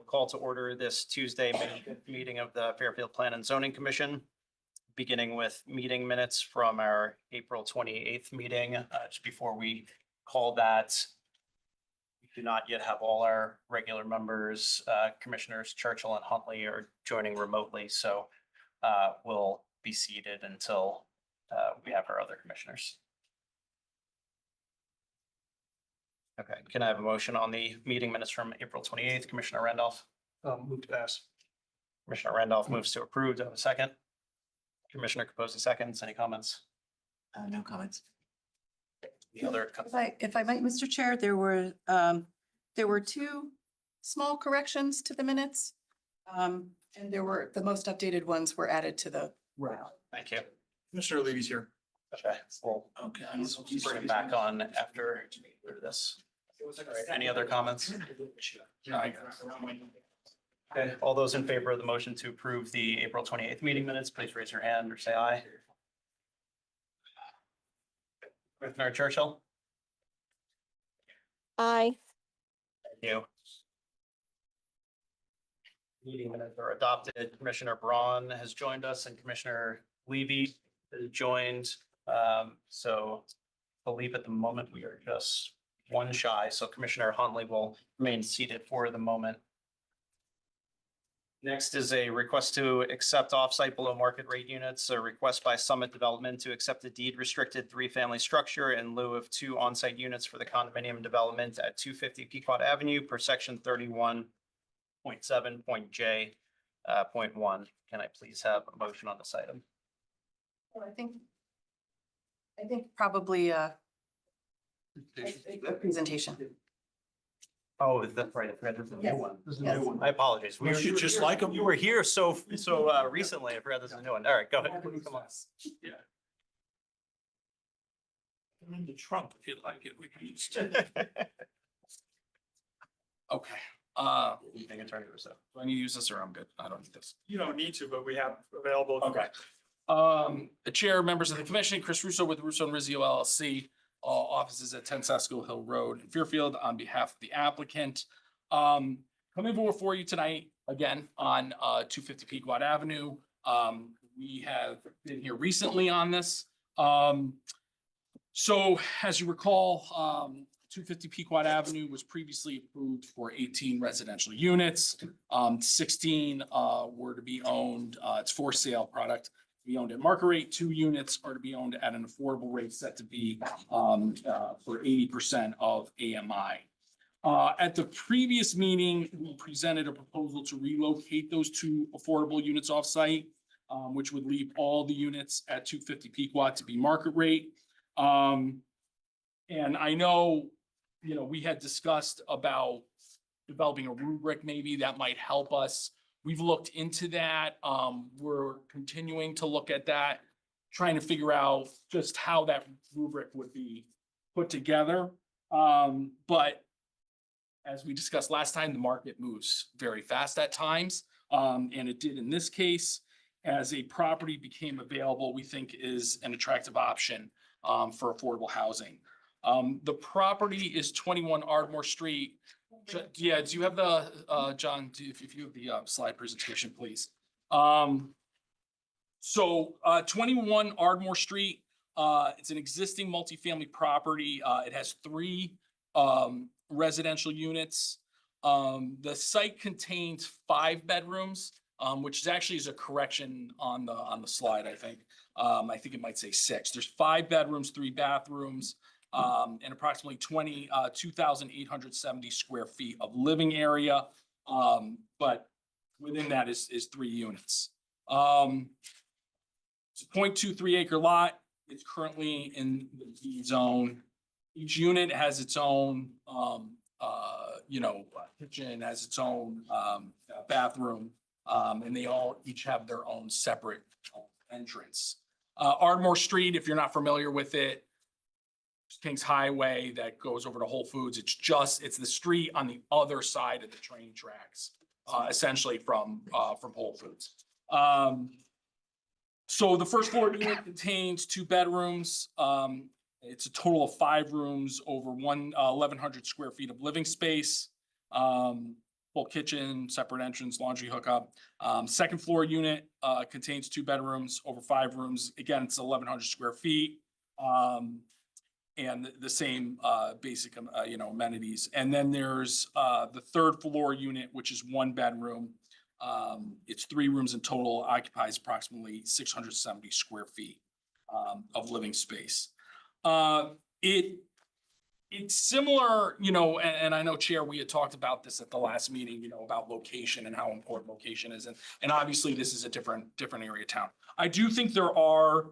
call to order this Tuesday meeting of the Fairfield Plan and Zoning Commission, beginning with meeting minutes from our April 28th meeting. Just before we call that, we do not yet have all our regular members. Commissioners Churchill and Huntley are joining remotely, so we'll be seated until we have our other commissioners. Okay, can I have a motion on the meeting minutes from April 28th? Commissioner Randolph? Move to pass. Commissioner Randolph moves to approve. Do I have a second? Commissioner Capozzi seconds. Any comments? No comments. The other, If I might, Mr. Chair, there were two small corrections to the minutes. And the most updated ones were added to the. Right. thank you. Commissioner Levy's here. Okay, well, Okay. he's bring it back on after this. All right, any other comments? Okay, all those in favor of the motion to approve the April 28th meeting minutes, please raise your hand or say aye. Commissioner Churchill? Aye. Thank you. Meeting minutes are adopted. Commissioner Braun has joined us and Commissioner Levy has joined. So I believe at the moment we are just one shy. So Commissioner Huntley will remain seated for the moment. Next is a request to accept offsite below market rate units, a request by Summit Development to accept a deed restricted 3-family structure in lieu of 2 on-site units for the condominium development at 250 Pequot Avenue per section 31.7.J.1. Can I please have a motion on this item? Well, I think probably a presentation. Oh, that's right. I forgot there's a new Yes. one. This is a new one. My apologies. You should just like 'em. You were here so recently. I forgot there's a new one. All right, go ahead. Come on. Yeah. I'm in the trunk if you'd like it. We can use it. Okay. Being Attorney Russo. Do I need to use this or I'm good? I don't need this. You don't need to, but we have available. Okay. The chair, members of the commission, Chris Russo with Russo and Rizzio LLC, offices at 10 Sasko Hill Road in Fairfield on behalf of the applicant. Coming before you tonight, again, on 250 Pequot Avenue. We have been here recently on this. So as you recall, 250 Pequot Avenue was previously approved for 18 residential units. 16 were to be owned. It's for sale product to be owned at market rate. 2 units are to be owned at an affordable rate set to be for 80% of AMI. At the previous meeting, we presented a proposal to relocate those 2 affordable units off-site, which would leave all the units at 250 Pequot to be market rate. And I know, we had discussed about developing a rubric maybe that might help us. We've looked into that. We're continuing to look at that, trying to figure out just how that rubric would be put together. But as we discussed last time, the market moves very fast at times. And it did in this case. As a property became available, we think is an attractive option for affordable housing. The property is 21 Ardmore Street. Yeah, do you have the, John, if you have the slide presentation, please. 21 Ardmore Street, it's an existing multifamily property. It has 3 residential units. The site contains 5 bedrooms, which is actually a correction on the slide, I think. I think it might say 6. There's 5 bedrooms, 3 bathrooms. And approximately 2,870 square feet of living area. But within that is 3 units. It's a 0.23 acre lot. It's currently in the D zone. Each unit has its own, kitchen, has its own bathroom. And they all each have their own separate entrance. Ardmore Street, if you're not familiar with it, Kings Highway that goes over to Whole Foods. It's the street on the other side of the train tracks, essentially from Whole Foods. So the first floor unit contains 2 bedrooms. It's a total of 5 rooms over 1,100 square feet of living space. full kitchen, separate entrance, laundry hookup. Second floor unit, contains 2 bedrooms, over 5 rooms. Again, it's 1,100 square feet. And the same, basic, amenities. And then there's, the third floor unit, which is 1 bedroom. It's 3 rooms in total, occupies approximately 670 square feet, of living space. It's similar, and I know, Chair, we had talked about this at the last meeting, about location and how important location is. And obviously this is a different area of town. I do think there are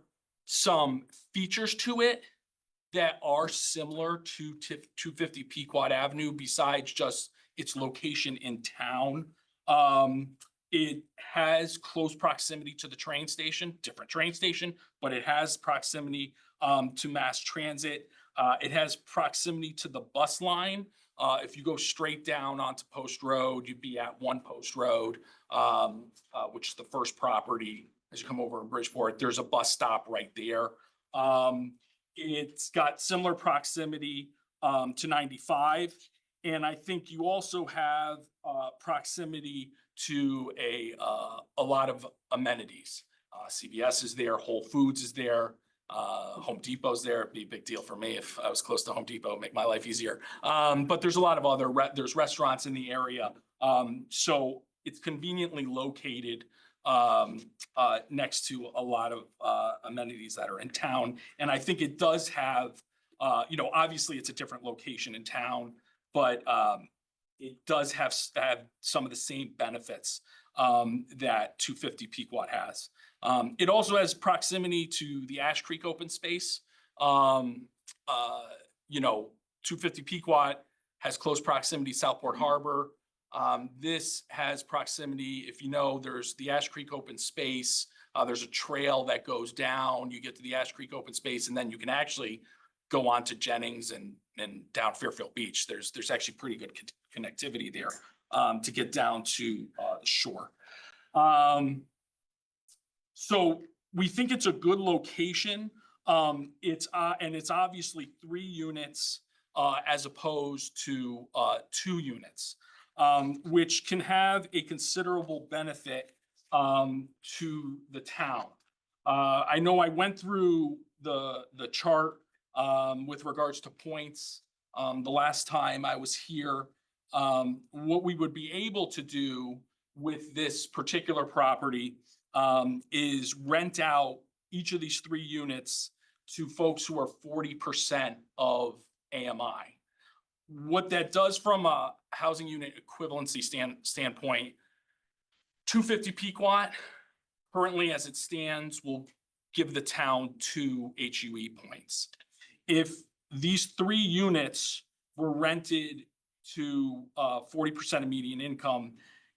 some features to it that are similar to 250 Pequot Avenue besides just its location in town. It has close proximity to the train station, different train station, but it has proximity to mass transit. It has proximity to the bus line. If you go straight down onto Post Road, you'd be at 1 Post Road, which is the first property as you come over in Bridgeport. There's a bus stop right there. It's got similar proximity to 95. And I think you also have proximity to a lot of amenities. CVS is there, Whole Foods is there, Home Depot's there. It'd be a big deal for me if I was close to Home Depot, make my life easier. But there's a lot of other, there's restaurants in the area. So it's conveniently located next to a lot of amenities that are in town. And I think it does have, obviously it's a different location in town, but it does have some of the same benefits that 250 Pequot has. It also has proximity to the Ash Creek open space. 250 Pequot has close proximity to Southport Harbor. This has proximity, if there's the Ash Creek open space. There's a trail that goes down. You get to the Ash Creek open space, and then you can actually go on to Jennings and down Fairfield Beach. There's actually pretty good connectivity there to get down to the shore. So we think it's a good location. It's obviously 3 units as opposed to 2 units. Which can have a considerable benefit to the town. I know I went through the chart with regards to points the last time I was here. What we would be able to do with this particular property is rent out each of these 3 units to folks who are 40% of AMI. What that does from a housing unit equivalency standpoint, 250 Pequot currently as it stands will give the town 2 HUE points. If these 3 units were rented to 40% of median income,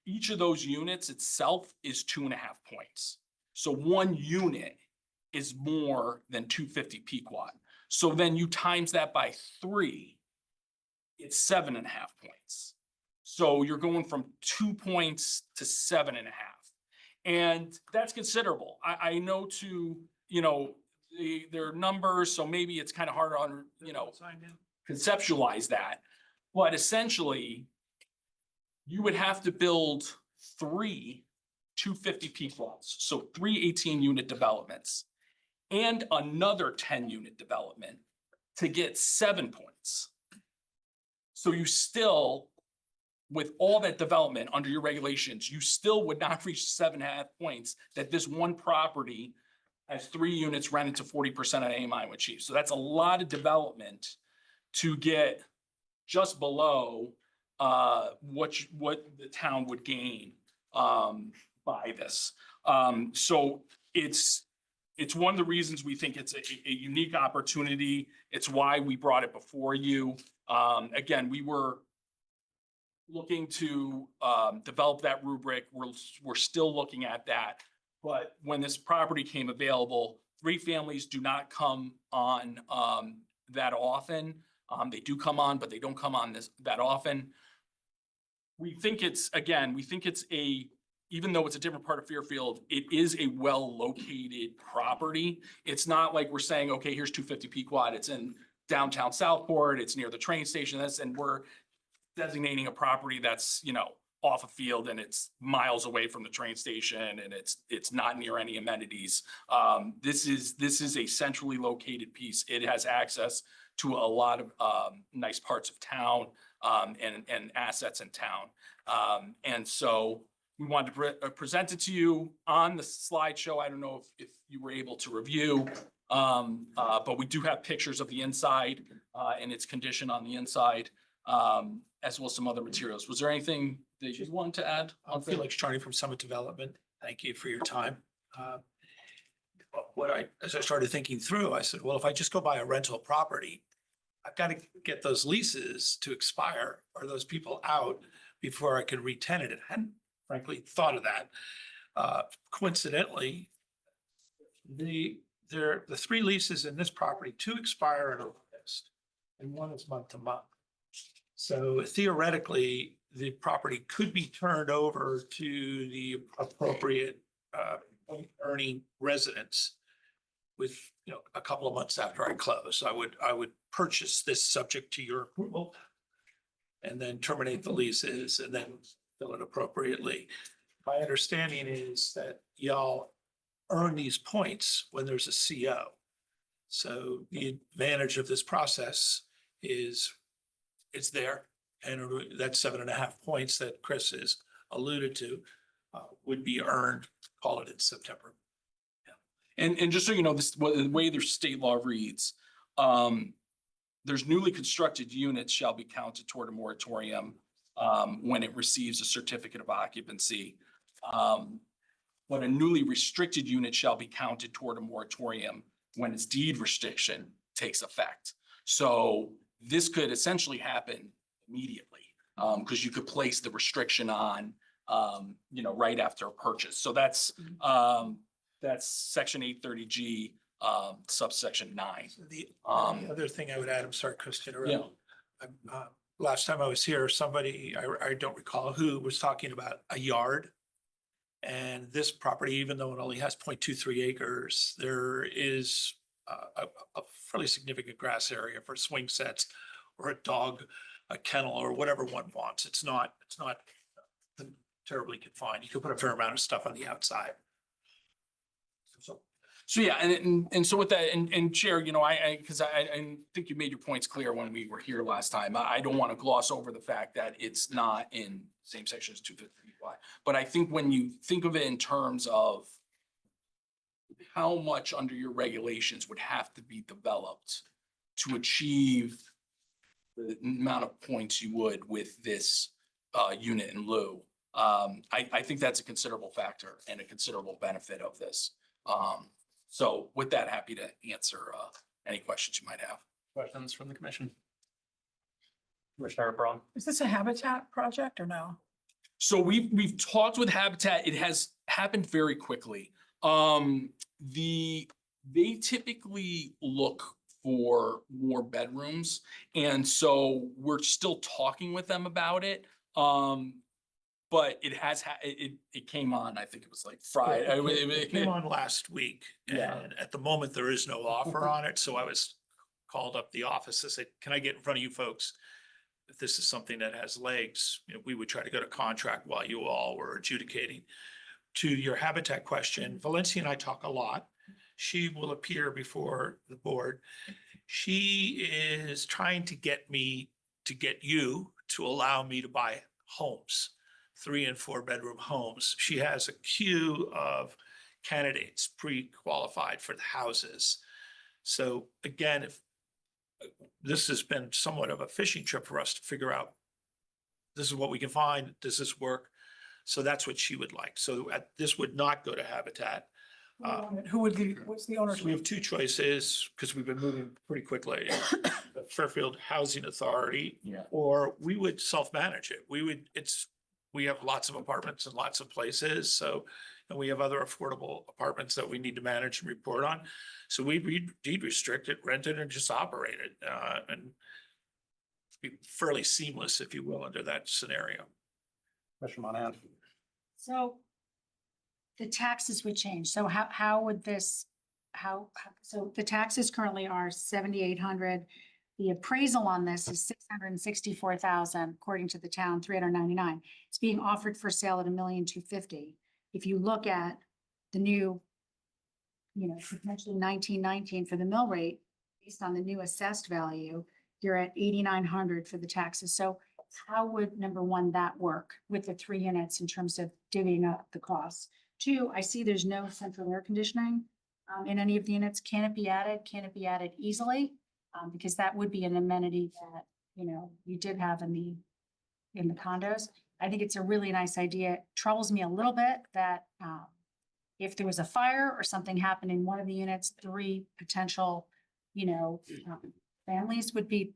each of those units itself is 2.5 points. So 1 unit is more than 250 Pequot. So then you times that by 3, it's 7.5 points. So you're going from 2 points to 7.5. And that's considerable. I know there are numbers, so maybe it's kind of hard on, conceptualize that. But essentially, you would have to build 3 250 Pequots, so 3 18-unit developments, and another 10-unit development to get 7 points. So you still, with all that development under your regulations, you still would not reach 7.5 points that this one property has 3 units rented to 40% of AMI would achieve. So that's a lot of development to get just below what the town would gain by this. So it's one of the reasons we think it's a unique opportunity. It's why we brought it before you. Again, we were looking to develop that rubric. We're still looking at that. But when this property came available, 3 families do not come on that often. They do come on, but they don't come on that often. We think it's even though it's a different part of Fairfield, it is a well-located property. It's not like we're saying, okay, here's 250 Pequot. It's in downtown Southport. It's near the train station. And we're designating a property that's, off a field and it's miles away from the train station and it's not near any amenities. This is a centrally located piece. It has access to a lot of nice parts of town and assets in town. And so we wanted to present it to you on the slideshow. I don't know if you were able to review, but we do have pictures of the inside and its condition on the inside, as well as some other materials. Was there anything that you wanted to add? I'm Felix Charney from Summit Development. Thank you for your time. As I started thinking through, I said, well, if I just go buy a rental property, I've got to get those leases to expire or those people out before I can re-tenant it. I hadn't frankly thought of that. Coincidentally, the three leases in this property, 2 expire in August and 1 is month to month. So theoretically, the property could be turned over to the appropriate earning residents with, a couple of months after I close. I would purchase this subject to your approval and then terminate the leases and then fill it appropriately. My understanding is that y'all earn these points when there's a CO. So the advantage of this process is it's there. And that 7.5 points that Chris has alluded to would be earned, call it in September. And just so you know, the way their state law reads, there's newly constructed units shall be counted toward a moratorium when it receives a certificate of occupancy. But a newly restricted unit shall be counted toward a moratorium when its deed restriction takes effect. So this could essentially happen immediately because you could place the restriction on, right after a purchase. So that's section 830G, subsection 9. The other thing I would add, I'm sorry, Chris, to interrupt. Last time I was here, somebody, I don't recall who, was talking about a yard. And this property, even though it only has 0.23 acres, there is a fairly significant grass area for swing sets or a dog, a kennel, or whatever one wants. It's not terribly confined. You could put a fair amount of stuff on the outside. So yeah, and so with that, and Chair, because I think you made your points clear when we were here last time. I don't want to gloss over the fact that it's not in same section as 253Y. But I think when you think of it in terms of how much under your regulations would have to be developed to achieve the amount of points you would with this unit in lieu, I think that's a considerable factor and a considerable benefit of this. So with that, happy to answer any questions you might have. Questions from the commission? Commissioner Braun? Is this a habitat project or no? So we've talked with Habitat. It has happened very quickly. They typically look for more bedrooms, and so we're still talking with them about it. But it has it came on, I think it was like Friday. It came on last week, Yeah. and at the moment, there is no offer on it. So I was called up the office to say, can I get in front of you folks? If this is something that has legs, we would try to go to contract while you all were adjudicating. To your habitat question, Valencia and I talk a lot. She will appear before the board. She is trying to get you to allow me to buy homes, 3 and 4 bedroom homes. She has a queue of candidates pre-qualified for the houses. So again, if this has been somewhat of a fishing trip for us to figure out, this is what we can find, does this work? So that's what she would like. So this would not go to Habitat. What's the ownership? So we have 2 choices because we've been moving pretty quickly. The Fairfield Housing Authority, Yeah. or we would self-manage it. We have lots of apartments in lots of places. So, and we have other affordable apartments that we need to manage and report on. So we deed restrict it, rent it, and just operate it, and be fairly seamless, if you will, under that scenario. Commissioner Monahan? So the taxes would change. So how would this, so the taxes currently are 7,800. The appraisal on this is 664,000, according to the town, 399. It's being offered for sale at $1,250,000. If you look at the new, potentially 1919 for the mill rate, based on the new assessed value, you're at 8,900 for the taxes. So how would, number one, that work with the 3 units in terms of divvying up the costs? 2, I see there's no central air conditioning in any of the units. Can it be added? Can it be added easily? Because that would be an amenity that, you did have in the condos. I think it's a really nice idea. It troubles me a little bit that if there was a fire or something happened in one of the units, 3 potential, families would be,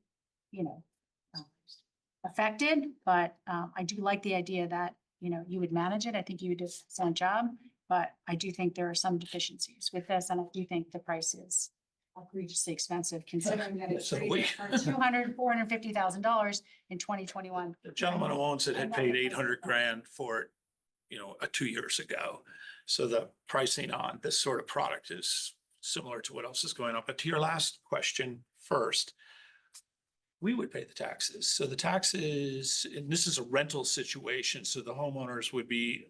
affected. But I do like the idea that, you would manage it. I think you would do an excellent job. But I do think there are some deficiencies with this, and I do think the price is egregiously expensive considering that it's So rated for $450,000 in 2021. The gentleman who owns it had paid 800 grand for it, 2 years ago. So the pricing on this sort of product is similar to what else is going on. But to your last question first, we would pay the taxes. So the taxes, and this is a rental situation, so the homeowners would be,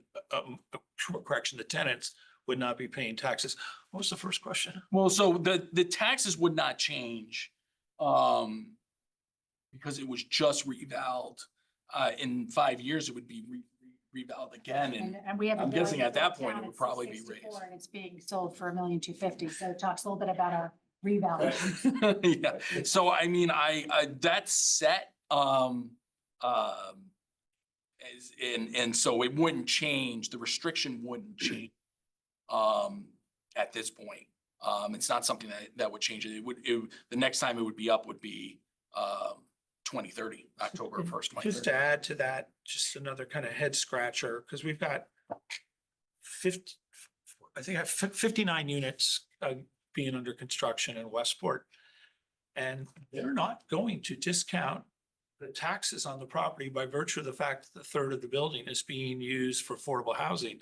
correction, the tenants would not be paying taxes. What was the first question? Well, so the taxes would not change, because it was just revaled. In 5 years, it would be revaled again, And we have. I'm guessing at that point, it down would at probably be 664, raised. And it's being sold for $1,250,000. So it talks a little bit about our revalue. Yeah, so I mean, that's set, and so it wouldn't change, the restriction wouldn't change, at this point. It's not something that would change it. The next time it would be up would be, 2030, October 1st. Just to add to that, just another kind of head scratcher, because we've got 50, I think I have 59 units being under construction in Westport. And they're not going to discount the taxes on the property by virtue of the fact that the third of the building is being used for affordable housing.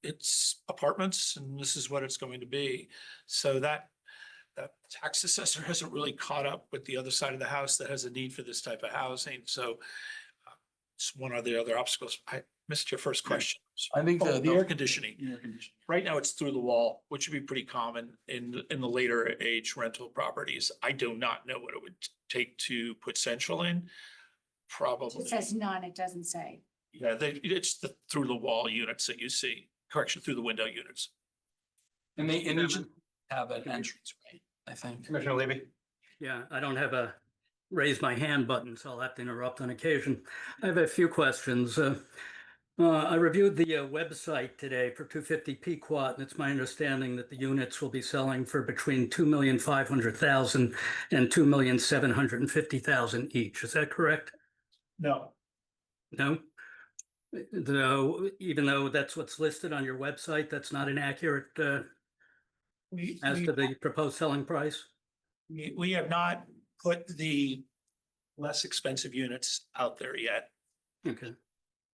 It's apartments and this is what it's going to be. So that tax assessor hasn't really caught up with the other side of the house that has a need for this type of housing. So it's one of the other obstacles. I missed your first question. I think Oh, the air conditioning. Air conditioning. Right now it's through the wall, which would be pretty common in the later age rental properties. I do not know what it would take to put central in. Probably. It says none, it doesn't say. Yeah, it's the through the wall units that you see, correction, through the window units. And they should have an entrance, right? I think. Commissioner Levy? Yeah, I don't have a raise my hand button, so I'll have to interrupt on occasion. I have a few questions. I reviewed the website today for 250 Pequot, and it's my understanding that the units will be selling for between $2,500,000 and $2,750,000 each. Is that correct? No. No? Though, even though that's what's listed on your website, that's not inaccurate as to the proposed selling price? We have not put the less expensive units out there yet. Okay.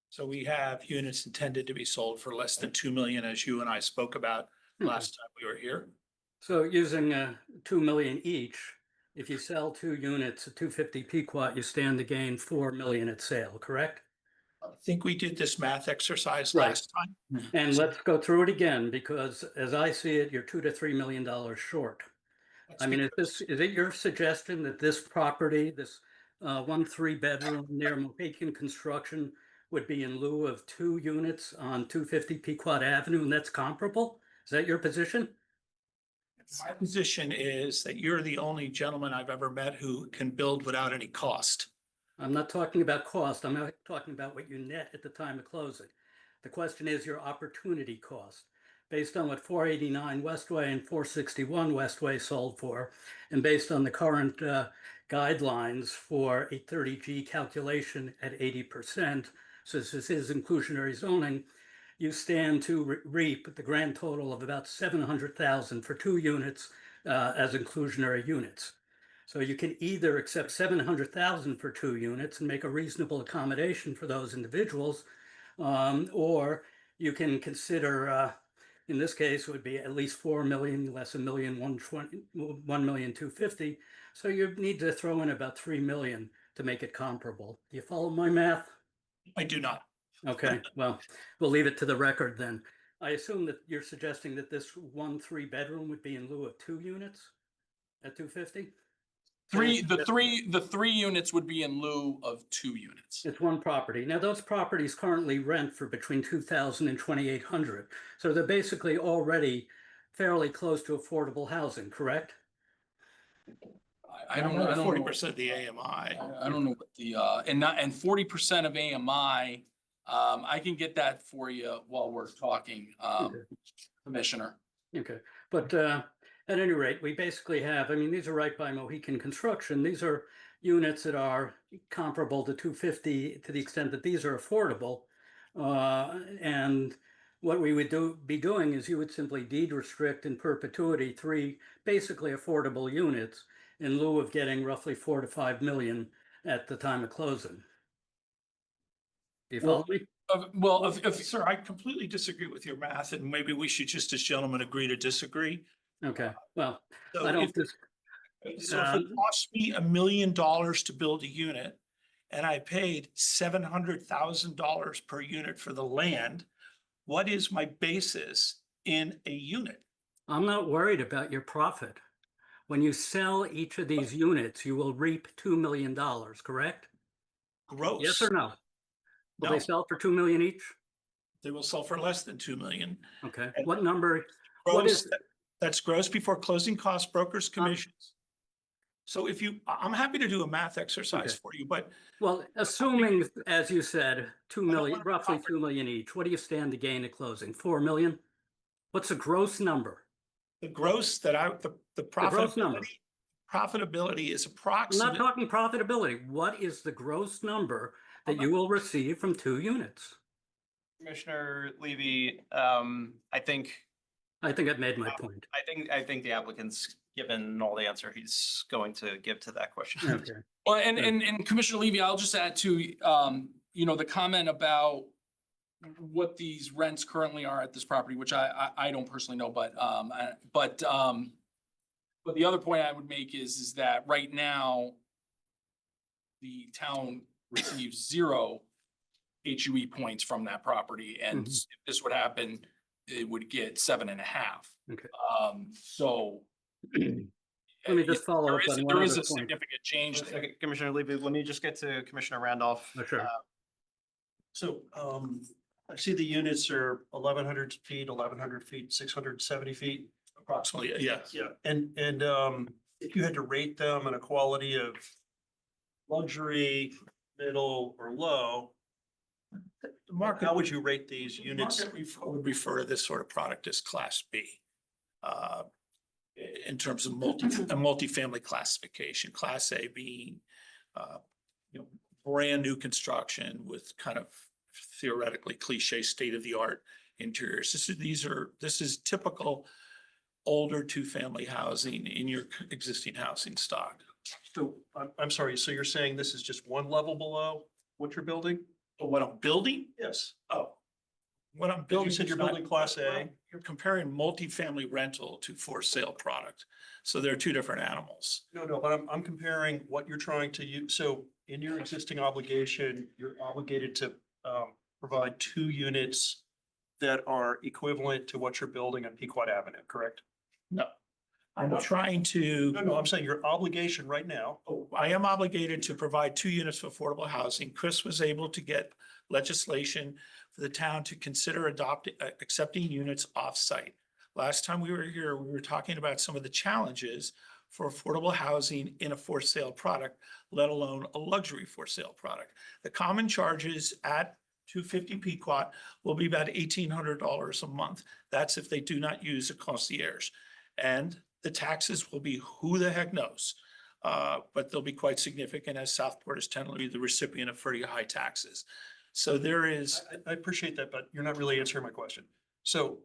So we have units intended to be sold for less than 2 million, as you and I spoke about last time we were here. So using 2 million each, if you sell 2 units at 250 Pequot, you stand to gain 4 million at sale, correct? I think we did this math exercise Right. last time. And let's go through it again, because as I see it, you're $2 to $3 million short. That's I mean, because- is it your suggestion that this property, this 1 3-bedroom near Mohican construction would be in lieu of 2 units on 250 Pequot Avenue, and that's comparable? Is that your position? My position is that you're the only gentleman I've ever met who can build without any cost. I'm not talking about cost. I'm not talking about what you net at the time of closing. The question is your opportunity cost. Based on what 489 Westway and 461 Westway sold for, and based on the current guidelines for a 30G calculation at 80%, since this is inclusionary zoning, you stand to reap the grand total of about $700,000 for 2 units as inclusionary units. So you can either accept $700,000 for 2 units and make a reasonable accommodation for those individuals, or you can consider, in this case, it would be at least 4 million less $1,250,000. So you need to throw in about 3 million to make it comparable. Do you follow my math? I do not. Okay, well, we'll leave it to the record then. I assume that you're suggesting that this 1 3-bedroom would be in lieu of 2 units at 250? The three units would be in lieu of 2 units. It's one property. Now, those properties currently rent for between 2,000 and 2,800. So they're basically already fairly close to affordable housing, correct? I don't know. 40% of the AMI. I don't know what the, and 40% of AMI, I can get that for you while we're talking, Okay. Commissioner. Okay, but at any rate, we basically have, I mean, these are right by Mohican Construction. These are units that are comparable to 250 to the extent that these are affordable. And what we would be doing is you would simply deed restrict in perpetuity 3 basically affordable units in lieu of getting roughly 4 to 5 million at the time of closing. Do you follow me? Sir, I completely disagree with your math, and maybe we should just, as gentlemen, agree to disagree. Okay, well, So I don't. So if it costs me $1 million to build a unit and I paid $700,000 per unit for the land, what is my basis in a unit? I'm not worried about your profit. When you sell each of these units, you will reap $2 million, correct? Gross. Yes or no? Will No, they sell for 2 million each? they will sell for less than 2 million. Okay, And what number? What Gross, is? that's gross before closing costs, brokers, commissions. So if you, I'm happy to do a math exercise Okay. for you, but Well, assuming, as you said, 2 million, want to roughly profit. 2 million each, what do you stand to gain at closing? 4 million? What's the gross number? the gross that the gross number. profitability is I'm not approximate. talking profitability. What is the gross number that you will receive from 2 units? Commissioner Levy, I think I've made my point. I think the applicant's given all the answer he's going to give to that question. Okay. Well, and Commissioner Levy, I'll just add to, the comment about what these rents currently are at this property, which I don't personally know, but the other point I would make is that right now the town receives 0 HUE points from that property, and if this would happen, it would get 7.5. Okay. So Let me just follow up on one there is other a point. significant change there. Okay, Commissioner Levy, let me just get to Commissioner Randolph. Oh, sure. So I see the units are 1,100 feet, 1,100 feet, 670 feet. Approximately, yes. Yeah, and if you had to rate them on a quality of luxury, middle, or low, The market, how would you rate these units? would refer to this sort of product as Class B. In terms of multifamily classification, Class A being, brand new construction with kind of theoretically cliche state-of-the-art interiors. This is typical older 2-family housing in your existing housing stock. So I'm sorry, so you're saying this is just one level below what you're building? But what I'm building? Yes. Oh. What I'm building. You said is you're not- building Class A. You're comparing multifamily rental to for sale product. So they're 2 different animals. No, but I'm comparing what you're trying to use. So in your existing obligation, you're obligated to provide 2 units that are equivalent to what you're building on Pequot Avenue, correct? No. I'm trying to. No, I'm saying your obligation right now. I am obligated to provide 2 units of affordable housing. Chris was able to get legislation for the town to consider accepting units off-site. Last time we were here, we were talking about some of the challenges for affordable housing in a for sale product, let alone a luxury for sale product. The common charges at 250 Pequot will be about $1,800 a month. That's if they do not use a concierge. And the taxes will be who the heck knows. But they'll be quite significant, as Southport is generally the recipient of pretty high taxes. So there is. I appreciate that, but you're not really answering my question. So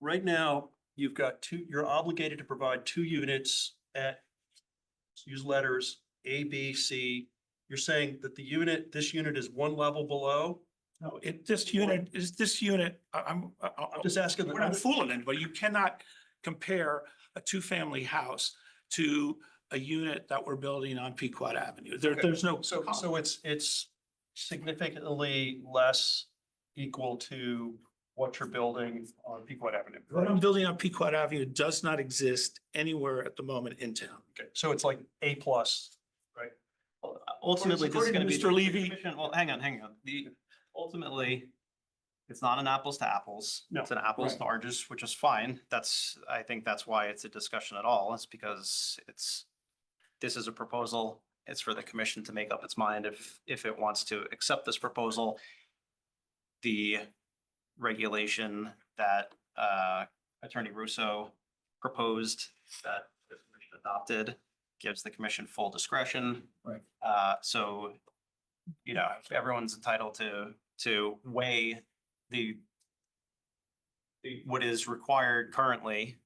right now, you've got 2, you're obligated to provide 2 units at, use letters A, B, C. You're saying that this unit is 1 level below? No, this unit, I'm just asking. We're not fooling anybody. You cannot compare a 2-family house to a unit that we're building on Pequot Avenue. There's no. So it's significantly less equal to what you're building on Pequot Avenue. What I'm building on Pequot Avenue does not exist anywhere at the moment in town. Okay, so it's like A plus, right? Well, ultimately, this is According gonna to be. Mr. Levy- Well, hang on. Ultimately, it's not an apples to apples. No, It's an apples right. to oranges, which is fine. I think that's why it's a discussion at all. It's because this is a proposal. It's for the commission to make up its mind if it wants to accept this proposal. The regulation that Attorney Russo proposed that the commission adopted gives the commission full discretion. Right. So, everyone's entitled to weigh what is required currently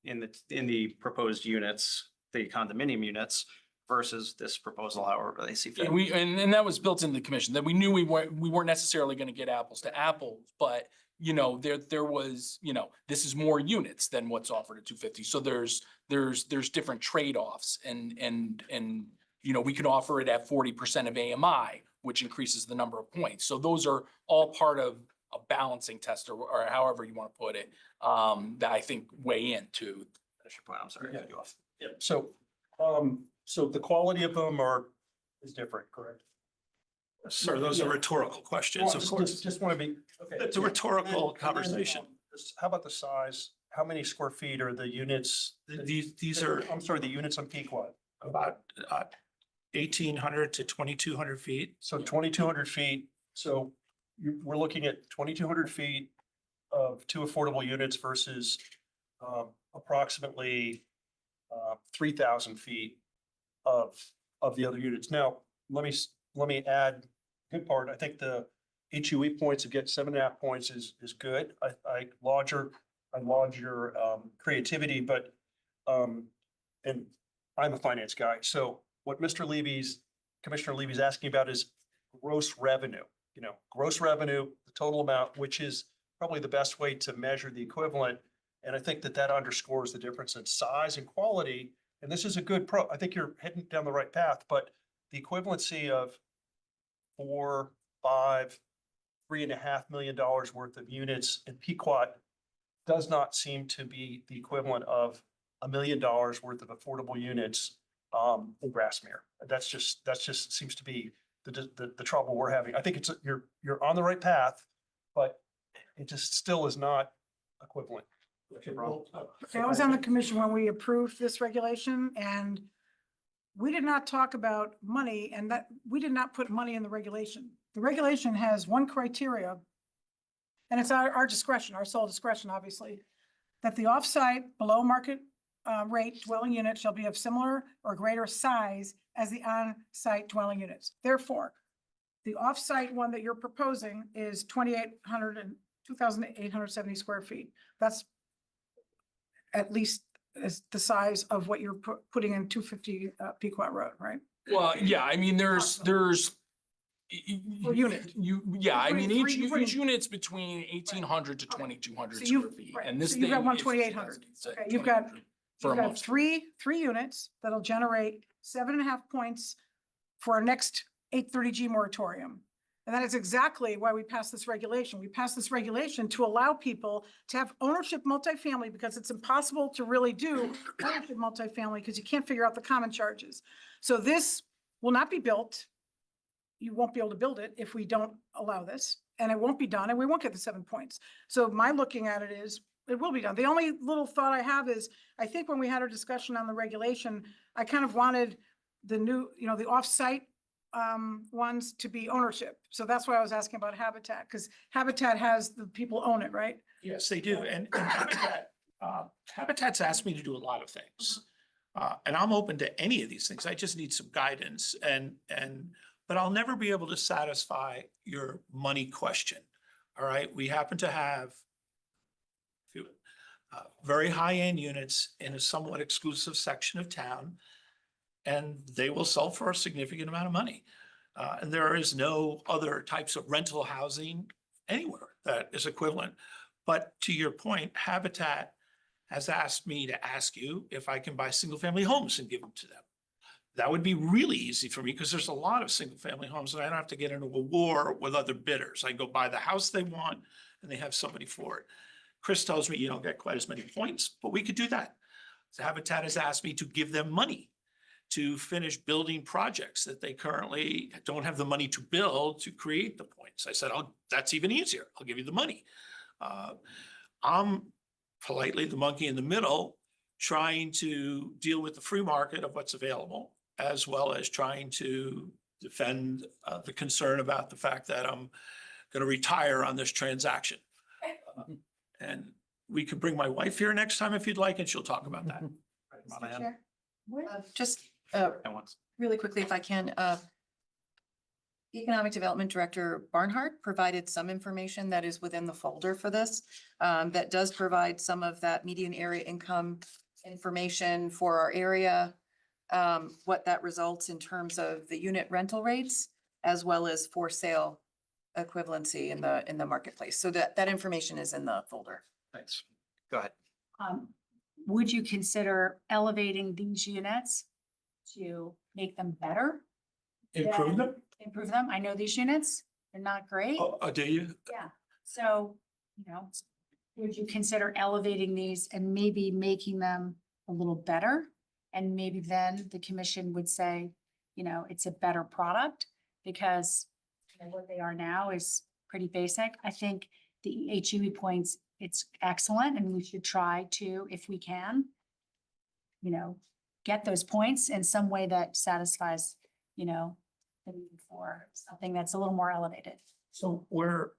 in the proposed units, the condominium units versus this proposal, however they see fit. And that was built into the commission, that we knew we weren't necessarily gonna get apples to apples, but there was, this is more units than what's offered at 250. So there's different trade-offs and we can offer it at 40% of AMI, which increases the number of points. So those are all part of a balancing test or however you want to put it, that I think weigh into. Finish your point. I'm sorry. I cut you off. Yeah, so the quality of them is different, correct? Sir, those are rhetorical questions, of course. Just want to be, okay. It's a rhetorical conversation. How about the size? How many square feet are the units? These are I'm sorry, the units on Pequot. about 1,800 to 2,200 feet. So 2,200 feet. So we're looking at 2,200 feet of two affordable units versus approximately 3,000 feet of the other units. Now, let me add good part. I think the HUE points to get 7.5 points is good. I laud your creativity, but and I'm a finance guy. So what Commissioner Levy's asking about is gross revenue, gross revenue, the total amount, which is probably the best way to measure the equivalent. And I think that underscores the difference in size and quality. And this is a good I think you're heading down the right path, but the equivalency of $4, $5, $3.5 million worth of units in Pequot does not seem to be the equivalent of $1 million worth of affordable units in Grassmere. That's just seems to be the trouble we're having. I think you're on the right path, but it just still is not equivalent. I was on the commission when we approved this regulation, and we did not talk about money, and that we did not put money in the regulation. The regulation has one criteria, and it's our discretion, our sole discretion, obviously, that the offsite below market rate dwelling unit shall be of similar or greater size as the on-site dwelling units. Therefore, the offsite one that you're proposing is 2,870 square feet. That's at least as the size of what you're putting in 250 Pequot Road, right? Well, yeah, I mean, there's. Per unit. I mean, each You're putting- unit's between 1,800 to 2,200 So you- square feet. right. And this So you've got thing one is 2,800. it's at Okay, you've got- 2,800 for a You've got month. three units that'll generate 7.5 points for our next 830G moratorium. And that is exactly why we passed this regulation. We passed this regulation to allow people to have ownership multifamily, because it's impossible to really do ownership multifamily because you can't figure out the common charges. So this will not be built. You won't be able to build it if we don't allow this, and it won't be done, and we won't get the 7 points. So my looking at it is, it will be done. The only little thought I have is, I think when we had our discussion on the regulation, I kind of wanted the new, the off-site ones to be ownership. So that's why I was asking about Habitat, because Habitat has the people own it, right? Yes, they do. And Habitat's asked me to do a lot of things. And I'm open to any of these things. I just need some guidance but I'll never be able to satisfy your money question. All right, we happen to have very high-end units in a somewhat exclusive section of town, and they will sell for a significant amount of money. And there is no other types of rental housing anywhere that is equivalent. But to your point, Habitat has asked me to ask you if I can buy single-family homes and give them to them. that would be really easy for me because there's a lot of single family homes and I don't have to get into a war with other bidders. I go buy the house they want and they have somebody for it. Chris tells me you don't get quite as many points, but we could do that. Habitat has asked me to give them money to finish building projects that they currently don't have the money to build to create the points. I said, oh, that's even easier. I'll give you the money. I'm politely the monkey in the middle, trying to deal with the free market of what's available, as well as trying to defend the concern about the fact that I'm going to retire on this transaction. And we could bring my wife here next time if you'd like, and she'll talk about that. Mr. Chair, just At once. really quickly, if I can, Economic Development Director Barnhart provided some information that is within the folder for this. That does provide some of that median area income information for our area. What that results in terms of the unit rental rates, as well as for sale equivalency in the marketplace. So that information is in the folder. Thanks. Go ahead. Would you consider elevating these units to make them better? Improve them? Improve them? I know these units, they're not great. Oh, do you? Yeah, so, would you consider elevating these and maybe making them a little better? And maybe then the commission would say, it's a better product because what they are now is pretty basic. I think the HUE points, it's excellent and we should try to, if we can, get those points in some way that satisfies, the need for something that's a little more elevated. So we're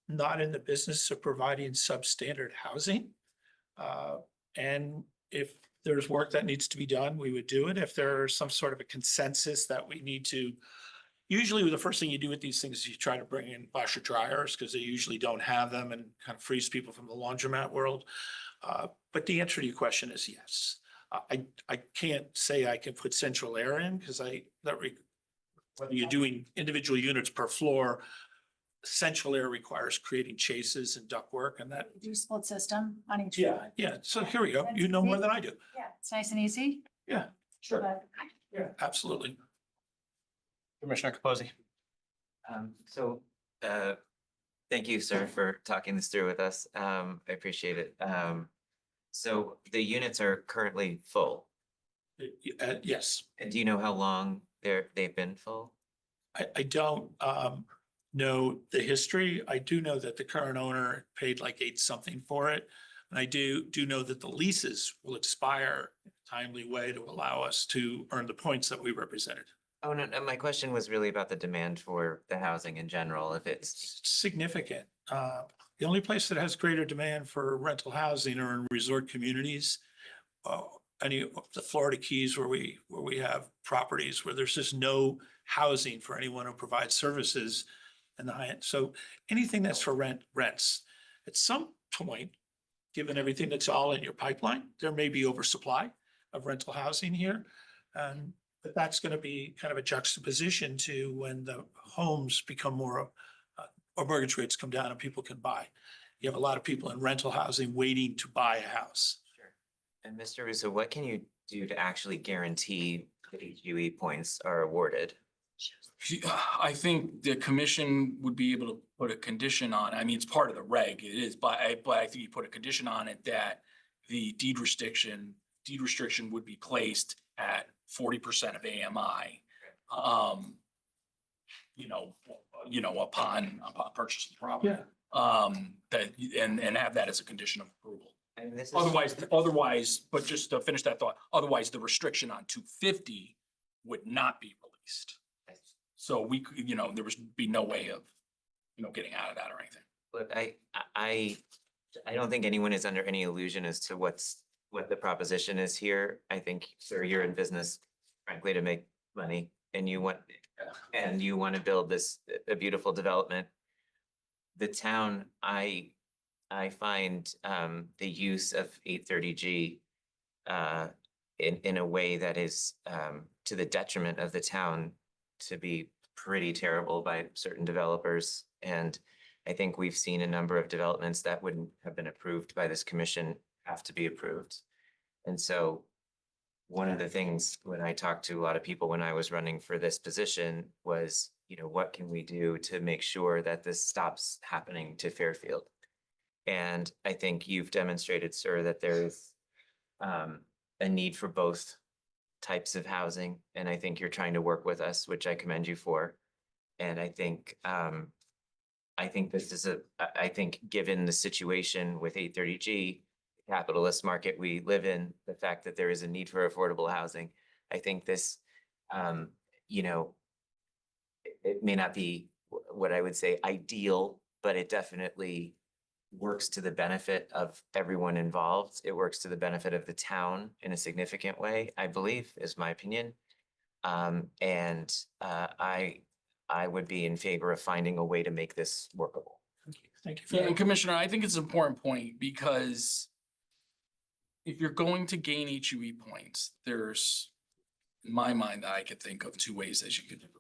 not in the business of providing substandard housing. And if there's work that needs to be done, we would do it. If there's some sort of a consensus that we need to, usually the first thing you do with these things is you try to bring in washer dryers because they usually don't have them and kind of frees people from the laundromat world. But the answer to your question is yes. I can't say I can put central air in because whether you're doing individual units per floor, central air requires creating chases and ductwork and that. Do split system on each. Yeah, floor. yeah. So here we go. You know more than I do. Yeah, it's nice and easy. Yeah, sure. But Yeah, absolutely. Commissioner Capozzi. So, thank you, sir, for talking this through with us. I appreciate it. So the units are currently full. Yes, And do you know how long they've been full? I don't know the history. I do know that the current owner paid like 8 something for it. And I do know that the leases will expire in a timely way to allow us to earn the points that we represented. Oh, no, my question was really about the demand for the housing in general, if it's. It's significant. The only place that has greater demand for rental housing are in resort communities. Any of the Florida Keys where we have properties where there's just no housing for anyone who provides services in the high end. So anything that's for rents. At some point, given everything that's all in your pipeline, there may be oversupply of rental housing here. But that's going to be kind of a juxtaposition to when the homes become more, or mortgage rates come down and people can buy. You have a lot of people in rental housing waiting to buy a house. Sure. And Mr. Russo, what can you do to actually guarantee that HUE points are awarded? I think the commission would be able to put a condition on, I mean, it's part of the reg, it is, but I think you put a condition on it that the deed restriction would be placed at 40% of AMI. Upon purchase of the property. Yeah. And have that as a condition of approval. And this is. Otherwise, but just to finish that thought, otherwise the restriction on 250 would not be released. So we could, there would be no way of, getting out of that or anything. But I don't think anyone is under any illusion as to what the proposition is here. I think, sir, you're in business, frankly, to make money and you want to build a beautiful development. The town, I find the use of 830G in a way that is to the detriment of the town to be pretty terrible by certain developers. And I think we've seen a number of developments that wouldn't have been approved by this commission have to be approved. And so one of the things when I talked to a lot of people when I was running for this position was, what can we do to make sure that this stops happening to Fairfield? And I think you've demonstrated, sir, that there's a need for both types of housing. And I think you're trying to work with us, which I commend you for. And I think this is I think given the situation with 830G, capitalist market we live in, the fact that there is a need for affordable housing, I think this, it may not be what I would say ideal, but it definitely works to the benefit of everyone involved. It works to the benefit of the town in a significant way, I believe, is my opinion. I would be in favor of finding a way to make this workable. Thank you for Yeah, and that. Commissioner, I think it's an important point because if you're going to gain HUE points, there's, in my mind, I could think of two ways that you could do it.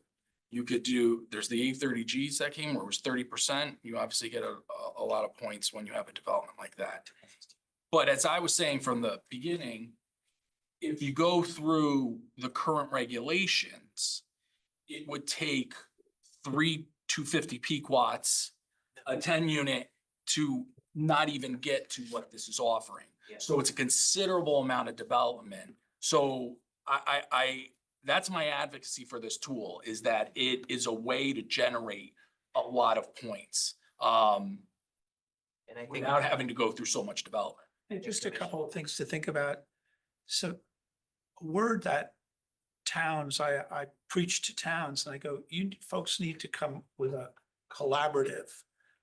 You could do, there's the 830G second where it was 30%. You obviously get a lot of points when you have a development like that. But as I was saying from the beginning, if you go through the current regulations, it would take 3 250 peak watts, a 10 unit to not even get to what this is offering. Yeah. So it's a considerable amount of development. So I that's my advocacy for this tool, is that it is a way to generate a lot of points And I think without having to go through so much development. And just a couple of things to think about. So a word that towns, I preach to towns and I go, you folks need to come with a collaborative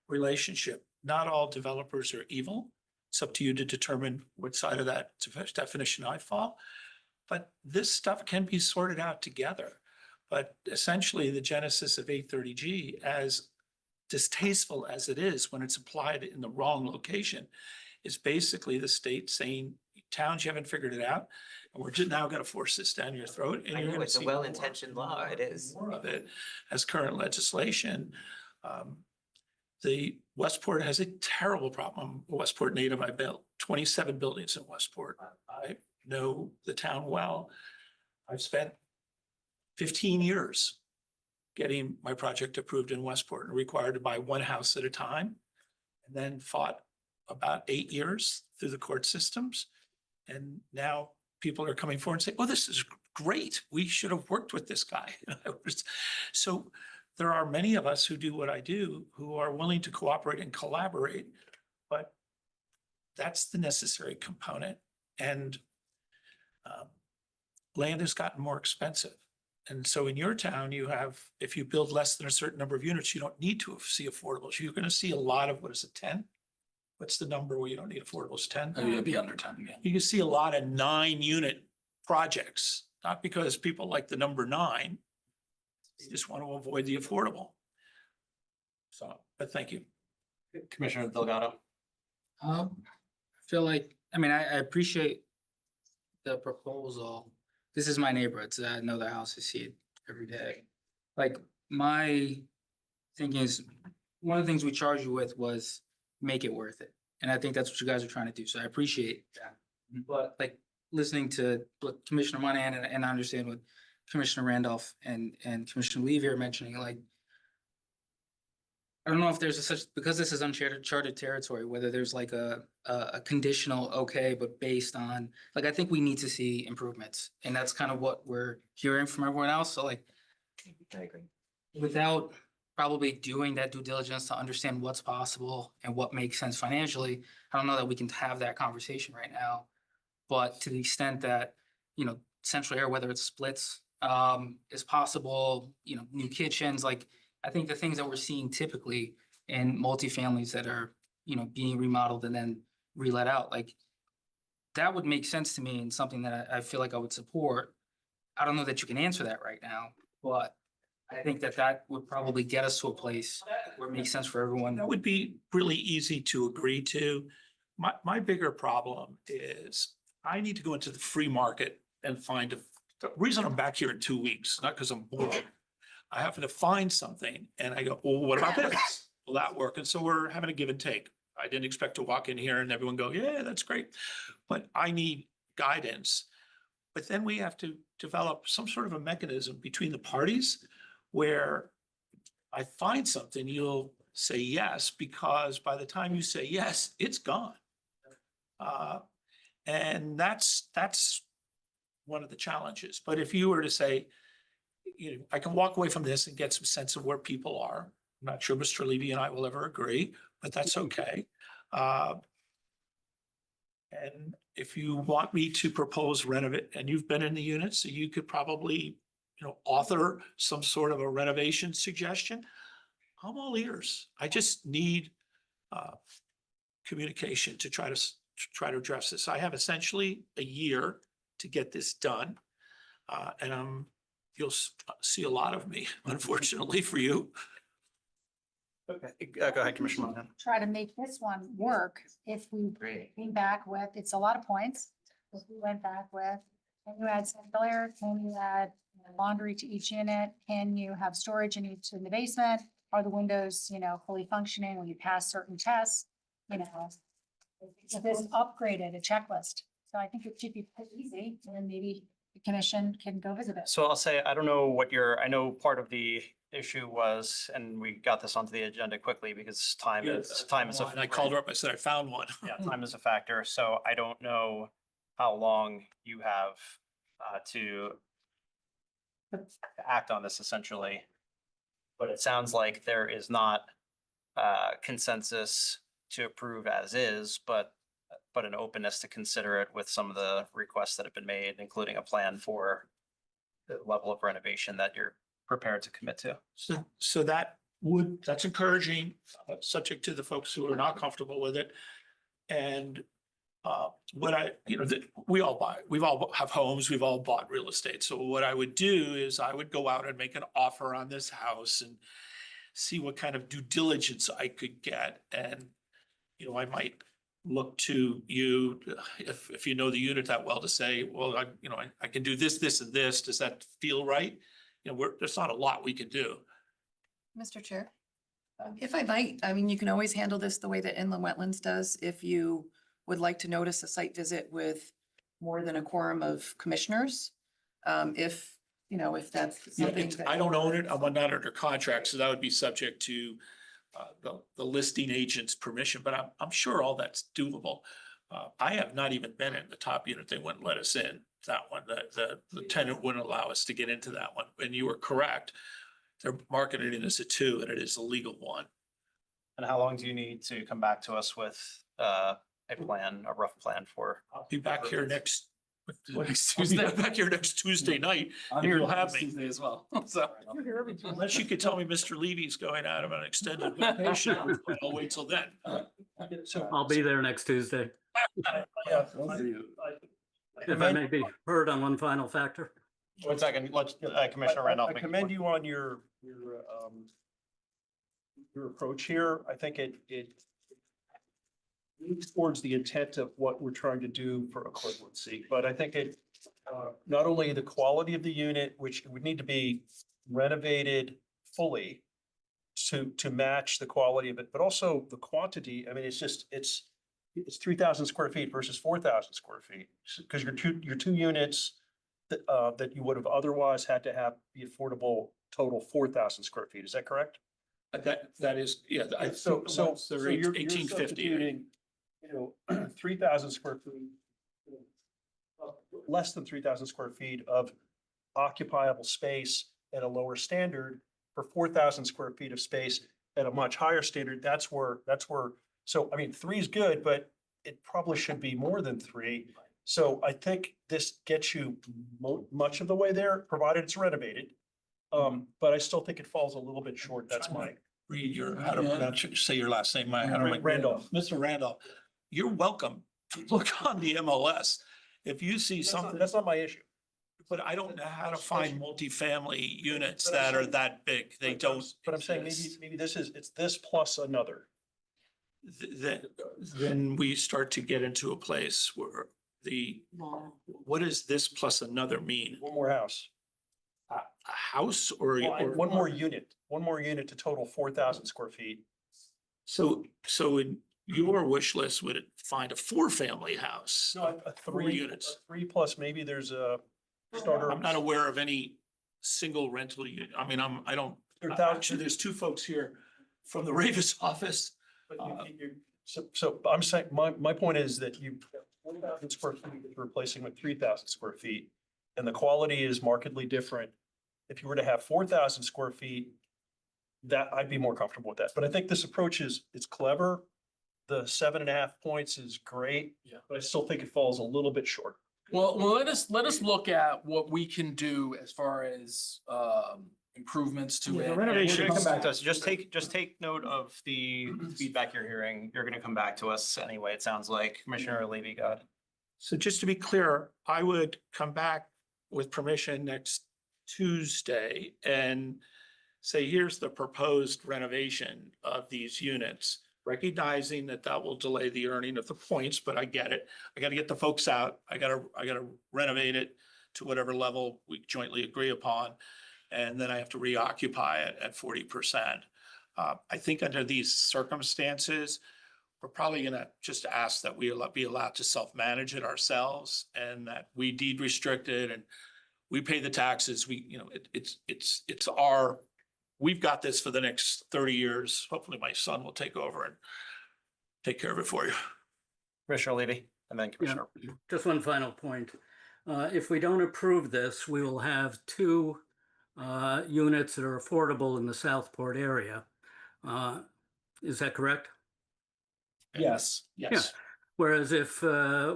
relationship. Not all developers are evil. It's up to you to determine what side of that definition I fall. But this stuff can be sorted out together. But essentially the genesis of 830G, as distasteful as it is when it's applied in the wrong location, is basically the state saying, towns, you haven't figured it out. And we're just now going to force this down your throat. And I you're know gonna it's a see well-intentioned law. It is. more of it as current legislation. The Westport has a terrible problem. Westport native, I built 27 buildings in Westport. I know the town well. I've spent 15 years getting my project approved in Westport and required to buy one house at a time. And then fought about 8 years through the court systems. And now people are coming forward and saying, oh, this is great. We should have worked with this guy. So there are many of us who do what I do, who are willing to cooperate and collaborate, but that's the necessary component. And land has gotten more expensive. And so in your town, you have, if you build less than a certain number of units, you don't need to see affordables. You're going to see a lot of, what is it, 10? What's the number where you don't need affordables? 10? It'd be under 10, yeah. You can see a lot of 9-unit projects, not because people like the number 9. They just want to avoid the affordable. So, but thank you. Commissioner Delgado. I feel like, I mean, I appreciate the proposal. This is my neighborhood, so I know the house, I see it every day. Like, my thinking is, one of the things we charged you with was make it worth it. And I think that's what you guys are trying to do, so I appreciate that. But like, listening to what Commissioner Monahan and I understand what Commissioner Randolph and Commissioner Levy are mentioning, like, I don't know if there's a such, because this is uncharted territory, whether there's like a conditional, okay, but based on, like, I think we need to see improvements. And that's kind of what we're hearing from everyone else. So like, I agree. without probably doing that due diligence to understand what's possible and what makes sense financially, I don't know that we can have that conversation right now. But to the extent that, central air, whether it's splits, is possible, new kitchens, like, I think the things that we're seeing typically in multifamilies that are, being remodeled and then re-let out, like, that would make sense to me and something that I feel like I would support. I don't know that you can answer that right now, but I think that would probably get us to a place where it makes sense for everyone. That would be really easy to agree to. My bigger problem is I need to go into the free market and find the reason I'm back here in 2 weeks, not because I'm bored. I happen to find something and I go, well, what about this? Will that work? And so we're having a give and take. I didn't expect to walk in here and everyone go, yeah, that's great. But I need guidance. But then we have to develop some sort of a mechanism between the parties where I find something, you'll say yes, because by the time you say yes, it's gone. And that's one of the challenges. But if you were to say, you know, I can walk away from this and get some sense of where people are. I'm not sure Mr. Levy and I will ever agree, but that's okay. And if you want me to propose renovate, and you've been in the unit, so you could probably, you know, author some sort of a renovation suggestion. I'm all ears. I just need communication to try to address this. I have essentially a year to get this done. And you'll see a lot of me, unfortunately for you. Okay, go ahead, Commissioner Monahan. Try to make this one work if we came back with, it's a lot of points. If we went back with, can you add central air? Can you add laundry to each unit? Can you have storage in each in the basement? Are the windows, you know, fully functioning? Will you pass certain tests? You know, is this upgraded, a checklist? So I think it should be pretty easy, and then maybe the commission can go visit it. So I'll say, I don't know what I know part of the issue was, and we got this onto the agenda quickly because time is. And I called her up, I said, I found one. Yeah, time is a factor, so I don't know how long you have to act on this essentially. But it sounds like there is not consensus to approve as is, but an openness to consider it with some of the requests that have been made, including a plan for the level of renovation that you're prepared to commit to. So that's encouraging, subject to the folks who are not comfortable with it. And we've all have homes, we've all bought real estate. So what I would do is I would go out and make an offer on this house and see what kind of due diligence I could get. And, you know, I might look to you, if you know the unit that well, to say, well, I can do this, this, and this. Does that feel right? You know, there's not a lot we can do. Mr. Chair, if I might, I mean, you can always handle this the way that Inland Wetlands does. If you would like to notice a site visit with more than a quorum of commissioners, if that's Yeah, something. that I don't you own want. it. I'm not under contract, so that would be subject to the listing agent's permission, but I'm sure all that's doable. I have not even been in the top unit. They wouldn't let us in that one. The tenant wouldn't allow us to get into that one. And you were correct. They're marketing it as a 2 and it is a legal 1. And how long do you need to come back to us with a rough plan for? I'll be back here next Tuesday. Back here next Tuesday night. I'm if here you'll have next me. Tuesday as well. So. You're here every Tuesday. Unless you could tell me Mr. Levy's going out of an extended vacation, I'll wait till then. So I'll be there next Tuesday. yeah, If I may be heard on one final factor. 1 second, let's, Commissioner Randolph. I commend you on your approach here. I think it moves towards the intent of what we're trying to do for equivalency, but I think it not only the quality of the unit, which would need to be renovated fully to match the quality of it, but also the quantity. I mean, it's 3,000 square feet versus 4,000 square feet. Because your two units that you would have otherwise had to have the affordable total 4,000 square feet. Is that correct? That is, yeah. So They're you're 1850. substituting, 3,000 square feet, less than 3,000 square feet of occupiable space at a lower standard for 4,000 square feet of space at a much higher standard. That's where, so I mean, 3 is good, but it probably should be more than 3. So I think this gets you much of the way there, provided it's renovated. But I still think it falls a little bit short. That's my. Read how to pronounce say your last name. Randolph. Mr. Randolph, you're welcome to look on the MLS. If you see something, That's not my issue. but I don't know how to find multifamily units that are that big. They don't. But I'm saying exist. maybe it's this plus another. Then we start to get into a place where what does this plus another mean? One more house. A house or? One more unit to total 4,000 square feet. So your wish list would find a 4-family house. No, a 4 three, units. 3+ maybe there's a starter. I'm not aware of any single rental unit. I mean, I don't, actually, there's 2 folks here from the Ravis office. But so I'm saying, my point is that you, 4,000 square feet is replacing with 3,000 square feet. And the quality is markedly different. If you were to have 4,000 square feet, that I'd be more comfortable with that. But I think this approach it's clever. The 7.5 points is great. Yeah. But I still think it falls a little bit short. Well, let us look at what we can do as far as improvements to Yeah, the it. renovation- You're gonna come back to us. Just take note of the feedback you're hearing. You're gonna come back to us anyway, it sounds like. Commissioner Levy, go ahead. So just to be clear, I would come back with permission next Tuesday and say, here's the proposed renovation of these units, recognizing that that will delay the earning of the points, but I get it. I gotta get the folks out. I gotta renovate it to whatever level we jointly agree upon. And then I have to reoccupy it at 40%. I think under these circumstances, we're probably gonna just ask that we be allowed to self-manage it ourselves and that we deed restrict it and we pay the taxes. It's our, we've got this for the next 30 years. Hopefully my son will take over and take care of it for you. Commissioner Levy, and then Commissioner. Just one final point. If we don't approve this, we will have 2 units that are affordable in the Southport area. Is that correct? Yes, yes. Whereas if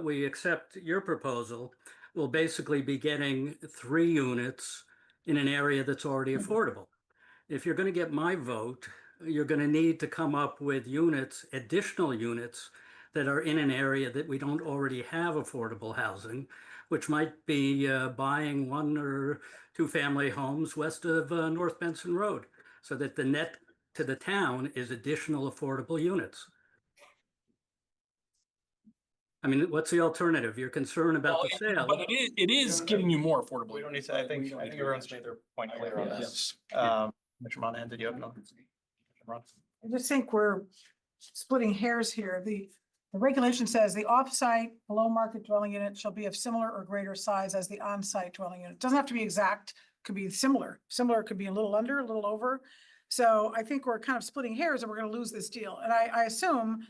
we accept your proposal, we'll basically be getting 3 units in an area that's already affordable. If you're going to get my vote, you're going to need to come up with units, additional units that are in an area that we don't already have affordable housing, which might be buying 1 or 2 family homes west of North Benson Road, so that the net to the town is additional affordable units. I mean, what's the alternative? You're concerned about the sale. But it is getting you more affordable. We don't need to, I think everyone's made their point clear on this. Commissioner Monahan, did you have another? I just think we're splitting hairs here. The regulation says the off-site below market dwelling unit shall be of similar or greater size as the on-site dwelling unit. Doesn't have to be exact, could be similar. Similar could be a little under, a little over. So I think we're kind of splitting hairs and we're going to lose this deal. And I assume,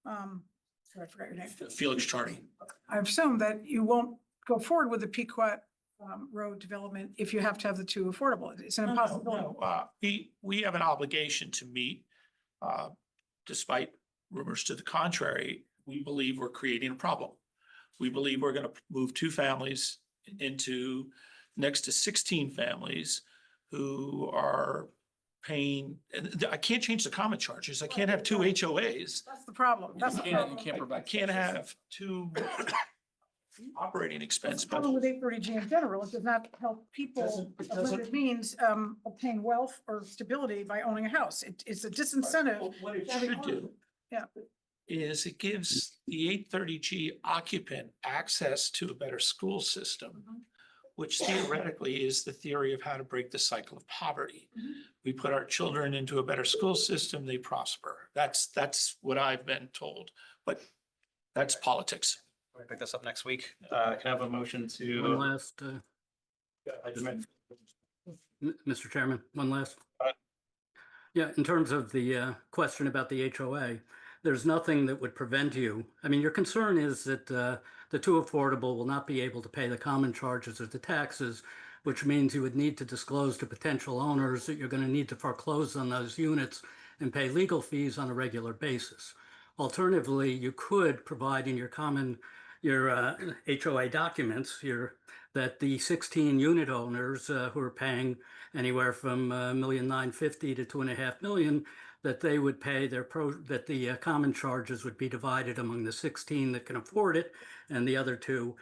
sorry, I forgot your name. Felix Charney. I assume that you won't go forward with the Pequot Road development if you have to have the 2 affordable. It's an impossibility. No, we have an obligation to meet, despite rumors to the contrary. We believe we're creating a problem. We believe we're going to move 2 families into next to 16 families who are paying, and I can't change the common charges. I can't have 2 HOAs. That's the problem. That's the You problem. can't I provide. can't have 2 operating expense. The problem with 830G in general, it does not help people It of doesn't- limited means obtain wealth or stability by owning a house. It's a disincentive. Well, what it to have should do Yeah. is it gives the 830G occupant access to a better school system, which theoretically is the theory of how to break the cycle of poverty. We put our children into a better school system, they prosper. That's what I've been told, but that's politics. We'll pick this up next week. Can I have a motion One to? last, Mr. Chairman, one last. Yeah, in terms of the question about the HOA, there's nothing that would prevent you. I mean, your concern is that the 2 affordable will not be able to pay the common charges or the taxes, which means you would need to disclose to potential owners that you're going to need to foreclose on those units and pay legal fees on a regular basis. Alternatively, you could provide in your HOA documents that the 16 unit owners who are paying anywhere from $1,950,000 to $2.5 million, that they would pay that the common charges would be divided among the 16 that can afford it, and the other 2,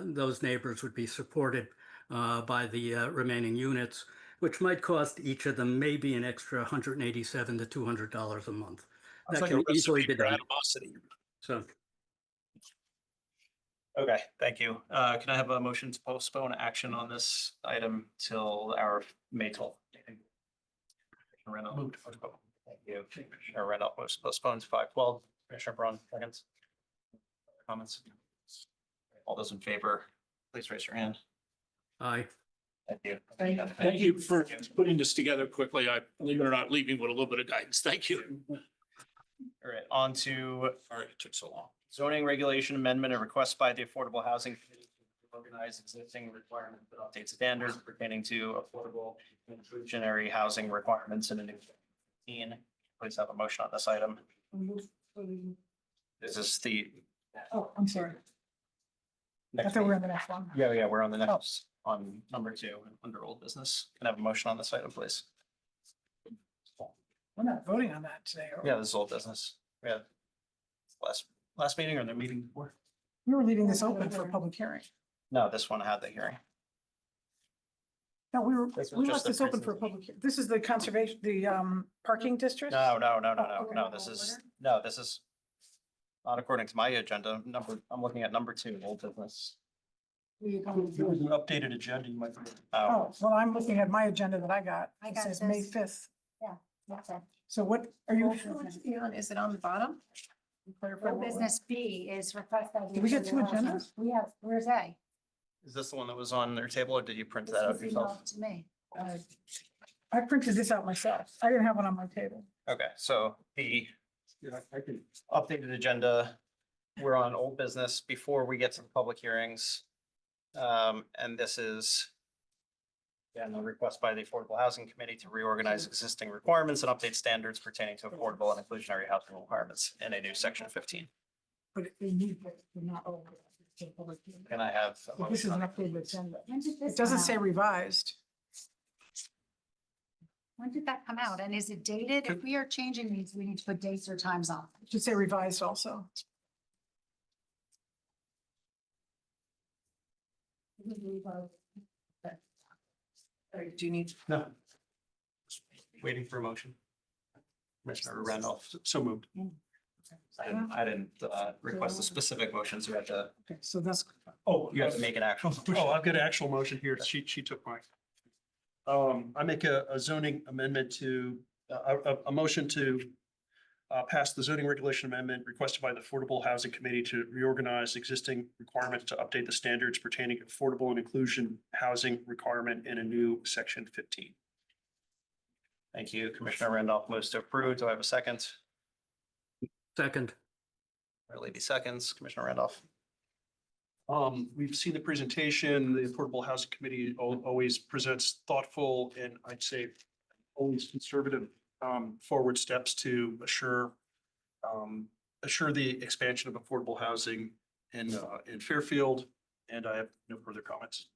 those neighbors would be supported by the remaining units, which might cost each of them maybe an extra $187 to $200 a month. It's That like can a easily recipe be for done. animosity. So Okay, thank you. Can I have a motion to postpone action on this item till our May 12th meeting? Thank you. Commissioner Randolph was postponed to 5:12. Commissioner Braun, seconds. Comments? All those in favor, please raise your hand. Aye. Thank you. Thank you for putting this together quickly. I, believe it or not, leaving with a little bit of guidance. Thank you. All right, on to Sorry it took so long. zoning regulation amendment, a request by the Affordable Housing Committee to organize existing requirements that update standards pertaining to affordable inclusionary housing requirements in a new 15. Please have a motion on this item. This is the. Oh, I'm sorry. I next thought we were meeting. on the next one. Yeah, we're on the next, on number 2, under old business. Can I have a motion on this item, please? We're not voting on that today. are we? Yeah, this is old business. We had last meeting or the meeting before? We were leaving this open for a public hearing. No, this one had the hearing. No, we This was we just left the this open for a public, hearing. This is the conservation, the parking district? No, Oh, okay. no, this is not according to my agenda. I'm looking at number 2, old business. There was an updated agenda, you might. Oh, well, I'm looking at my agenda that I got. I It got says May this. 5th. That's it. So what, are you? Is it on the bottom? Old business B is request. that Did we get 2 agendas? We have, where's A? Is this the one that was on their table or did you print that out This was yourself? emailed to me. I printed this out myself. I didn't have one on my table. Okay, so the updated agenda, we're on old business before we get to the public hearings. And this is again, the request by the Affordable Housing Committee to reorganize existing requirements and update standards pertaining to affordable and inclusionary housing requirements in a new section 15. But they need, they're not all. Can I have? a But this is motion an on- updated agenda. When did this It doesn't come say out? revised. When did that come out? And is it dated? If we are changing these, we need to put dates or times on. It should say revised also. Do you need? No. Waiting for a motion. Commissioner Randolph. So moved. I didn't request a specific motion, so you have to, Okay, so that's, Oh, you have to make an actual. Oh, I've got an actual motion here. She took mine. I make a zoning amendment to, a motion to pass the zoning regulation amendment requested by the Affordable Housing Committee to reorganize existing requirements to update the standards pertaining to affordable and inclusion housing requirement in a new section 15. Thank you. Commissioner Randolph moves to approve. Do I have a second? Second. Lady seconds. Commissioner Randolph. We've seen the presentation. The Affordable Housing Committee always presents thoughtful and I'd say always conservative forward steps to assure the expansion of affordable housing in Fairfield. And I have no further comments.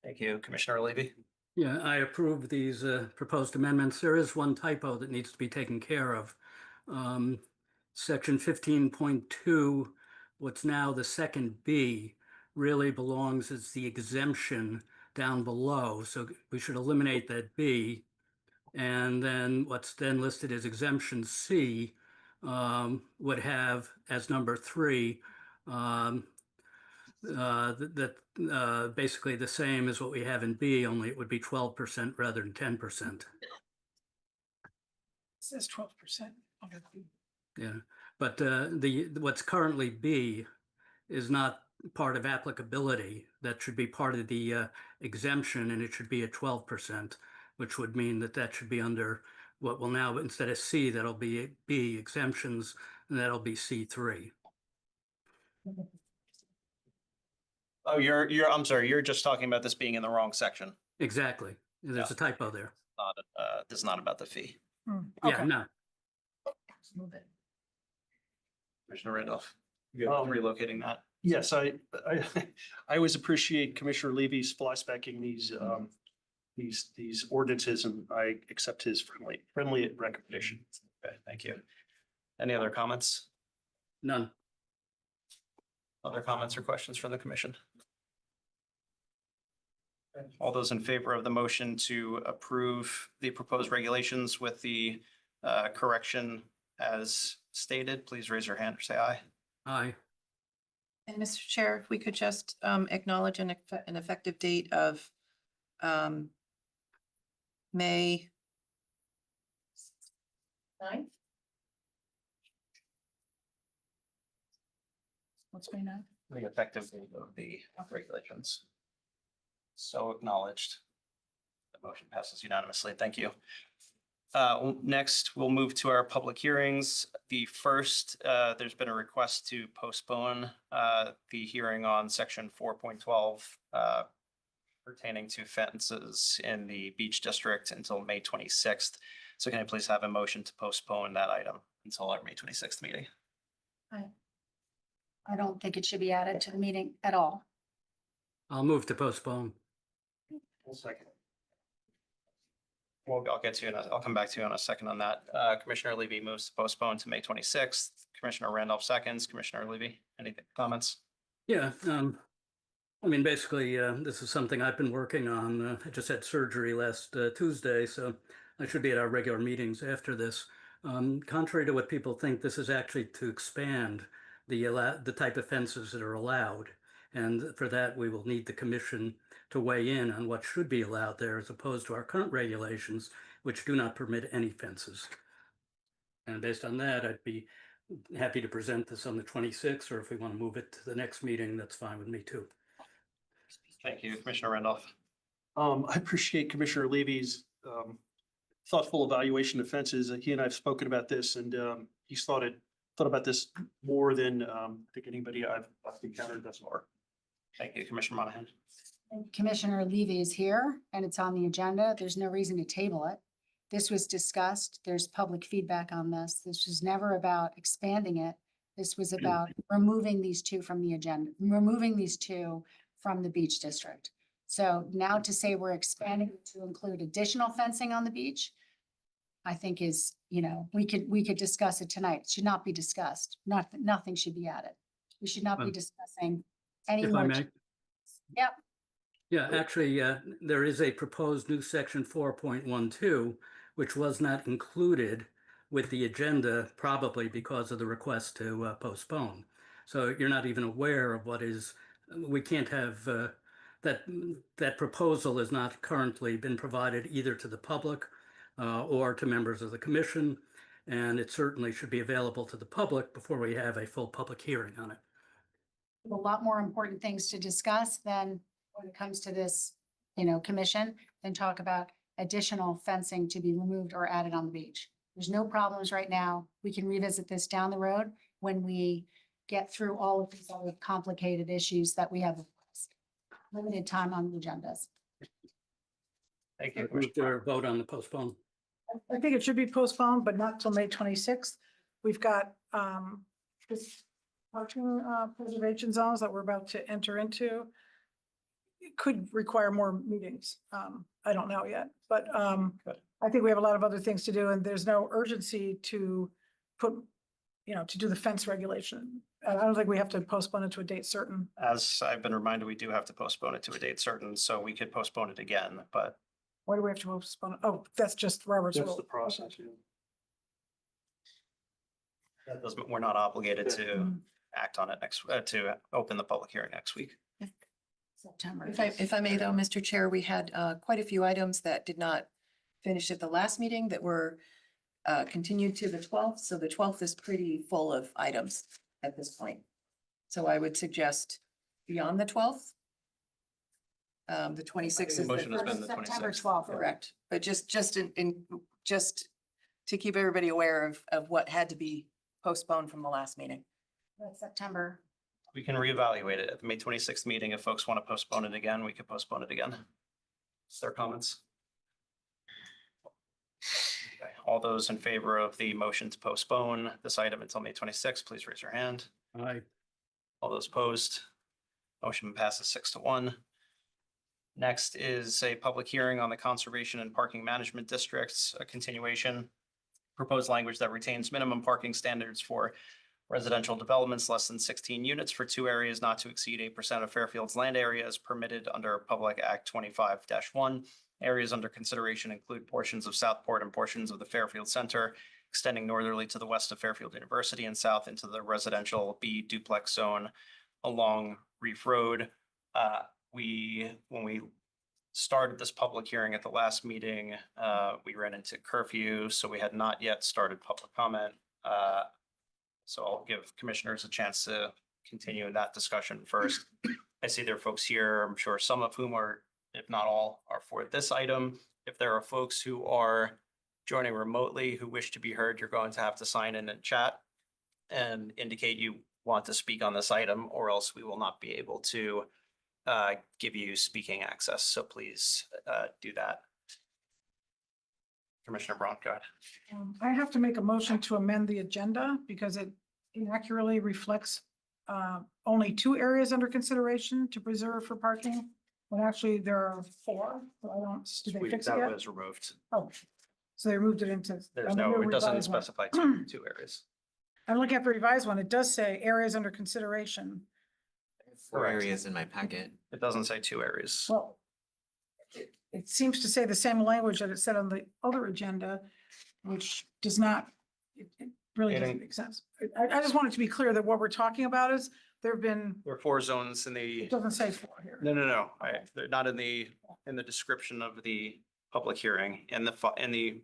Thank you. Commissioner Levy. Yeah, I approve these proposed amendments. There is one typo that needs to be taken care of. Section 15.2, what's now the second B, really belongs as the exemption down below. So we should eliminate that B. And then what's then listed as exemption C would have as number 3 basically the same as what we have in B, only it would be 12% rather than 10%. it says 12%. Yeah, but what's currently B is not part of applicability. That should be part of the exemption, and it should be at 12%, which would mean that that should be under what will now, instead of C, that'll be B exemptions, and that'll be C3. Oh, I'm sorry, you're just talking about this being in the wrong section. Exactly. There's a typo there. Not, this is not about the fee. Yeah, Okay. no. Move it. Commissioner Randolph. Relocating that. Yes, I always appreciate Commissioner Levy's fly specking these ordinances and I accept his friendly recommendation. Okay, thank you. Any other comments? None. Other comments or questions from the commission? All those in favor of the motion to approve the proposed regulations with the correction as stated, please raise your hand or say aye. Aye. And Mr. Chair, if we could just acknowledge an effective date of May 9th? What's May 9th? The effective date of the regulations. So acknowledged. The motion passes unanimously. Thank you. Next, we'll move to our public hearings. The first, there's been a request to postpone the hearing on section 4.12 pertaining to fences in the beach district until May 26th. So can I please have a motion to postpone that item until our May 26th meeting? I don't think it should be added to the meeting at all. I'll move to postpone. Second. Well, I'll get to you, I'll come back to you in a second on that. Commissioner Levy moves to postpone to May 26th. Commissioner Randolph seconds. Commissioner Levy, any comments? Yeah, I mean, basically, this is something I've been working on. I just had surgery last Tuesday, so I should be at our regular meetings after this. Contrary to what people think, this is actually to expand the type of fences that are allowed. And for that, we will need the commission to weigh in on what should be allowed there as opposed to our current regulations, which do not permit any fences. And based on that, I'd be happy to present this on the 26th, or if we want to move it to the next meeting, that's fine with me too. Thank you, Commissioner Randolph. I appreciate Commissioner Levy's thoughtful evaluation of fences. He and I have spoken about this, and he's thought about this more than I think anybody I've encountered thus far. Thank you, Commissioner Monahan. Commissioner Levy is here and it's on the agenda. There's no reason to table it. This was discussed. There's public feedback on this. This was never about expanding it. This was about removing these two from the agenda, removing these two from the beach district. So now to say we're expanding it to include additional fencing on the beach, I think is, we could discuss it tonight. It should not be discussed. Nothing should be added. We should not be discussing any If I more. may. Yep. Yeah, actually, there is a proposed new section 4.12, which was not included with the agenda, probably because of the request to postpone. So you're not even aware of what is, we can't have, that proposal has not currently been provided either to the public or to members of the commission. And it certainly should be available to the public before we have a full public hearing on it. A lot more important things to discuss than when it comes to this, commission, than talk about additional fencing to be removed or added on the beach. There's no problems right now. We can revisit this down the road when we get through all of these other complicated issues that we have limited time on the agendas. Thank you, Move Commissioner. to vote on the postpone. I think it should be postponed, but not till May 26th. We've got this parking preservation zones that we're about to enter into. It could require more meetings. I don't know yet, but I think we have a lot of other things to do and there's no urgency to put, to do the fence regulation. I don't think we have to postpone it to a date certain. As I've been reminded, we do have to postpone it to a date certain, so we could postpone it again, but Why do we have to postpone it? Oh, that's just Robert's That's rule. the process. Yeah. that doesn't, we're not obligated to Mhm. act on it to open the public hearing next week. September. If I may though, Mr. Chair, we had quite a few items that did not finish at the last meeting that were continued to the 12th. So the 12th is pretty full of items at this point. So I would suggest beyond the 12th. The 26th is the Motion has been the September 26th. 12th. correct, but just to keep everybody aware of what had to be postponed from the last meeting. That's September. We can reevaluate it at the May 26th meeting. If folks want to postpone it again, we could postpone it again. Is there comments? Okay, all those in favor of the motion to postpone this item until May 26th, please raise your hand. Aye. All those opposed? Motion passes 6-1. Next is a public hearing on the Conservation and Parking Management Districts, a continuation. Proposed language that retains minimum parking standards for residential developments less than 16 units for 2 areas not to exceed 8% of Fairfield's land area is permitted under Public Act 25-1. Areas under consideration include portions of Southport and portions of the Fairfield Center, extending northerly to the west of Fairfield University and south into the residential B duplex zone along Reef Road. When we started this public hearing at the last meeting, we ran into curfew, so we had not yet started public comment. So I'll give commissioners a chance to continue that discussion first. I see there are folks here, I'm sure some of whom are, if not all, are for this item. If there are folks who are joining remotely who wish to be heard, you're going to have to sign in and chat and indicate you want to speak on this item, or else we will not be able to give you speaking access. So please do that. Commissioner Braun, go ahead. I have to make a motion to amend the agenda because it inaccurately reflects only 2 areas under consideration to preserve for parking, when actually there are 4. So I don't, did they fix it That yet? was removed. Oh, so they moved it into. There's on the no, new it doesn't revised one. specify two areas. I'm looking at the revised one. It does say areas under consideration. 4 Correct. areas in my packet. It doesn't say 2 areas. Well, it seems to say the same language that it said on the other agenda, which does not, it really doesn't make sense. I just want it to be clear that what we're talking about is there've been, There are 4 zones in the, it doesn't say 4 here. no. They're not in the description of the public hearing in the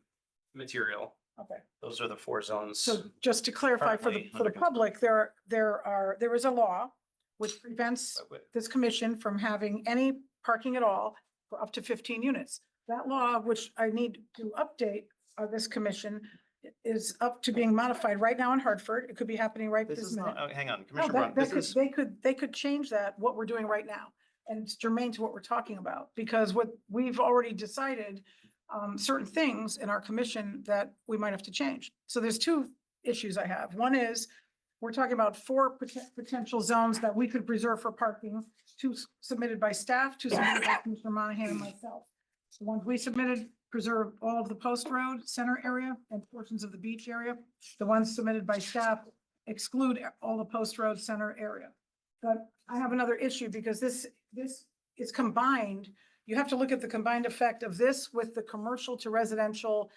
material. Okay. Those are the 4 zones. So just to clarify for the, Currently under public, there is a law which prevents this commission from having any parking at all for up to 15 units. That law, which I need to update this commission, is up to being modified right now in Hartford. It could be happening right This this is minute. not, hang on, No, Commissioner Braun, this is, they could change that, what we're doing right now. And it's germane to what we're talking about, because what we've already decided, certain things in our commission that we might have to change. So there's 2 issues I have. One is, we're talking about 4 potential zones that we could preserve for parking, 2 submitted by staff, 2 submitted by Commissioner Monahan and myself. The ones we submitted preserve all of the Post Road Center area and portions of the beach area. The ones submitted by staff exclude all the Post Road Center area. But I have another issue because this is combined. You have to look at the combined effect of this with the commercial to residential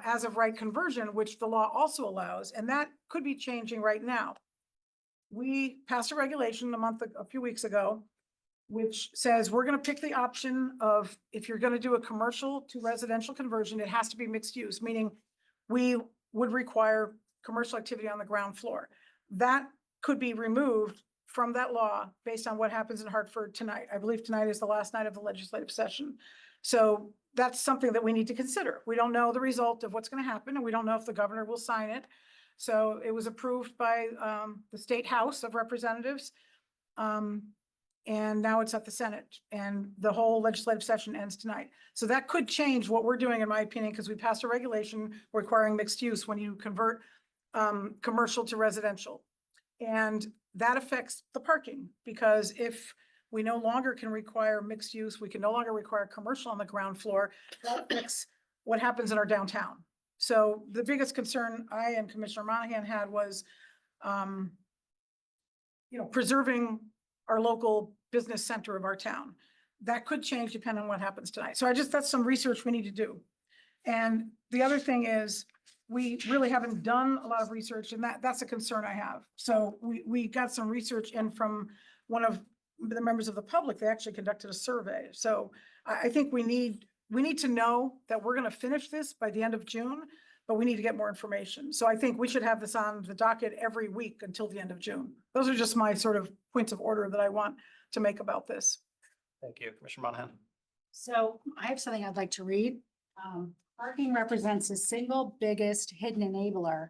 as of right conversion, which the law also allows, and that could be changing right now. We passed a regulation a few weeks ago, which says we're going to pick the option of, if you're going to do a commercial to residential conversion, it has to be mixed use, meaning we would require commercial activity on the ground floor. That could be removed from that law based on what happens in Hartford tonight. I believe tonight is the last night of the legislative session. So that's something that we need to consider. We don't know the result of what's going to happen, and we don't know if the governor will sign it. So it was approved by the State House of Representatives. And now it's at the Senate, and the whole legislative session ends tonight. So that could change what we're doing, in my opinion, because we passed a regulation requiring mixed use when you convert commercial to residential. And that affects the parking, because if we no longer can require mixed use, we can no longer require commercial on the ground floor. That affects what happens in our downtown. So the biggest concern I and Commissioner Monahan had was, preserving our local business center of our town. That could change depending on what happens tonight. So that's some research we need to do. And the other thing is, we really haven't done a lot of research, and that's a concern I have. So we got some research in from one of the members of the public. They actually conducted a survey. So I think we need to know that we're going to finish this by the end of June, but we need to get more information. So I think we should have this on the docket every week until the end of June. Those are just my sort of points of order that I want to make about this. thank you, Commissioner Monahan. So I have something I'd like to read. Parking represents the single biggest hidden enabler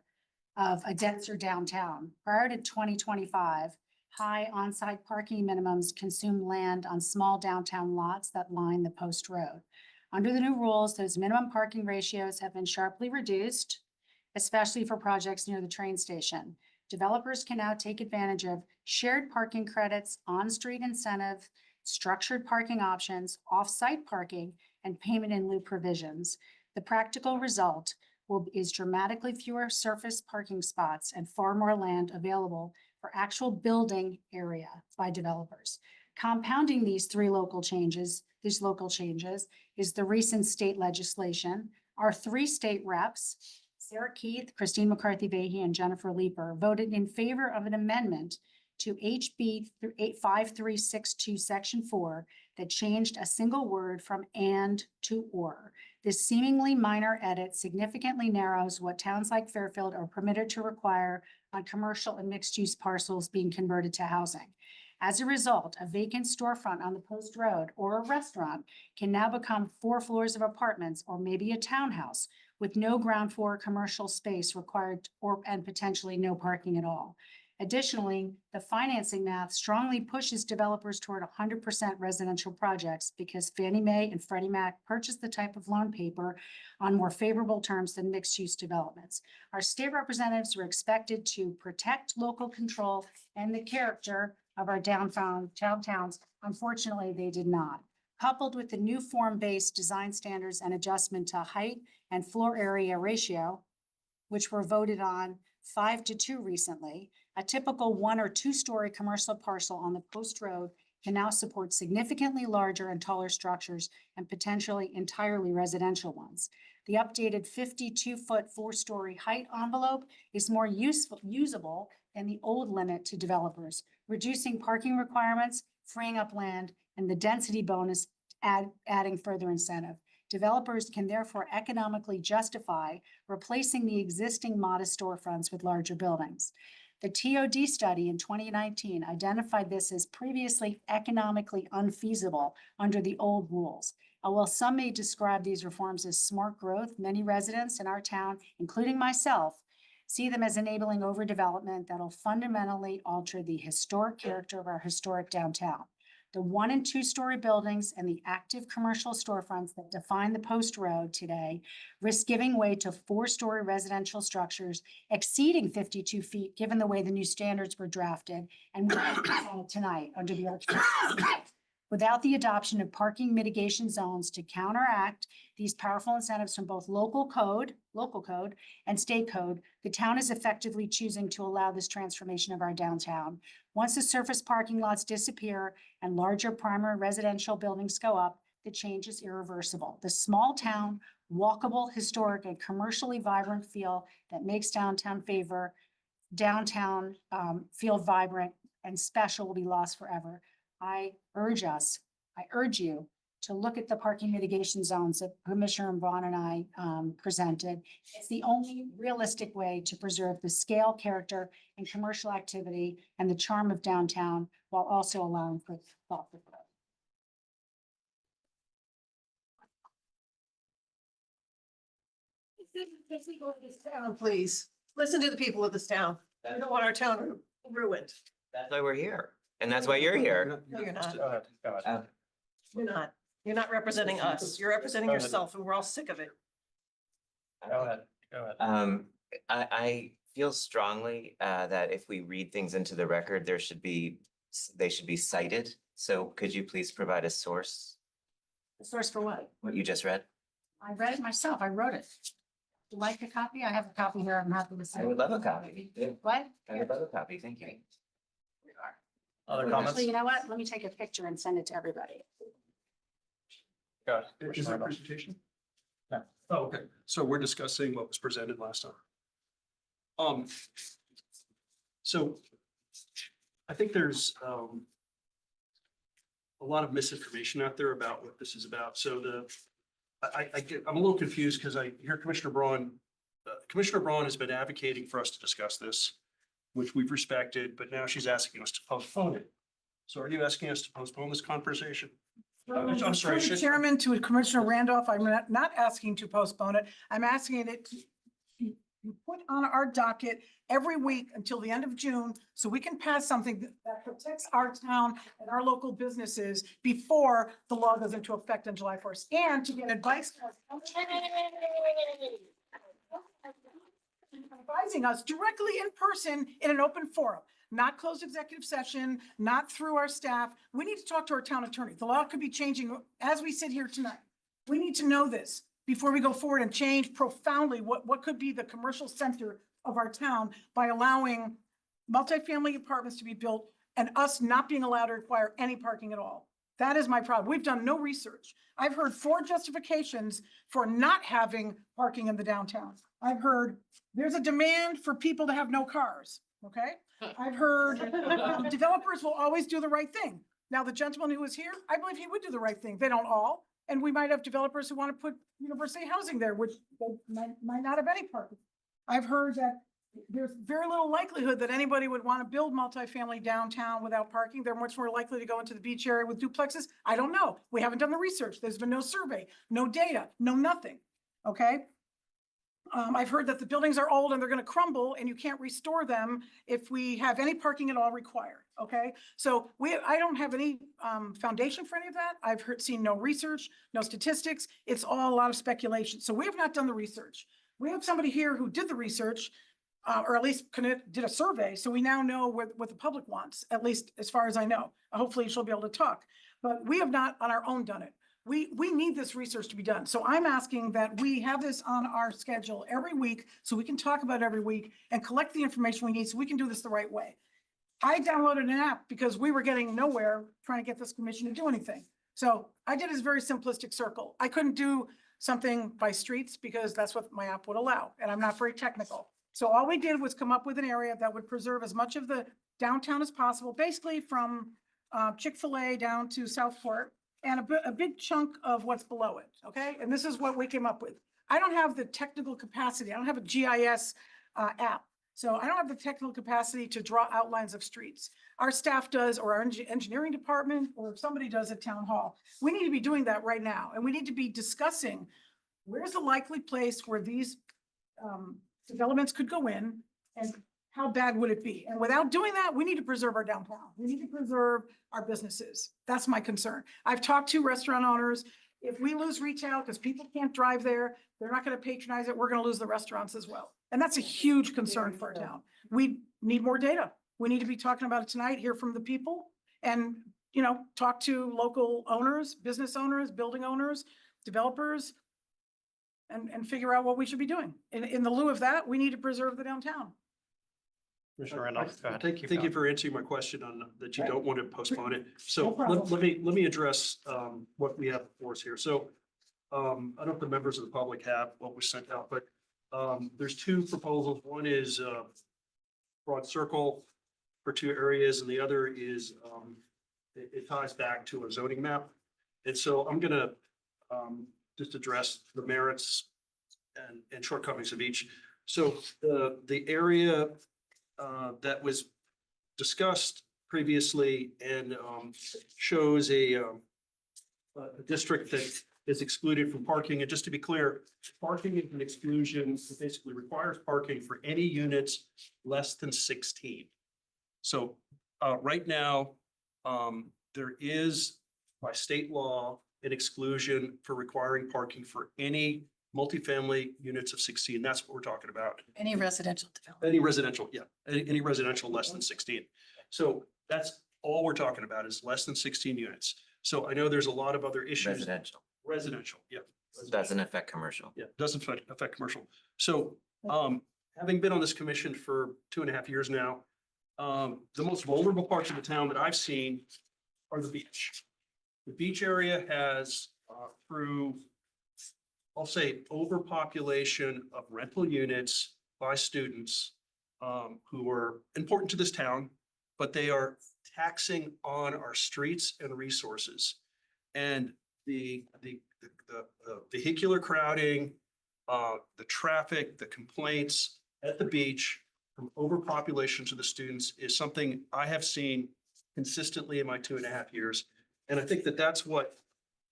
of a denser downtown. Prior to 2025, high on-site parking minimums consumed land on small downtown lots that line the Post Road. Under the new rules, those minimum parking ratios have been sharply reduced, especially for projects near the train station. Developers can now take advantage of shared parking credits, on-street incentive, structured parking options, off-site parking, and payment in lieu provisions. The practical result is dramatically fewer surface parking spots and far more land available for actual building area by developers. Compounding these local changes is the recent state legislation. Our 3 state reps, Sarah Keith, Christine McCarthy-Vahey, and Jennifer Leeper, voted in favor of an amendment to HB 5362 Section 4 that changed a single word from and to or. This seemingly minor edit significantly narrows what towns like Fairfield are permitted to require on commercial and mixed-use parcels being converted to housing. As a result, a vacant storefront on the Post Road or a restaurant can now become 4 floors of apartments or maybe a townhouse with no ground floor commercial space required and potentially no parking at all. Additionally, the financing math strongly pushes developers toward 100% residential projects because Fannie Mae and Freddie Mac purchase the type of loan paper on more favorable terms than mixed-use developments. Our state representatives were expected to protect local control and the character of our downtowns. Unfortunately, they did not. Coupled with the new form-based design standards and adjustment to height and floor area ratio, which were voted on 5-2 recently, a typical 1 or 2 story commercial parcel on the Post Road can now support significantly larger and taller structures and potentially entirely residential ones. The updated 52-foot 4-story height envelope is more usable than the old limit to developers, reducing parking requirements, freeing up land, and the density bonus adding further incentive. Developers can therefore economically justify replacing the existing modest storefronts with larger buildings. The TOD study in 2019 identified this as previously economically unfeasible under the old rules. And while some may describe these reforms as smart growth, many residents in our town, including myself, see them as enabling overdevelopment that'll fundamentally alter the historic character of our historic downtown. The 1 and 2 story buildings and the active commercial storefronts that define the Post Road today risk giving way to 4-story residential structures exceeding 52 feet, given the way the new standards were drafted and tonight under the without the adoption of parking mitigation zones to counteract these powerful incentives from both local code, and state code, the town is effectively choosing to allow this transformation of our downtown. Once the surface parking lots disappear and larger primary residential buildings go up, the change is irreversible. The small town, walkable, historic, and commercially vibrant feel that makes downtown feel vibrant and special will be lost forever. I urge you to look at the parking mitigation zones that Commissioner Vaughn and I presented. It's the only realistic way to preserve the scale, character, and commercial activity and the charm of downtown while also allowing for thoughtful growth. Please, listen to the people of this town. We don't want our town ruined. That's why we're here. And that's why you're here. No, you're not. Go ahead, go ahead. You're not. You're not representing us. You're representing Go ahead. yourself, and we're all sick of it. Go ahead, go ahead. I feel strongly that if we read things into the record, they should be cited. So could you please provide a source, The source for what? what you just read? I read it myself. I wrote it. Would you like a copy? I have a copy here. I'm happy to I send. would love a copy. What? I would love a copy. Thank you. Other Actually, comments? you know what? Let me take a picture and send it to everybody. Go ahead. Is there a Commissioner Randolph. presentation? No. Oh, okay. So we're discussing what was presented last time. So I think there's a lot of misinformation out there about what this is about. So I'm a little confused because I hear Commissioner Braun has been advocating for us to discuss this, which we've respected, but now she's asking us to postpone it. So are you asking us to postpone this conversation? I'm sorry. Through the Chairman to Commissioner Randolph, I'm not asking to postpone it. I'm asking it to be put on our docket every week until the end of June, so we can pass something that protects our town and our local businesses before the law goes into effect on July 1st, and to get advice. Advising us directly in person in an open forum, not closed executive session, not through our staff. We need to talk to our town attorney. The law could be changing as we sit here tonight. We need to know this before we go forward and change profoundly what could be the commercial center of our town by allowing multifamily apartments to be built and us not being allowed to require any parking at all. That is my problem. We've done no research. I've heard 4 justifications for not having parking in the downtown. I've heard there's a demand for people to have no cars, okay? I've heard developers will always do the right thing. Now, the gentleman who was here, I believe he would do the right thing. They don't all. And we might have developers who want to put university housing there, which they might not have any parking. I've heard that there's very little likelihood that anybody would want to build multifamily downtown without parking. They're much more likely to go into the beach area with duplexes. I don't know. We haven't done the research. There's been no survey, no data, no nothing. Okay. I've heard that the buildings are old and they're going to crumble and you can't restore them if we have any parking at all required. Okay. So I don't have any foundation for any of that. I've seen no research, no statistics. It's all a lot of speculation. So we have not done the research. We have somebody here who did the research, or at least did a survey. So we now know what the public wants, at least as far as I know. Hopefully she'll be able to talk, but we have not on our own done it. We need this research to be done. So I'm asking that we have this on our schedule every week so we can talk about it every week and collect the information we need so we can do this the right way. I downloaded an app because we were getting nowhere trying to get this commission to do anything. So I did this very simplistic circle. I couldn't do something by streets because that's what my app would allow. And I'm not very technical. So all we did was come up with an area that would preserve as much of the downtown as possible, basically from Chick-fil-A down to Southport, and a big chunk of what's below it, okay? And this is what we came up with. I don't have the technical capacity. I don't have a GIS app. So I don't have the technical capacity to draw outlines of streets. Our staff does, or our engineering department, or somebody does at town hall. We need to be doing that right now. And we need to be discussing where's the likely place where these developments could go in and how bad would it be? And without doing that, we need to preserve our downtown. We need to preserve our businesses. That's my concern. I've talked to restaurant owners. If we lose retail because people can't drive there, they're not going to patronize it. We're going to lose the restaurants as well. And that's a huge concern for our town. We need more data. We need to be talking about it tonight, hear from the people and, talk to local owners, business owners, building owners, developers, and figure out what we should be doing. In the lieu of that, we need to preserve the downtown. Commissioner Randolph, go ahead. Thank Keep you going. for answering my question on that you don't want to postpone it. No So problem. let me address what we have before us here. So I don't know if the members of the public have what was sent out, but there's two proposals. One is broad circle for two areas, and the other is it ties back to a zoning map. And so I'm gonna just address the merits and shortcomings of each. So the area that was discussed previously and shows a district that is excluded from parking. And just to be clear, parking is an exclusion that basically requires parking for any units less than 16. So right now, there is by state law an exclusion for requiring parking for any multifamily units of 16. That's what we're talking about. Any residential development. Any residential, yeah, any residential less than 16. So that's all we're talking about is less than 16 units. So I know there's a lot of other issues. Residential, yeah. Doesn't affect commercial. Yeah, doesn't affect commercial. So having been on this commission for 2.5 years now, the most vulnerable parts of the town that I've seen are the beach. The beach area has through, I'll say, overpopulation of rental units by students who are important to this town, but they are taxing on our streets and resources. And the vehicular crowding, the traffic, the complaints at the beach from overpopulation to the students is something I have seen consistently in my 2.5 years. And I think that that's what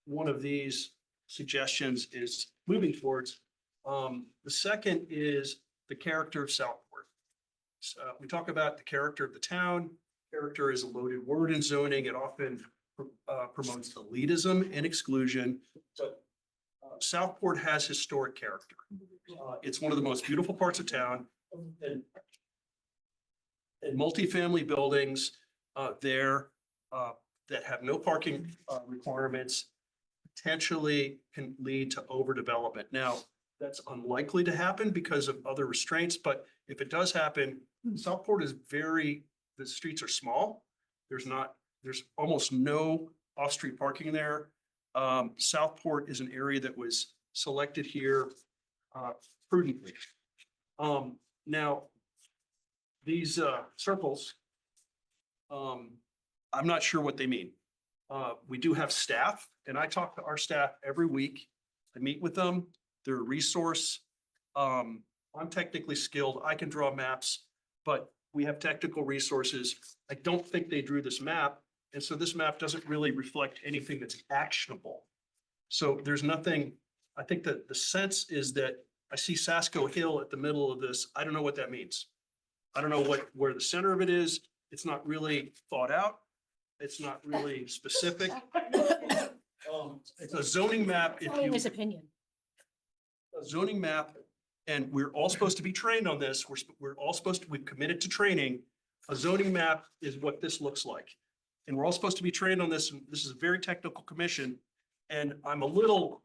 one of these suggestions is moving towards. The second is the character of Southport. We talk about the character of the town. Character is a loaded word in zoning. It often promotes elitism and exclusion. But Southport has historic character. It's one of the most beautiful parts of town. And multifamily buildings there that have no parking requirements potentially can lead to overdevelopment. Now, that's unlikely to happen because of other restraints, but if it does happen, Southport is the streets are small. There's almost no off-street parking there. Southport is an area that was selected here prudently. Now, these circles, I'm not sure what they mean. We do have staff, and I talk to our staff every week. I meet with them. They're a resource. I'm technically skilled. I can draw maps, but we have technical resources. I don't think they drew this map. And so this map doesn't really reflect anything that's actionable. So there's nothing, I think that the sense is that I see Sasko Hill at the middle of this. I don't know what that means. I don't know where the center of it is. It's not really thought out. It's not really specific. It's a zoning map. If Only you, his opinion. a zoning map, and we're all supposed to be trained on this. We're all supposed to, we've committed to training. A zoning map is what this looks like. And we're all supposed to be trained on this. And this is a very technical commission. And I'm a little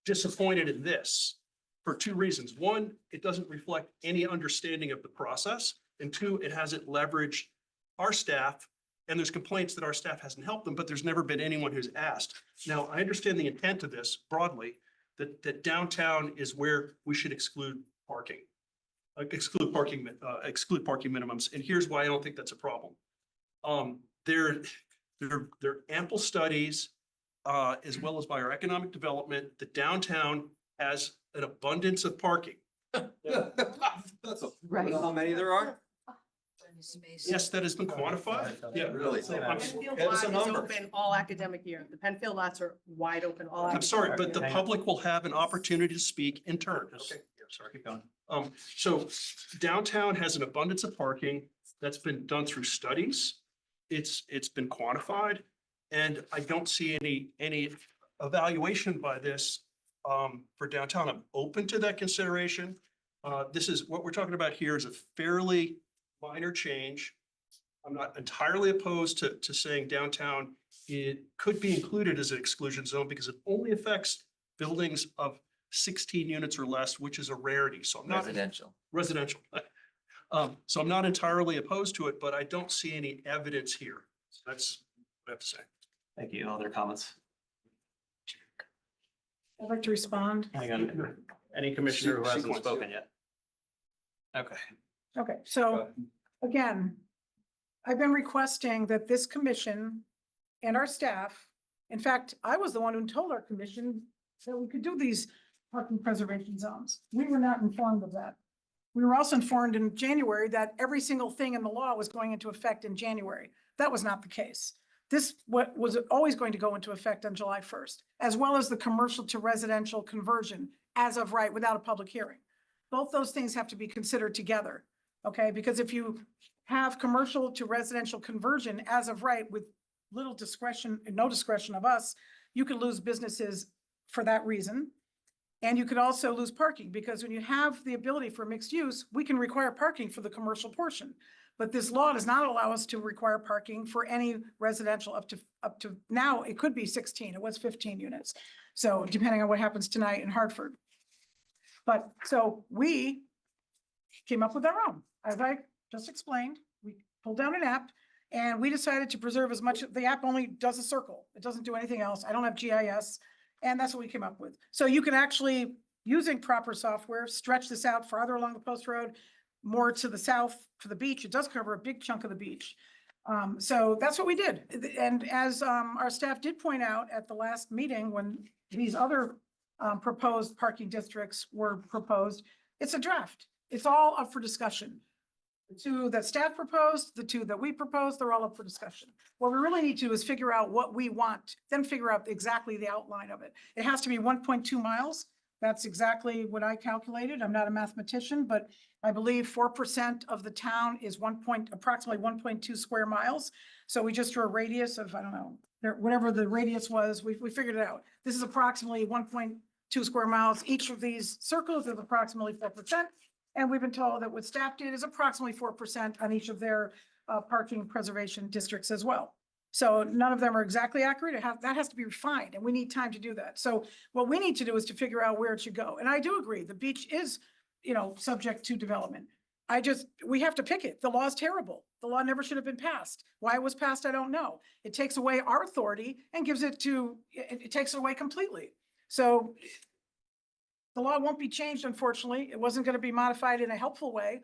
disappointed in this for two reasons. One, it doesn't reflect any understanding of the process. And two, it hasn't leveraged our staff. And there's complaints that our staff hasn't helped them, but there's never been anyone who's asked. Now, I understand the intent of this broadly, that downtown is where we should exclude parking. Exclude parking minimums. And here's why I don't think that's a problem. There are ample studies, as well as by our economic development, that downtown has an abundance of parking. Right. How many there are? Yes, that has been quantified. Yeah, Really? So I'm- Penfield Give lot us is a number. open all academic year. The Penfield lots are wide open all. I'm sorry, academic but the year. public will have an opportunity to speak in turn. Okay, yeah, sorry, keep going. So downtown has an abundance of parking that's been done through studies. It's been quantified, and I don't see any evaluation by this for downtown. I'm open to that consideration. This is, what we're talking about here is a fairly minor change. I'm not entirely opposed to saying downtown, it could be included as an exclusion zone because it only affects buildings of 16 units or less, which is a rarity. So I'm not Residential. residential. So I'm not entirely opposed to it, but I don't see any evidence here. So that's what I have to say. Thank you. Other comments? I'd like to respond. Hang on. Any commissioner who hasn't Sequence. spoken yet? Okay. Okay, so again, I've been requesting that this commission and our staff, in fact, I was the one who told our commission that we could do these parking preservation zones. We were not informed of that. We were also informed in January that every single thing in the law was going into effect in January. That was not the case. This was always going to go into effect on July 1st, as well as the commercial to residential conversion as of right without a public hearing. Both those things have to be considered together, okay? Because if you have commercial to residential conversion as of right with little discretion and no discretion of us, you could lose businesses for that reason. And you could also lose parking because when you have the ability for mixed use, we can require parking for the commercial portion. But this law does not allow us to require parking for any residential up to now, it could be 16, it was 15 units. So depending on what happens tonight in Hartford. But so we came up with our own, as I just explained, we pulled down an app and we decided to preserve as much, the app only does a circle. It doesn't do anything else. I don't have GIS. And that's what we came up with. So you can actually, using proper software, stretch this out farther along the post road, more to the south for the beach. It does cover a big chunk of the beach. So that's what we did. And as our staff did point out at the last meeting, when these other proposed parking districts were proposed, it's a draft. It's all up for discussion. The two that staff proposed, the two that we proposed, they're all up for discussion. What we really need to do is figure out what we want, then figure out exactly the outline of it. It has to be 1.2 miles. That's exactly what I calculated. I'm not a mathematician, but I believe 4% of the town is approximately 1.2 square miles. So we just drew a radius of, I don't know, whatever the radius was, we figured it out. This is approximately 1.2 square miles. Each of these circles is approximately 4%. And we've been told that what staff did is approximately 4% on each of their parking preservation districts as well. So none of them are exactly accurate. That has to be refined and we need time to do that. So what we need to do is to figure out where it should go. And I do agree, the beach is, subject to development. We have to pick it. The law is terrible. The law never should have been passed. Why it was passed, I don't know. It takes away our authority and it takes it away completely. So the law won't be changed, unfortunately. It wasn't going to be modified in a helpful way.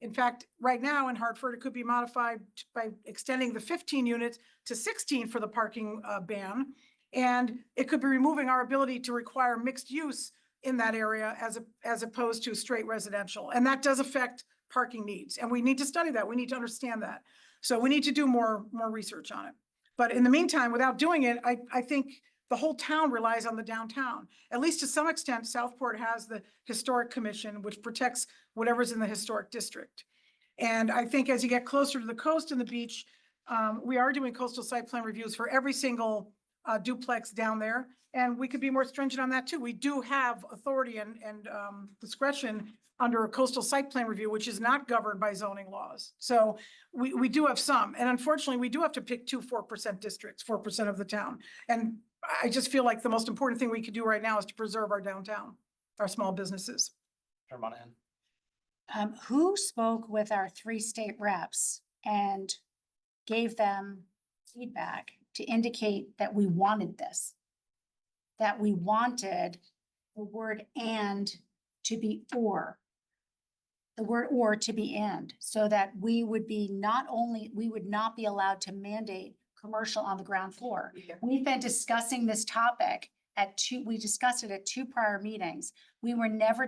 In fact, right now in Hartford, it could be modified by extending the 15 units to 16 for the parking ban. And it could be removing our ability to require mixed use in that area as opposed to straight residential. And that does affect parking needs. And we need to study that. We need to understand that. So we need to do more research on it. But in the meantime, without doing it, I think the whole town relies on the downtown. At least to some extent, Southport has the Historic Commission, which protects whatever's in the historic district. And I think as you get closer to the coast and the beach, we are doing coastal site plan reviews for every single duplex down there. And we could be more stringent on that too. We do have authority and discretion under a coastal site plan review, which is not governed by zoning laws. So we do have some, and unfortunately, we do have to pick 4% districts, 4% of the town. And I just feel like the most important thing we could do right now is to preserve our downtown, our small businesses. Chair Monahan. Who spoke with our 3 state reps and gave them feedback to indicate that we wanted this? That we wanted the word "and" to be "or." The word "or" to be "and," so that we would be we would not be allowed to mandate commercial on the ground floor. We've been discussing this topic we discussed it at 2 prior meetings. We were never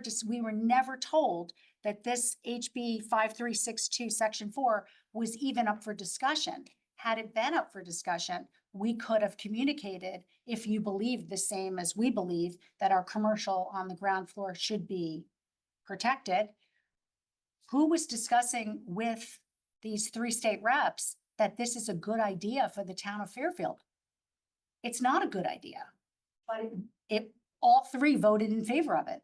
told that this HB 5362 Section 4 was even up for discussion. Had it been up for discussion, we could have communicated if you believe the same as we believe that our commercial on the ground floor should be protected. Who was discussing with these 3 state reps that this is a good idea for the town of Fairfield? It's not a good idea, but all 3 voted in favor of it.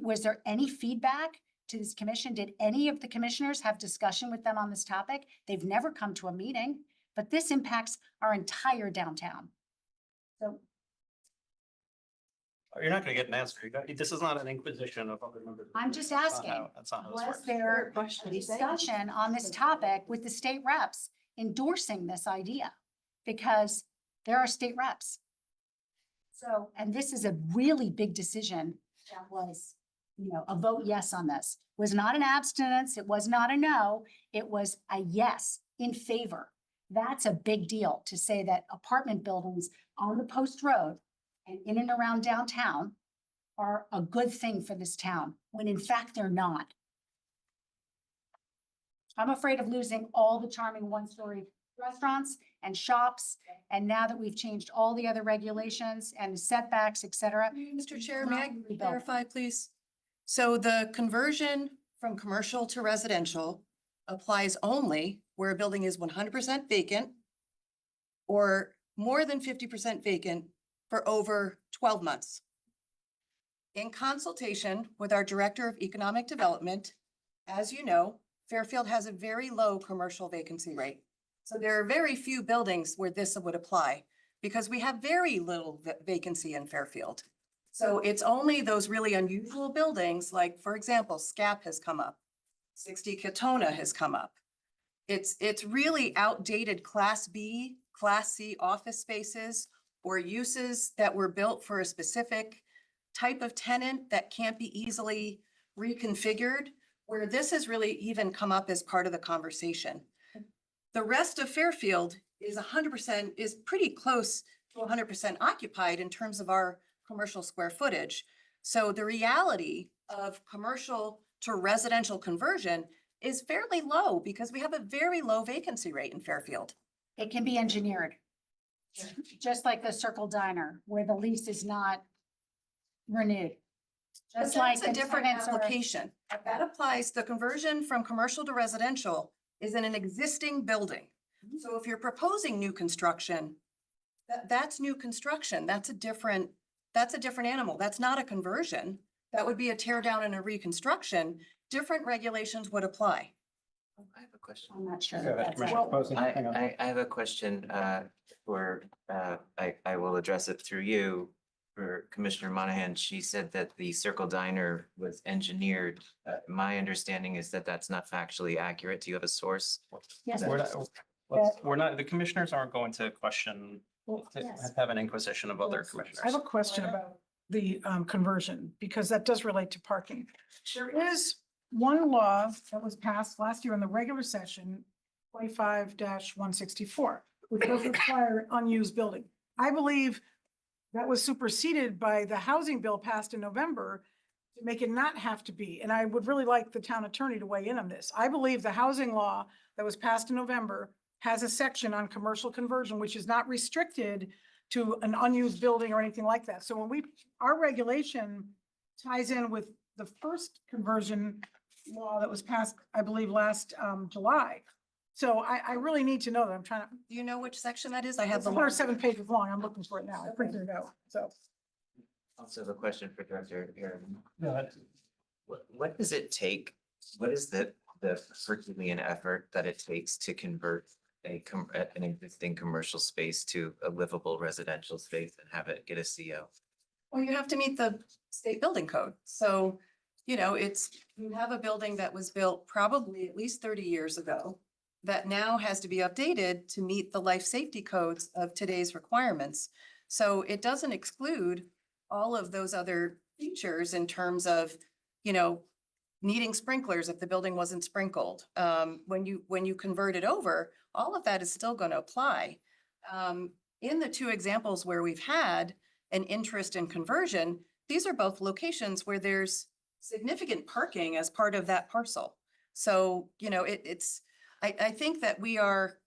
Was there any feedback to this commission? Did any of the commissioners have discussion with them on this topic? They've never come to a meeting, but this impacts our entire downtown. So You're not gonna get an answer. This is not an inquisition of other members. I'm just That's not asking, how- That's not how this was works. there a discussion on this topic with the state reps endorsing this idea? Because there are state reps. So, and this is a really big decision that was, a vote yes on this. Was not an abstinence, it was not a no, it was a yes in favor. That's a big deal to say that apartment buildings on the Post Road and in and around downtown are a good thing for this town, when in fact they're not. I'm afraid of losing all the charming 1-story restaurants and shops. And now that we've changed all the other regulations and the setbacks, et cetera. Mr. Chair, may I clarify, please? So the conversion from commercial to residential applies only where a building is 100% vacant or more than 50% vacant for over 12 months. In consultation with our Director of Economic Development, as you know, Fairfield has a very low commercial vacancy rate. So there are very few buildings where this would apply because we have very little vacancy in Fairfield. So it's only those really unusual buildings, like, for example, SCAP has come up, 60 Katona has come up. It's really outdated Class B, Class C office spaces or uses that were built for a specific type of tenant that can't be easily reconfigured, where this has really even come up as part of the conversation. The rest of Fairfield is 100%, is pretty close to 100% occupied in terms of our commercial square footage. So the reality of commercial to residential conversion is fairly low because we have a very low vacancy rate in Fairfield. It can be engineered. Just like the Circle Diner, where the lease is not renewed. But Just like that's a the different tenants are- application. That applies, the conversion from commercial to residential is in an existing building. So if you're proposing new construction, that's new construction. That's a different animal. That's not a conversion. That would be a tear down and a reconstruction. Different regulations would apply. I have a question. I'm not sure. Go ahead, that's Commissioner it. Posey. Hang on. I have a question, I will address it through you. For Commissioner Monahan, she said that the Circle Diner was engineered. My understanding is that that's not factually accurate. Do you have a source? Yes. We're not, the commissioners aren't going to question, Yes. have an inquisition of other commissioners. I have a question about the conversion, because that does relate to parking. There is one law that was passed last year in the regular session, 25-164, which does require unused building. I believe that was superseded by the housing bill passed in November to make it not have to be. And I would really like the town attorney to weigh in on this. I believe the housing law that was passed in November has a section on commercial conversion, which is not restricted to an unused building or anything like that. So when our regulation ties in with the first conversion law that was passed, I believe, last July. So I really need to know that. I'm trying to, Do you know which section that is? I have it's the. 107 pages long. I'm looking for it now. I printed it out, so. Also have a question for Director Aaron. What does it take? What is the Herculean effort that it takes to convert an existing commercial space to a livable residential space and have it get a CO? Well, you have to meet the state building code. So, you have a building that was built probably at least 30 years ago that now has to be updated to meet the life safety codes of today's requirements. So it doesn't exclude all of those other features in terms of, needing sprinklers if the building wasn't sprinkled. When you convert it over, all of that is still going to apply. In the two examples where we've had an interest in conversion, these are both locations where there's significant parking as part of that parcel. So, I think that we are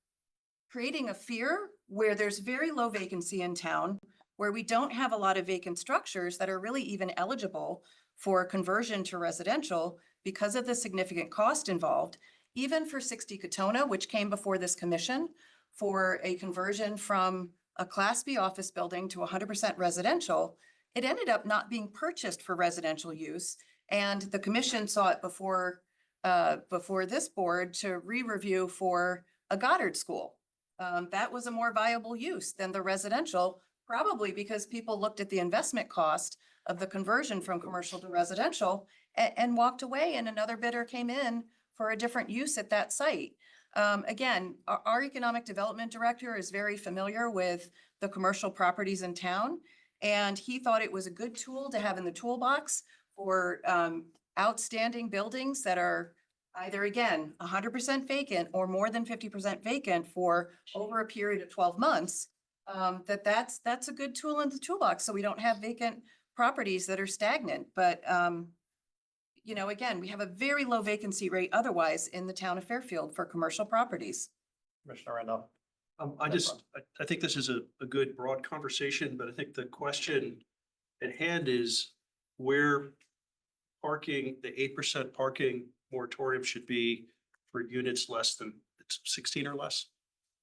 creating a fear where there's very low vacancy in town, where we don't have a lot of vacant structures that are really even eligible for conversion to residential because of the significant cost involved. Even for 60 Katona, which came before this commission for a conversion from a Class B office building to 100% residential, it ended up not being purchased for residential use. And the commission saw it before this board to re-review for a Goddard school. That was a more viable use than the residential, probably because people looked at the investment cost of the conversion from commercial to residential and walked away, and another bidder came in for a different use at that site. Again, our economic development director is very familiar with the commercial properties in town, and he thought it was a good tool to have in the toolbox for outstanding buildings that are either, again, 100% vacant or more than 50% vacant for over a period of 12 months. That's a good tool in the toolbox, so we don't have vacant properties that are stagnant. But again, we have a very low vacancy rate otherwise in the town of Fairfield for commercial properties. Commissioner Randall. I think this is a good broad conversation, but I think the question at hand is where parking, the 8% parking moratorium should be for units less than 16 or less.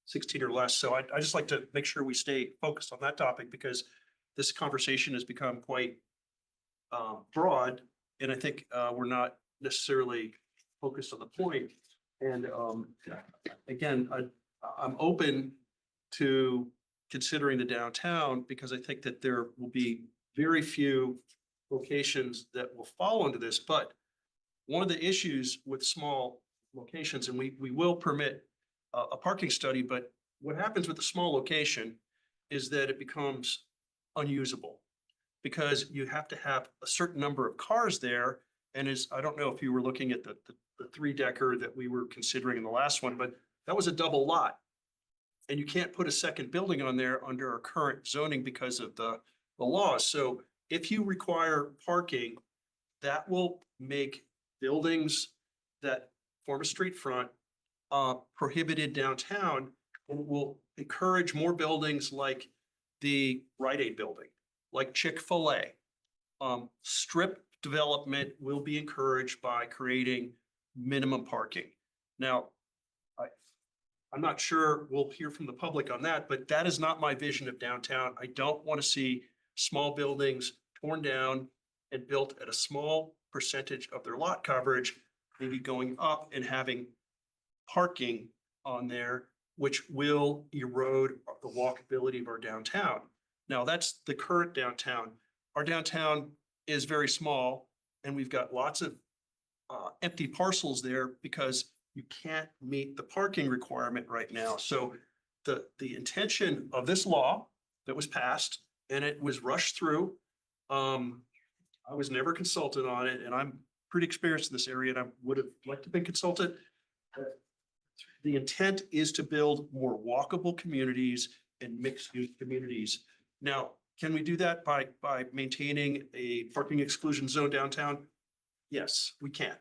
16 or less. So I just like to make sure we stay focused on that topic because this conversation has become quite broad. And I think we're not necessarily focused on the point. And again, I'm open to considering the downtown because I think that there will be very few locations that will fall into this. But one of the issues with small locations, and we will permit a parking study, but what happens with a small location is that it becomes unusable because you have to have a certain number of cars there. And I don't know if you were looking at the 3-decker that we were considering in the last one, but that was a double lot. And you can't put a second building on there under our current zoning because of the laws. So if you require parking, that will make buildings that form a street front prohibited downtown, and will encourage more buildings like the Rite Aid building, like Chick-fil-A. Strip development will be encouraged by creating minimum parking. Now, I'm not sure we'll hear from the public on that, but that is not my vision of downtown. I don't want to see small buildings torn down and built at a small percentage of their lot coverage, maybe going up and having parking on there, which will erode the walkability of our downtown. Now, that's the current downtown. Our downtown is very small, and we've got lots of empty parcels there because you can't meet the parking requirement right now. So the intention of this law that was passed, and it was rushed through, I was never consulted on it, and I'm pretty experienced in this area and I would have liked to be consulted. The intent is to build more walkable communities and mixed use communities. Now, can we do that by maintaining a parking exclusion zone downtown? Yes, we can.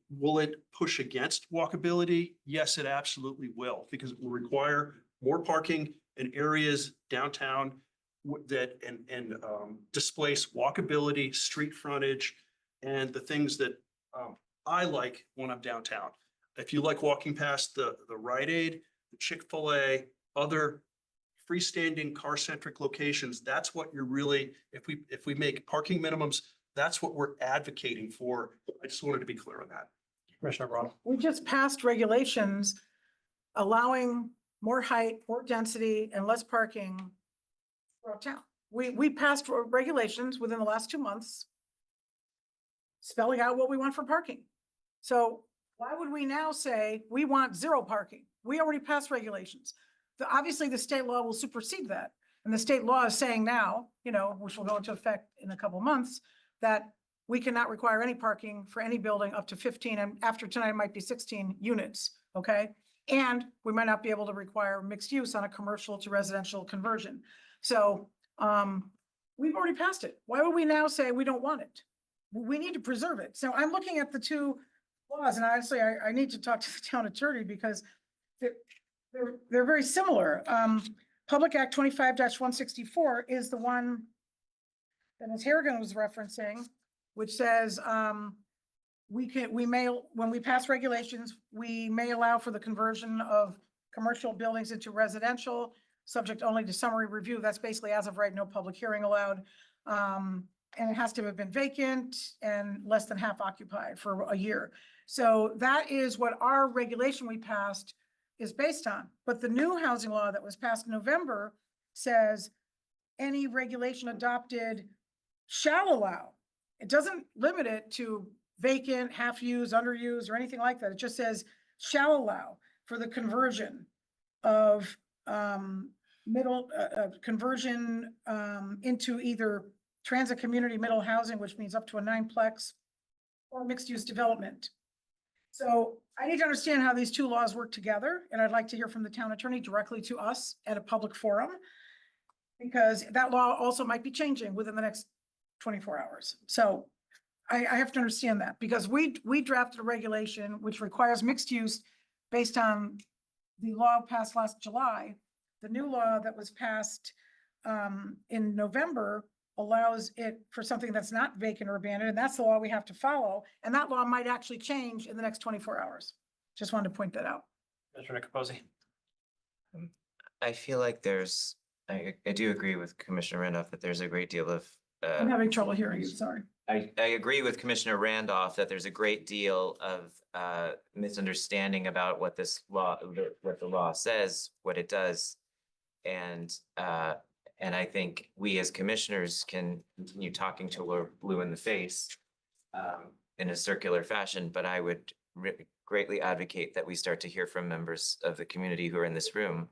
Will it push against walkability? Yes, it absolutely will, because it will require more parking in areas downtown that displace walkability, street frontage, and the things that I like when I'm downtown. If you like walking past the Rite Aid, the Chick-fil-A, other freestanding car-centric locations, that's what you're really, if we make parking minimums, that's what we're advocating for. I just wanted to be clear on that. Commissioner Braun. We just passed regulations allowing more height, more density, and less parking throughout town. We passed regulations within the last 2 months spelling out what we want for parking. So why would we now say we want 0 parking? We already passed regulations. Obviously, the state law will supersede that. And the state law is saying now, which will go into effect in a couple of months, that we cannot require any parking for any building up to 15, and after tonight, it might be 16 units, okay? And we might not be able to require mixed use on a commercial to residential conversion. So we've already passed it. Why would we now say we don't want it? We need to preserve it. So I'm looking at the 2 laws, and honestly, I need to talk to the town attorney because they're very similar. Public Act 25-164 is the one that Ms. Harrigan was referencing, which says when we pass regulations, we may allow for the conversion of commercial buildings into residential, subject only to summary review. That's basically, as of right, no public hearing allowed. And it has to have been vacant and less than half occupied for a year. So that is what our regulation we passed is based on. But the new housing law that was passed in November says any regulation adopted shall allow. It doesn't limit it to vacant, half used, underused, or anything like that. It just says shall allow for the conversion of into either transit community middle housing, which means up to a 9-plex, or mixed use development. So I need to understand how these 2 laws work together, and I'd like to hear from the town attorney directly to us at a public forum, because that law also might be changing within the next 24 hours. So I have to understand that, because we drafted a regulation which requires mixed use based on the law passed last July. The new law that was passed in November allows it for something that's not vacant or abandoned, and that's the law we have to follow. And that law might actually change in the next 24 hours. Just wanted to point that out. Commissioner Capozzi. I feel like I do agree with Commissioner Randolph that there's a great deal of I'm having trouble hearing you, sorry. I agree with Commissioner Randolph that there's a great deal of misunderstanding about what this law, what the law says, what it does. And I think we as commissioners can continue talking till we're blue in the face in a circular fashion, but I would greatly advocate that we start to hear from members of the community who are in this room.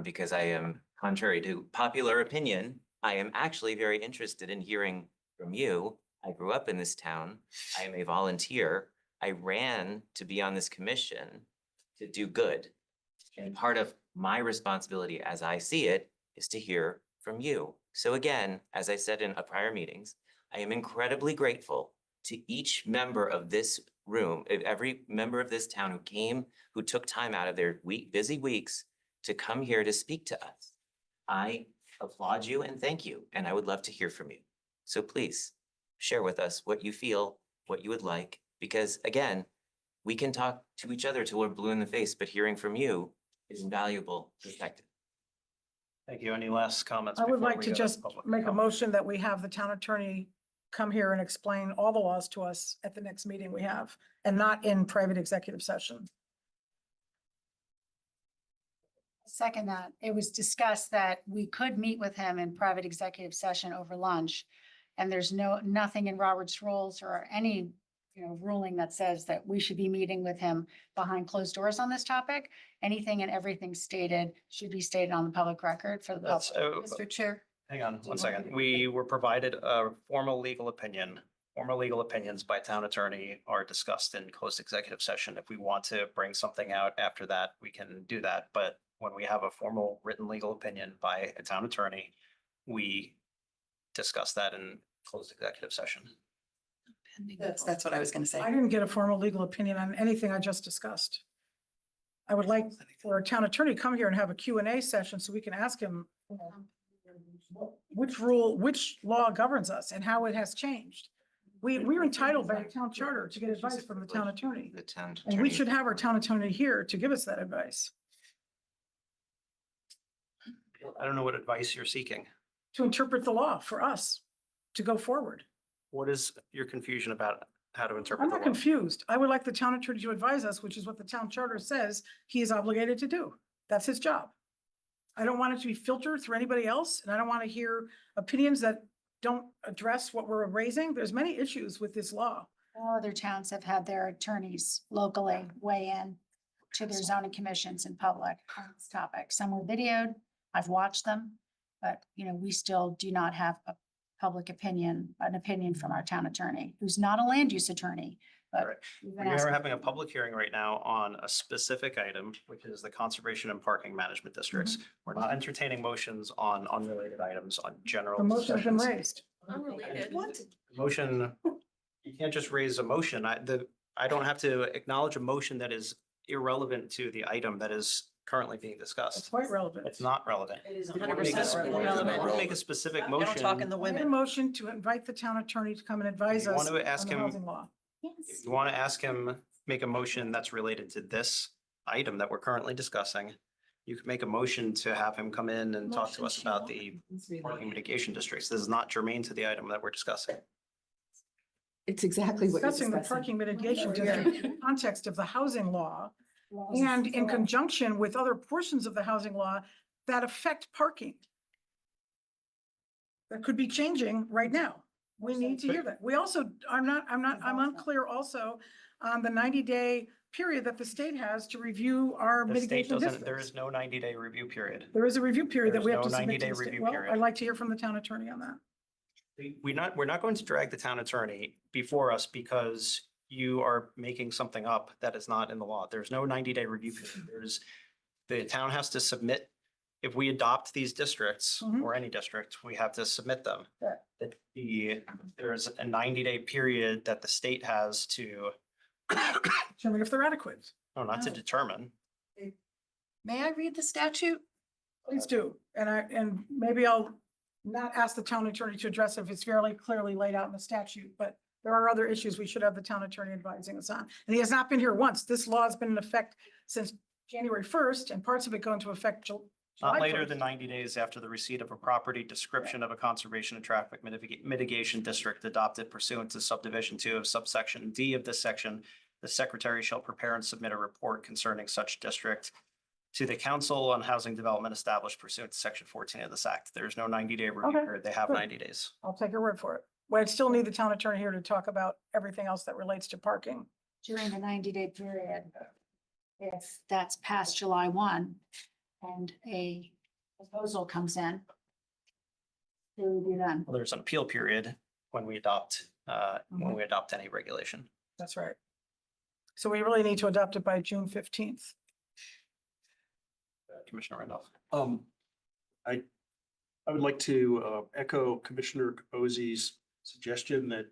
Because I am, contrary to popular opinion, I am actually very interested in hearing from you. I grew up in this town. I am a volunteer. I ran to be on this commission to do good. And part of my responsibility, as I see it, is to hear from you. So again, as I said in prior meetings, I am incredibly grateful to each member of this room, every member of this town who took time out of their busy weeks to come here to speak to us. I applaud you and thank you, and I would love to hear from you. So please share with us what you feel, what you would like, because again, we can talk to each other till we're blue in the face, but hearing from you is invaluable perspective. Thank you. Any last comments? I would before like we to go just public make a comment? motion that we have the town attorney come here and explain all the laws to us at the next meeting we have, and not in private executive session. Second that, it was discussed that we could meet with him in private executive session over lunch. And there's nothing in Robert's rules or any, ruling that says that we should be meeting with him behind closed doors on this topic. Anything and everything stated should be stated on the public record for the public. That's, Mr. Chair. hang on Do you one want me second. to- We were provided a formal legal opinion formal legal opinions by town attorney are discussed in closed executive session. If we want to bring something out after that, we can do that. But when we have a formal written legal opinion by a town attorney, we discuss that in closed executive session. That's what I was gonna say. I didn't get a formal legal opinion on anything I just discussed. I would like for a town attorney to come here and have a Q&A session so we can ask him which law governs us and how it has changed. We're entitled by the town charter to get advice from the town attorney. The town And we attorney. should have our town attorney here to give us that advice, I don't know what advice you're seeking. to interpret the law for us to go forward. What is your confusion about how to interpret I'm the not law? confused. I would like the town attorney to advise us, which is what the town charter says he is obligated to do. That's his job. I don't want it to be filtered through anybody else, and I don't want to hear opinions that don't address what we're raising. There's many issues with this law. All other towns have had their attorneys locally weigh in to their zoning commissions in public on this topic. Some were videoed. I've watched them, but we still do not have a public opinion, an opinion from our town attorney, who's not a land use attorney, but Right. we've We been are asking- having a public hearing right now on a specific item, which is the conservation and parking management districts. We're not entertaining motions on unrelated items on general. The motion has been discussions. raised. Unrelated. Motion, you can't just raise a motion. I don't have to acknowledge a motion that is irrelevant to the item that is currently being It's discussed. quite relevant. It's not relevant. It is If you wanna make a- 100% if you relevant. wanna Make a specific Now we're talking motion. the I made a women. motion to invite the town attorney to come and advise You us want to on ask the him- housing law. Yes. If you want to ask him, make a motion that's related to this item that we're currently discussing, you could make a motion to have him come in and talk to us about the parking mitigation districts. This is not germane to the item that we're discussing. It's exactly what you're Discussing the discussing. parking mitigation district in the context of the housing law and in conjunction with other portions of the housing law that affect parking. That could be changing right now. We need to hear that. We also, I'm unclear also on the 90-day period that the state has to review our The state mitigation doesn't, there districts. is no 90-day review period. There is a review period that we have There's to no submit to 90-day the state. review Well, period. I'd like to hear from the town attorney on that. We're not going to drag the town attorney before us because you are making something up that is not in the law. There's no 90-day review period. The town has to submit, if we adopt these districts Mhm. or any district, we have to submit them. Right. There's a 90-day period that the state has to, Determine if they're adequate. no, not to Oh. determine. May I read the statute? Please do. And maybe I'll not ask the town attorney to address it if it's fairly clearly laid out in the statute, but there are other issues we should have the town attorney advising us on. And he has not been here once. This law has been in effect since January 1st and parts of it go into effect July Not later 1st. than 90 days after the receipt of a property description of a conservation and traffic mitigation district adopted pursuant to subdivision 2 of subsection D of this section. The secretary shall prepare and submit a report concerning such district to the Council on Housing Development established pursuant to section 14 of this act. There's no 90-day review Okay, period. They have good. 90 days. I'll take your word for it. But I'd still need the town attorney here to talk about everything else that relates to parking. During the 90-day period, if that's past July 1 and a proposal comes in, they will be done. Well, there's an appeal period when we adopt any regulation. That's right. So we really need to adopt it by June 15th. Commissioner Randolph. I would like to echo Commissioner Capozzi's suggestion that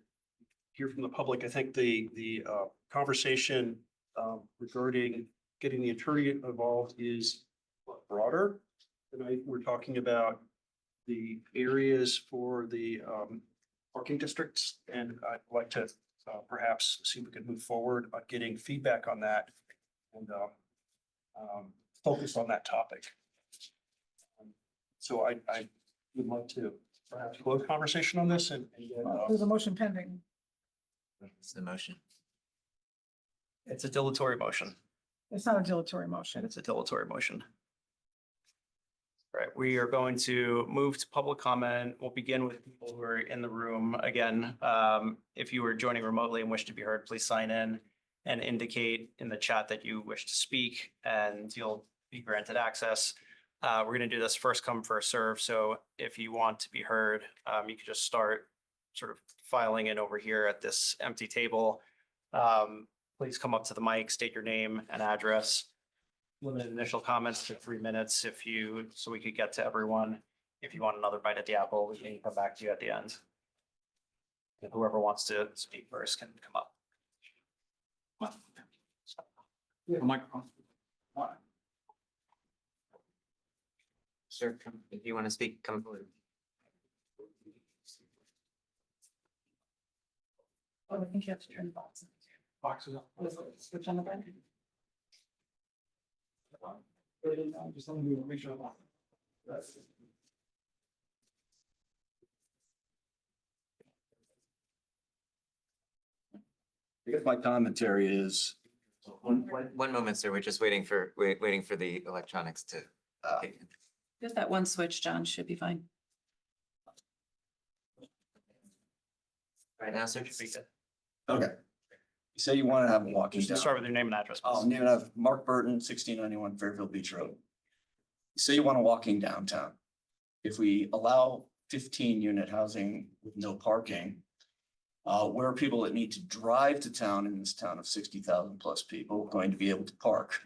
hear from the public. I think the conversation regarding getting the attorney involved is broader. Tonight, we're talking about the areas for the parking districts, and I'd like to perhaps see if we could move forward on getting feedback on that and focus on that topic. So I would like to perhaps close conversation on this and get, There's a motion pending. It's the motion. It's a dilatory motion. It's not a dilatory motion. It's a dilatory motion. All right, we are going to move to public comment. We'll begin with people who are in the room. Again, if you are joining remotely and wish to be heard, please sign in and indicate in the chat that you wish to speak and you'll be granted access. We're going to do this first come, first serve. So if you want to be heard, you can just start sort of filing in over here at this empty table, please come up to the mic, state your name and address. Limited initial comments to 3 minutes so we could get to everyone. If you want another bite at the apple, we can come back to you at the end. And whoever wants to speak first can come up. Microphone. Sir, if you want to speak, come forward. Oh, I think you have to turn the box. Boxes up. Switch on the button. Just let me make sure. I guess my commentary is, One moment, sir. We're just waiting for the electronics to. kick in. Just that one switch, John, should be fine. Right now, sir. okay. You say you want to have a walking Just down. start with your name and address. please. Name and I've Mark Burton, 1691 Fairfield Beach Road. You say you want a walking downtown. If we allow 15-unit housing with no parking, where are people that need to drive to town in this town of 60,000 plus people going to be able to park?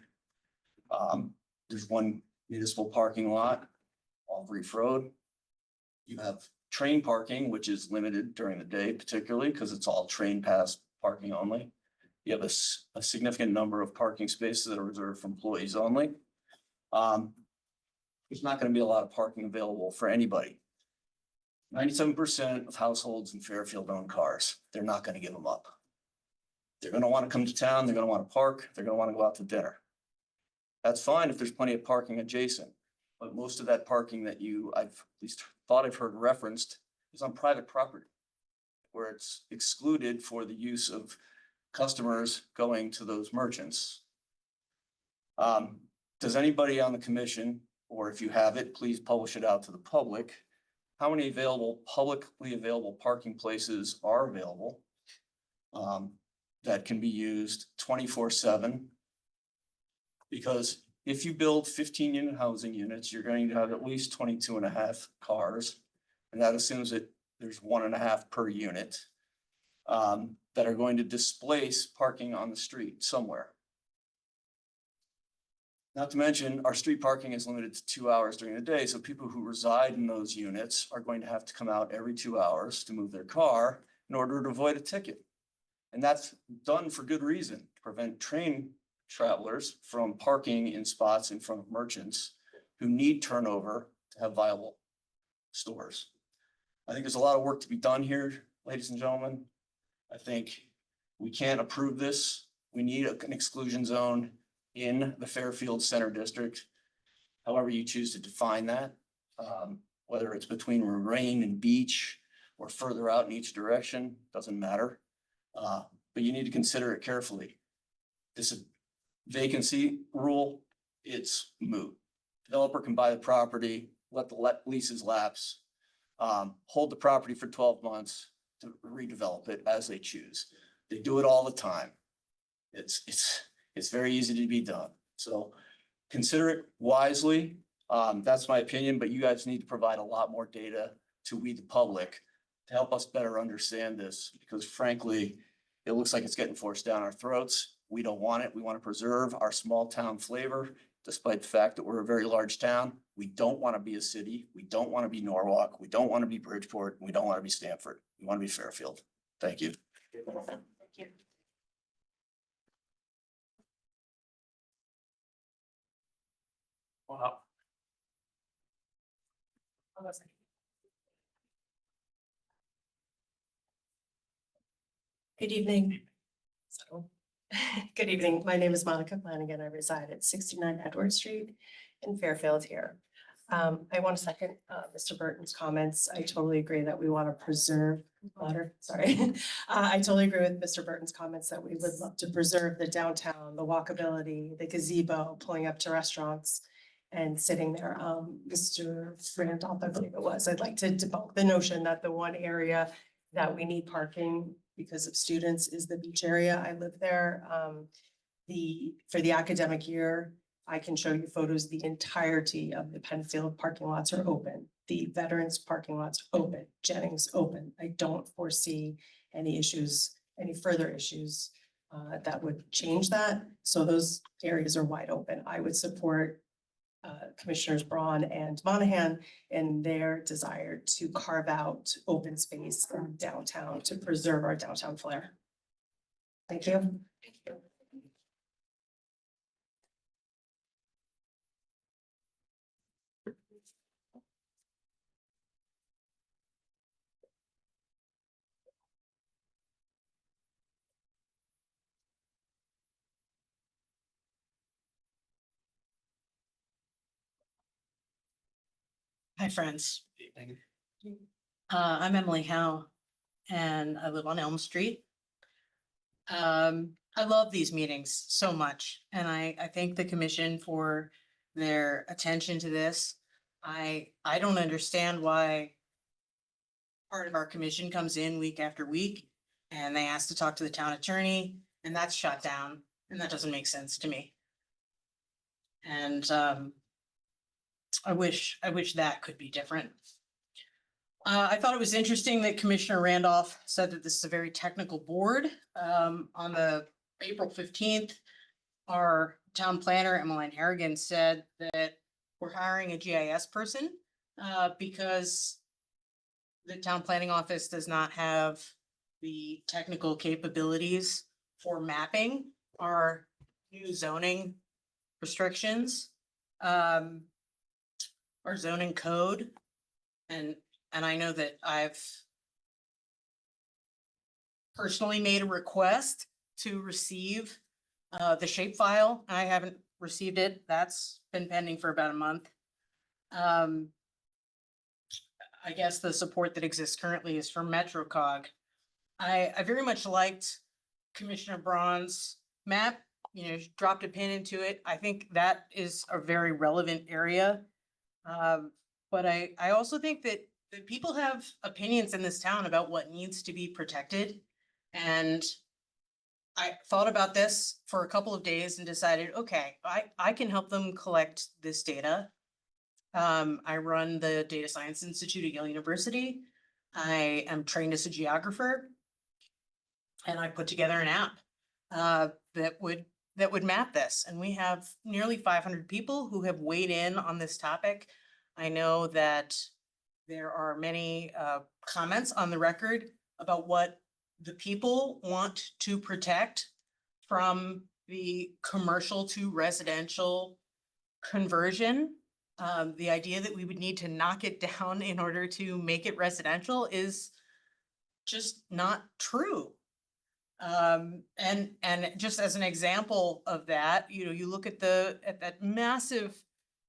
There's one municipal parking lot off Reef Road. You have train parking, which is limited during the day, particularly because it's all train pass parking only. You have a significant number of parking spaces that are reserved for employees only. There's not going to be a lot of parking available for anybody. 97% of households in Fairfield own cars. They're not going to give them up. They're going to want to come to town. They're going to want to park. They're going to want to go out to dinner. That's fine if there's plenty of parking adjacent, but most of that parking that I've at least thought I've heard referenced is on private property, where it's excluded for the use of customers going to those merchants. Does anybody on the commission, or if you have it, please publish it out to the public, how many publicly available parking places are available that can be used 24/7? Because if you build 15-unit housing units, you're going to have at least 22 and a half cars. And that assumes that there's 1.5 per unit that are going to displace parking on the street somewhere. Not to mention, our street parking is limited to 2 hours during the day. So people who reside in those units are going to have to come out every 2 hours to move their car in order to avoid a ticket. And that's done for good reason, to prevent train travelers from parking in spots in front of merchants who need turnover to have viable stores. I think there's a lot of work to be done here, ladies and gentlemen. I think we can't approve this. We need an exclusion zone in the Fairfield Center District. However you choose to define that, whether it's between Rain and Beach or further out in each direction, doesn't matter. But you need to consider it carefully. This vacancy rule, it's moot. Developer can buy the property, let the leases lapse, hold the property for 12 months to redevelop it as they choose. They do it all the time. It's very easy to be done. So consider it wisely. That's my opinion, but you guys need to provide a lot more data to we the public to help us better understand this, because frankly, it looks like it's getting forced down our throats. We don't want it. We want to preserve our small town flavor, despite the fact that we're a very large town. We don't want to be a city. We don't want to be Norwalk. We don't want to be Bridgeport. We don't want to be Stamford. We want to be Fairfield. Thank you. Thank you. Wow. Good evening. So, good evening. My name is Monica Flanagan. I reside at 69 Edward Street in Fairfield here. I want to second Mr. Burton's comments. I totally agree that we want to preserve water. Sorry. I totally agree with Mr. Burton's comments that we would love to preserve the downtown, the walkability, the gazebo, pulling up to restaurants and sitting there. Mr. Randolph, I believe it was, I'd like to debunk the notion that the one area that we need parking because of students is the beach area. I live there. For the academic year, I can show you photos, the entirety of the Penfield parking lots are open. the veterans parking lots open, Jennings open. I don't foresee any issues, any further issues that would change that. So those areas are wide open. I would support Commissioners Braun and Monahan in their desire to carve out open space in downtown to preserve our downtown flair. Thank you. Hi, friends. I'm Emily Howe, and I live on Elm Street. I love these meetings so much, and I thank the commission for their attention to this. I don't understand why part of our commission comes in week after week, and they ask to talk to the town attorney, and that's shut down, and that doesn't make sense to me. And I wish that could be different. I thought it was interesting that Commissioner Randolph said that this is a very technical board. On the April 15th, our town planner, Emmeline Harrigan, said that we're hiring a GIS person because the town planning office does not have the technical capabilities for mapping our new zoning restrictions, our zoning code. And I know that I've personally made a request to receive the shapefile. I haven't received it. That's been pending for about a month. I guess the support that exists currently is from MetroCog. I very much liked Commissioner Braun's map, dropped a pin into it. I think that is a very relevant area. But I also think that people have opinions in this town about what needs to be protected. And I thought about this for a couple of days and decided, okay, I can help them collect this data. I run the Data Science Institute at Yale University. I am trained as a geographer. And I put together an app that would map this. And we have nearly 500 people who have weighed in on this topic. I know that there are many comments on the record about what the people want to protect from the commercial to residential conversion. The idea that we would need to knock it down in order to make it residential is just not true. And just as an example of that, you look at that massive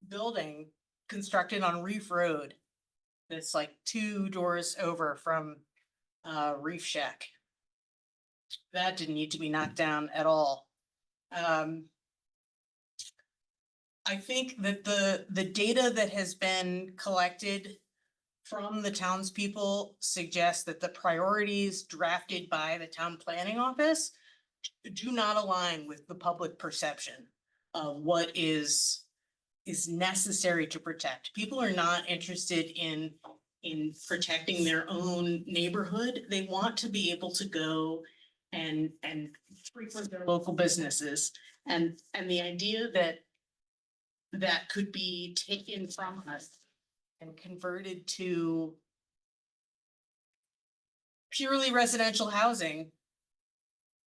building constructed on Reef Road. That's like 2 doors over from Reef Shack. That didn't need to be knocked down at all. I think that the data that has been collected from the townspeople suggests that the priorities drafted by the town planning office do not align with the public perception of what is necessary to protect. People are not interested in protecting their own neighborhood. They want to be able to go and frequent their local businesses. And the idea that could be taken from us and converted to purely residential housing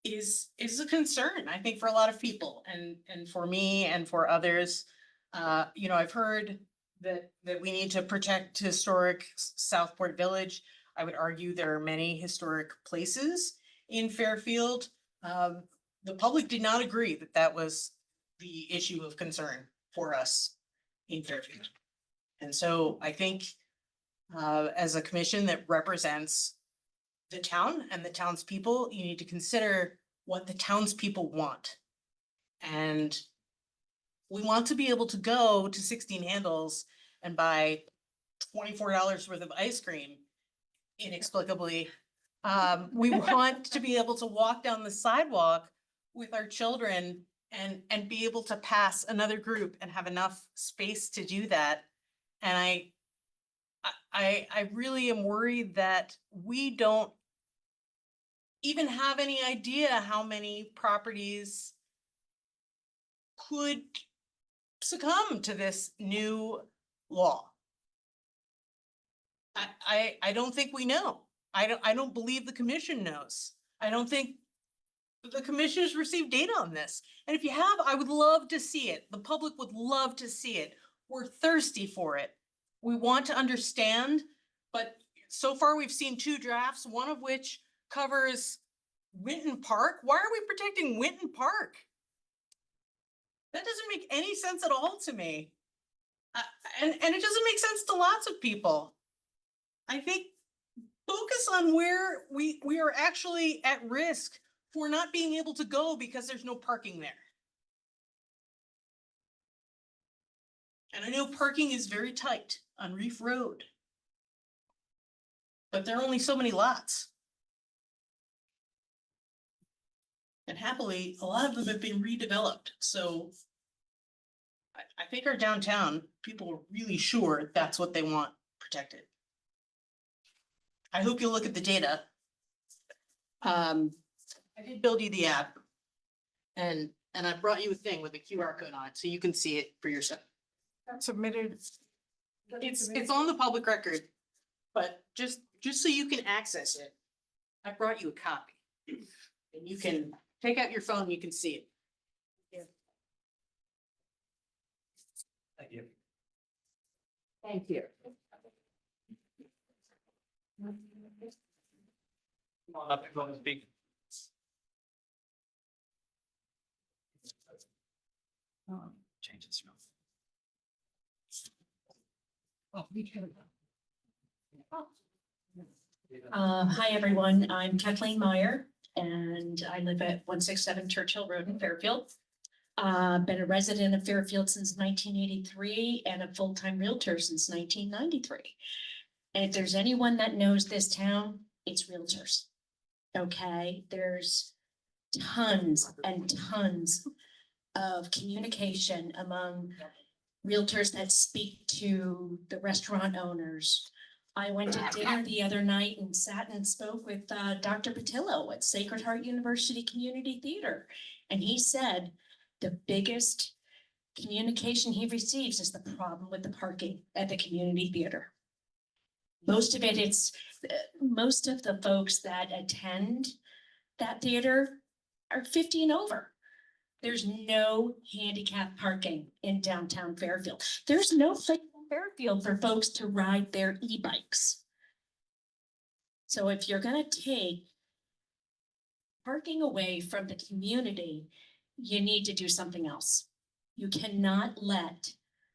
is a concern, I think, for a lot of people and for me and for others. I've heard that we need to protect historic Southport Village. I would argue there are many historic places in Fairfield. The public did not agree that that was the issue of concern for us in Fairfield. And so I think as a commission that represents the town and the townspeople, you need to consider what the townspeople want. And we want to be able to go to 16 Handles and buy $24 worth of ice cream inexplicably. We want to be able to walk down the sidewalk with our children and be able to pass another group and have enough space to do that. And I really am worried that we don't even have any idea how many properties could succumb to this new law. I don't think we know. I don't believe the commission knows. I don't think the commission has received data on this. And if you have, I would love to see it. The public would love to see it. We're thirsty for it. We want to understand, but so far we've seen 2 drafts, one of which covers Winton Park. Why are we protecting Winton Park? That doesn't make any sense at all to me. And it doesn't make sense to lots of people. I think focus on where we are actually at risk for not being able to go because there's no parking there. And I know parking is very tight on Reef Road. But there are only so many lots. And happily, a lot of them have been redeveloped, so I think our downtown, people are really sure that's what they want protected. I hope you'll look at the data. I did build you the app. And I brought you a thing with a QR code on it, so you can see it for yourself. That's submitted. It's on the public record, but just so you can access it, I brought you a copy. And you can take out your phone, and you can see it. Thank you. Thank you. Come on up if you want to speak. Change this. Hi, everyone. I'm Kathleen Meyer, and I live at 167 Churchill Road in Fairfield. Been a resident of Fairfield since 1983 and a full-time realtor since 1993. And if there's anyone that knows this town, it's realtors. Okay, there's tons and tons of communication among realtors that speak to the restaurant owners. I went to dinner the other night and sat and spoke with Dr. Patillo at Sacred Heart University Community Theater. And he said the biggest communication he receives is the problem with the parking at the community theater. Most of it, most of the folks that attend that theater are 50 and over. There's no handicap parking in downtown Fairfield. There's no place in Fairfield for folks to ride their e-bikes. So if you're gonna take parking away from the community, you need to do something else. You cannot let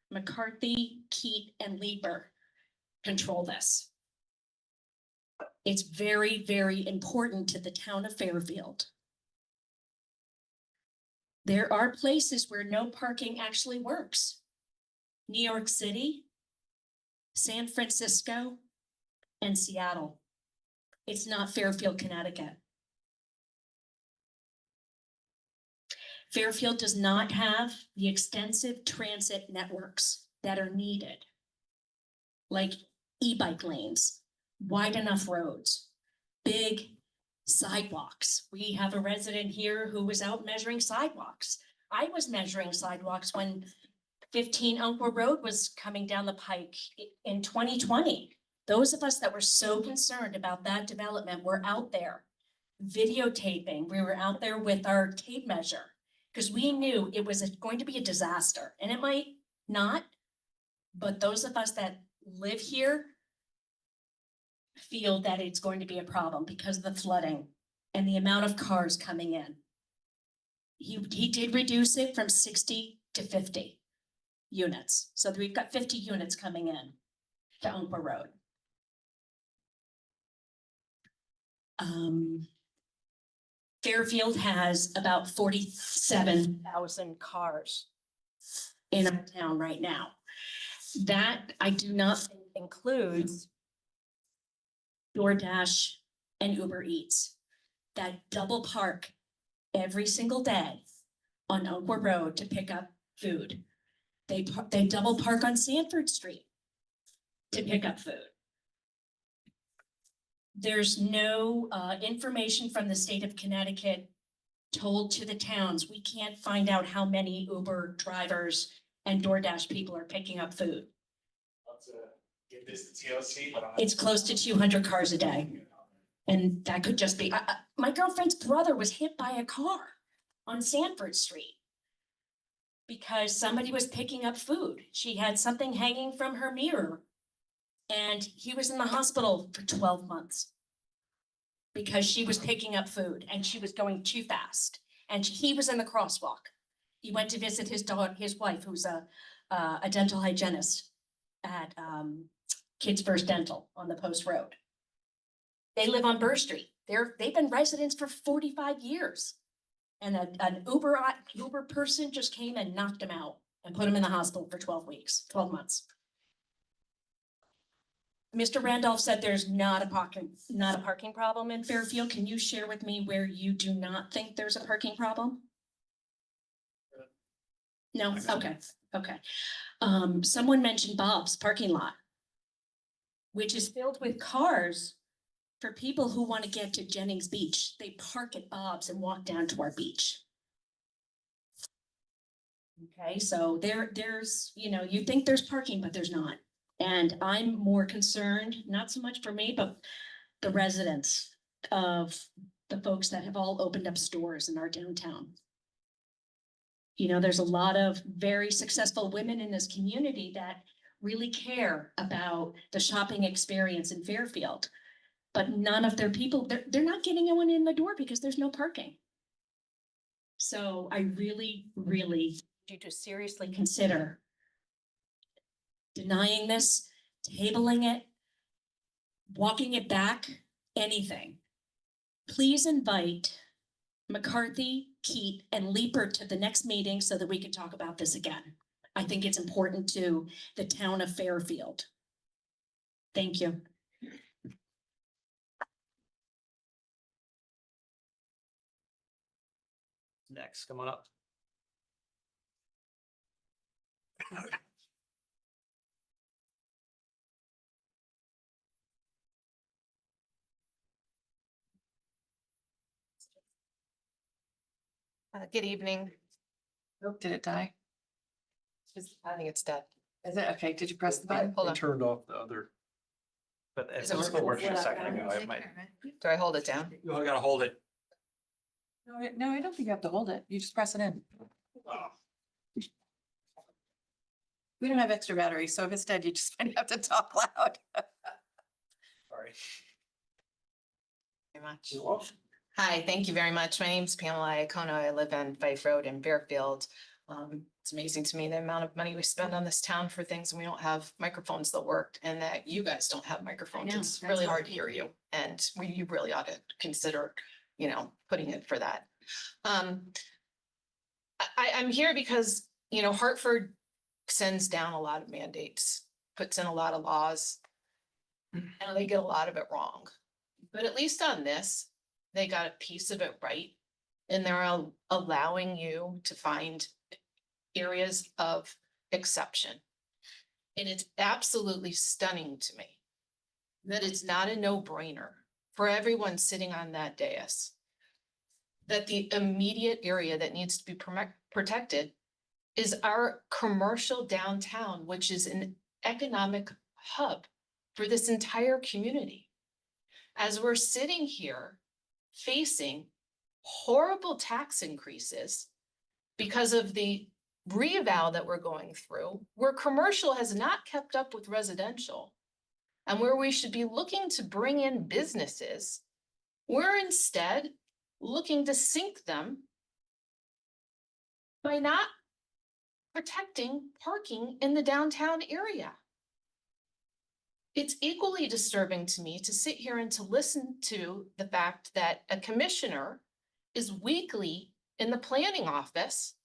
McCarthy, Keat, and Lieber control this. It's very, very important to the town of Fairfield. There are places where no parking actually works. New York City, San Francisco, and Seattle. It's not Fairfield, Connecticut. Fairfield does not have the extensive transit networks that are needed, like e-bike lanes, wide enough roads, big sidewalks. We have a resident here who was out measuring sidewalks. I was measuring sidewalks when 15 Umpqua Road was coming down the pike in 2020. Those of us that were so concerned about that development were out there videotaping. We were out there with our tape measure because we knew it was going to be a disaster, and it might not, but those of us that live here feel that it's going to be a problem because of the flooding and the amount of cars coming in. He did reduce it from 60 to 50 units. So we've got 50 units coming in to Umpqua Road. Fairfield has about 47,000 cars in our town right now. That I do not think includes DoorDash and Uber Eats that double park every single day on Umpqua Road to pick up food. They double park on Sanford Street to pick up food. There's no information from the state of Connecticut told to the towns. We can't find out how many Uber drivers and DoorDash people are picking up food. It's close to 200 cars a day. And that could just be, my girlfriend's brother was hit by a car on Sanford Street because somebody was picking up food. She had something hanging from her mirror and he was in the hospital for 12 months because she was picking up food and she was going too fast and he was in the crosswalk. He went to visit his wife, who's a dental hygienist at Kids First Dental on the Post Road. They live on Burr Street. They've been residents for 45 years. And an Uber person just came and knocked him out and put him in the hospital for 12 months. Mr. Randolph said there's not a parking problem in Fairfield. Can you share with me where you do not think there's a parking problem? No, okay. Someone mentioned Bob's parking lot, which is filled with cars for people who want to get to Jennings Beach. They park at Bob's and walk down to our beach. Okay, so there's, you think there's parking, but there's not. And I'm more concerned, not so much for me, but the residents of the folks that have all opened up stores in our downtown. There's a lot of very successful women in this community that really care about the shopping experience in Fairfield. But none of their people, they're not getting anyone in the door because there's no parking. So I really, really need to seriously consider denying this, tabling it, walking it back, anything. Please invite McCarthy, Keat, and Leeper to the next meeting so that we can talk about this again. I think it's important to the town of Fairfield. Thank you. Next, come on up. Good evening. Oh, did it die? I think it's dead. Is it? Okay, did you press the button? Hold I on. turned off the other. But it's Is it still working a working? second ago. It might. Do I hold it down? You gotta hold it. No, I don't think you have to hold it. You just press it in. We don't have extra batteries, so if it's dead, you just might have to talk loud. Sorry. Very much. Hi, thank you very much. My name's Pamela Iacono. I live on Fife Road in Fairfield. It's amazing to me the amount of money we spend on this town for things and we don't have microphones that work and that you guys don't have microphones. know, It's that's really what- hard to hear you and you really ought to consider, putting it for that. I'm here because, Hartford sends down a lot of mandates, puts in a lot of laws, and they get a lot of it wrong. But at least on this, they got a piece of it right. And they're allowing you to find areas of exception. And it's absolutely stunning to me that it's not a no-brainer for everyone sitting on that dais, that the immediate area that needs to be protected is our commercial downtown, which is an economic hub for this entire community. As we're sitting here facing horrible tax increases because of the reeval that we're going through, where commercial has not kept up with residential, and where we should be looking to bring in businesses, we're instead looking to sink them by not protecting parking in the downtown area. It's equally disturbing to me to sit here and to listen to the fact that a commissioner is weekly in the planning office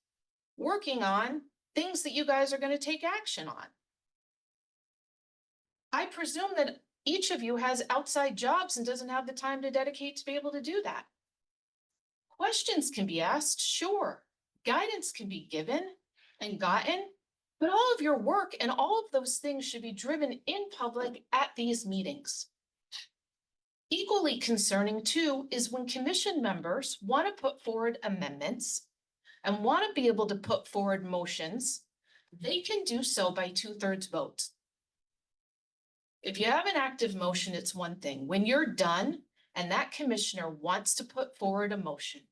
working on things that you guys are going to take action on. I presume that each of you has outside jobs and doesn't have the time to dedicate to be able to do that. Questions can be asked, sure. Guidance can be given and gotten, but all of your work and all of those things should be driven in public at these meetings. Equally concerning too is when commission members want to put forward amendments and want to be able to put forward motions, they can do so by 2/3 votes. If you have an active motion, it's one thing. When you're done and that commissioner wants to put forward a motion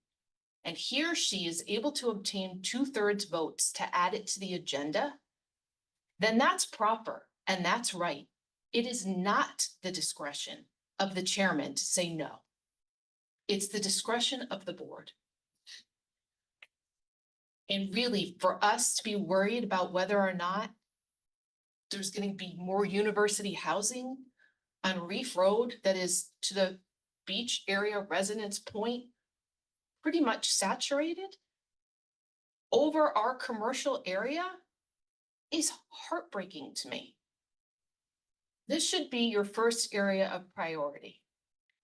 and he or she is able to obtain 2/3 votes to add it to the agenda, then that's proper and that's right. It is not the discretion of the chairman to say no. It's the discretion of the board. And really, for us to be worried about whether or not there's going to be more university housing on Reef Road that is, to the beach area residents' point, pretty much saturated over our commercial area is heartbreaking to me. This should be your first area of priority.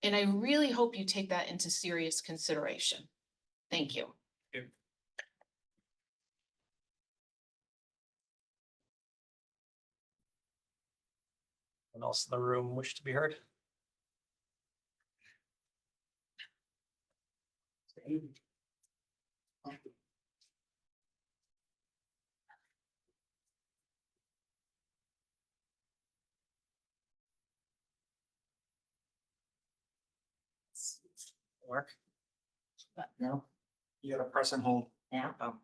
And I really hope you take that into serious consideration. Thank you. Anyone else in the room wish to be heard? Work? No, You gotta press and hold. now, Oh,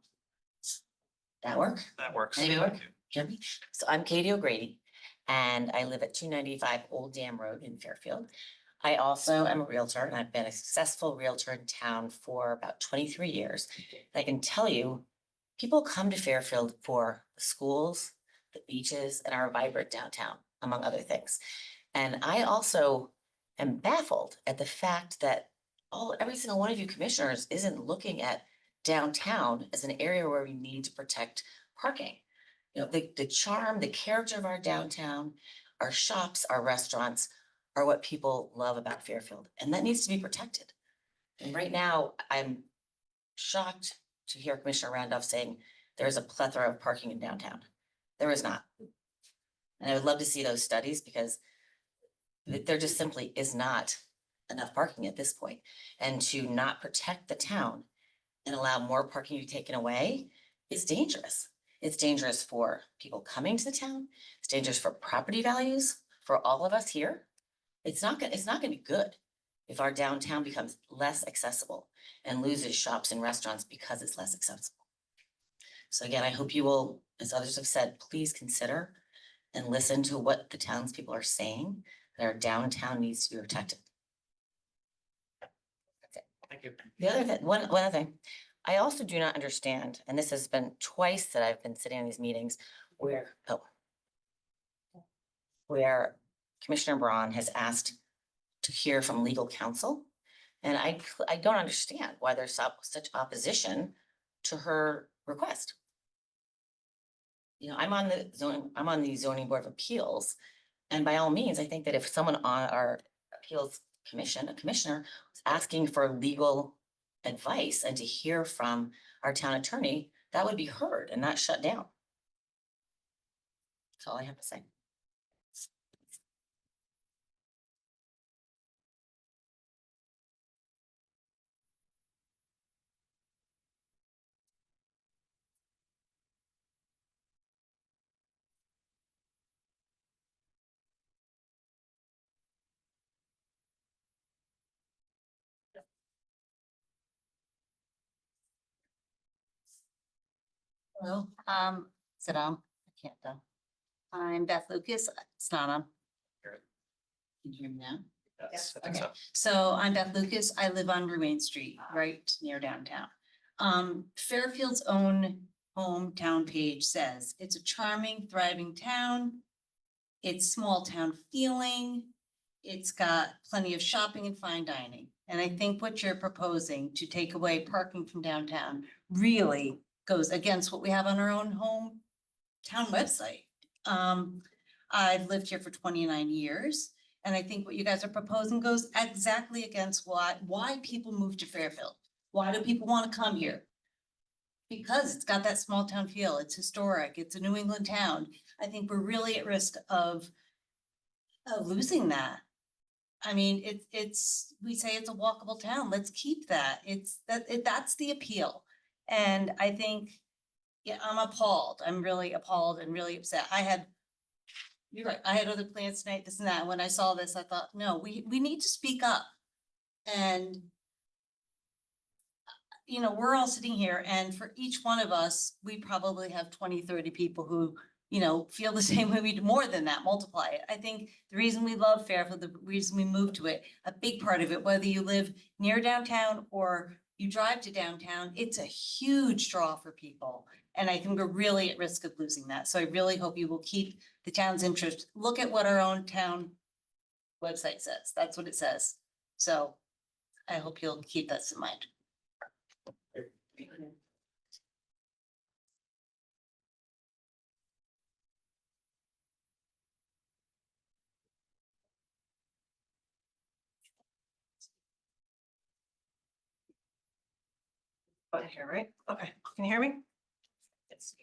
that work? that works. Maybe work? Hear me? So I'm Katie O'Grady and I live at 295 Old Dam Road in Fairfield. I also am a Realtor and I've been a successful Realtor in town for about 23 years. I can tell you, people come to Fairfield for the schools, the beaches, and our vibrant downtown, among other things. And I also am baffled at the fact that every single one of you commissioners isn't looking at downtown as an area where we need to protect parking. You know, the charm, the character of our downtown, our shops, our restaurants are what people love about Fairfield, and that needs to be protected. And right now, I'm shocked to hear Commissioner Randolph saying there's a plethora of parking in downtown. There is not. And I would love to see those studies because there just simply is not enough parking at this point. And to not protect the town and allow more parking to be taken away is dangerous. It's dangerous for people coming to the town. It's dangerous for property values, for all of us here. It's not gonna be good if our downtown becomes less accessible and loses shops and restaurants because it's less accessible. So again, I hope you will, as others have said, please consider and listen to what the townspeople are saying, that our downtown needs to be protected. Thank you. The other thing, one other thing, I also do not understand, and this has been twice that I've been sitting in these meetings where Commissioner Braun has asked to hear from legal counsel. And I don't understand why there's such opposition to her request. You know, I'm on the zoning board of appeals. And by all means, I think that if someone on our appeals commission, a commissioner, was asking for legal advice and to hear from our town attorney, that would be heard and not shut down. That's all I have to say. Hello, sit down. I can't though. I'm Beth Lucas. It's not on. Can you hear me now? Yes, I think Okay, so. so I'm Beth Lucas. I live on Romaine Street, right near downtown. Fairfield's own hometown page says it's a charming, thriving town. It's small town feeling. It's got plenty of shopping and fine dining. And I think what you're proposing to take away parking from downtown really goes against what we have on our own hometown website. I've lived here for 29 years. And I think what you guys are proposing goes exactly against why people move to Fairfield. Why do people want to come here? Because it's got that small town feel. It's historic. It's a New England town. I think we're really at risk of losing that. I mean, we say it's a walkable town. Let's keep that. That's the appeal. And I think, yeah, I'm appalled. I'm really appalled and really upset. You're right. I had other plans tonight, this and that. When I saw this, I thought, no, we need to speak up. And we're all sitting here, and for each one of us, we probably have 20, 30 people who, feel the same way we do, more than that, multiply it. I think the reason we love Fairfield, the reason we moved to it, a big part of it, whether you live near downtown or you drive to downtown, it's a huge draw for people. And I think we're really at risk of losing that. So I really hope you will keep the town's interest. Look at what our own town website says. That's what it says. So I hope you'll keep that in mind. Button here, right? Okay, can you hear me? Yes.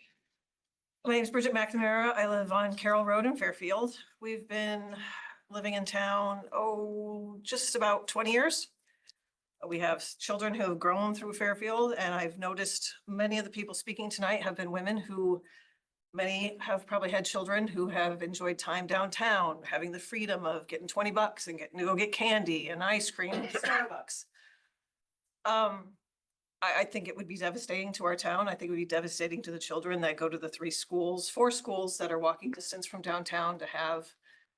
My name is Bridget McNamara. I live on Carroll Road in Fairfield. We've been living in town, just about 20 years. We have children who have grown through Fairfield, and I've noticed many of the people speaking tonight have been women who, many have probably had children who have enjoyed time downtown, having the freedom of getting $20 and getting to go get candy and ice cream at Starbucks. I think it would be devastating to our town. I think it would be devastating to the children that go to the 4 schools that are walking distance from downtown to have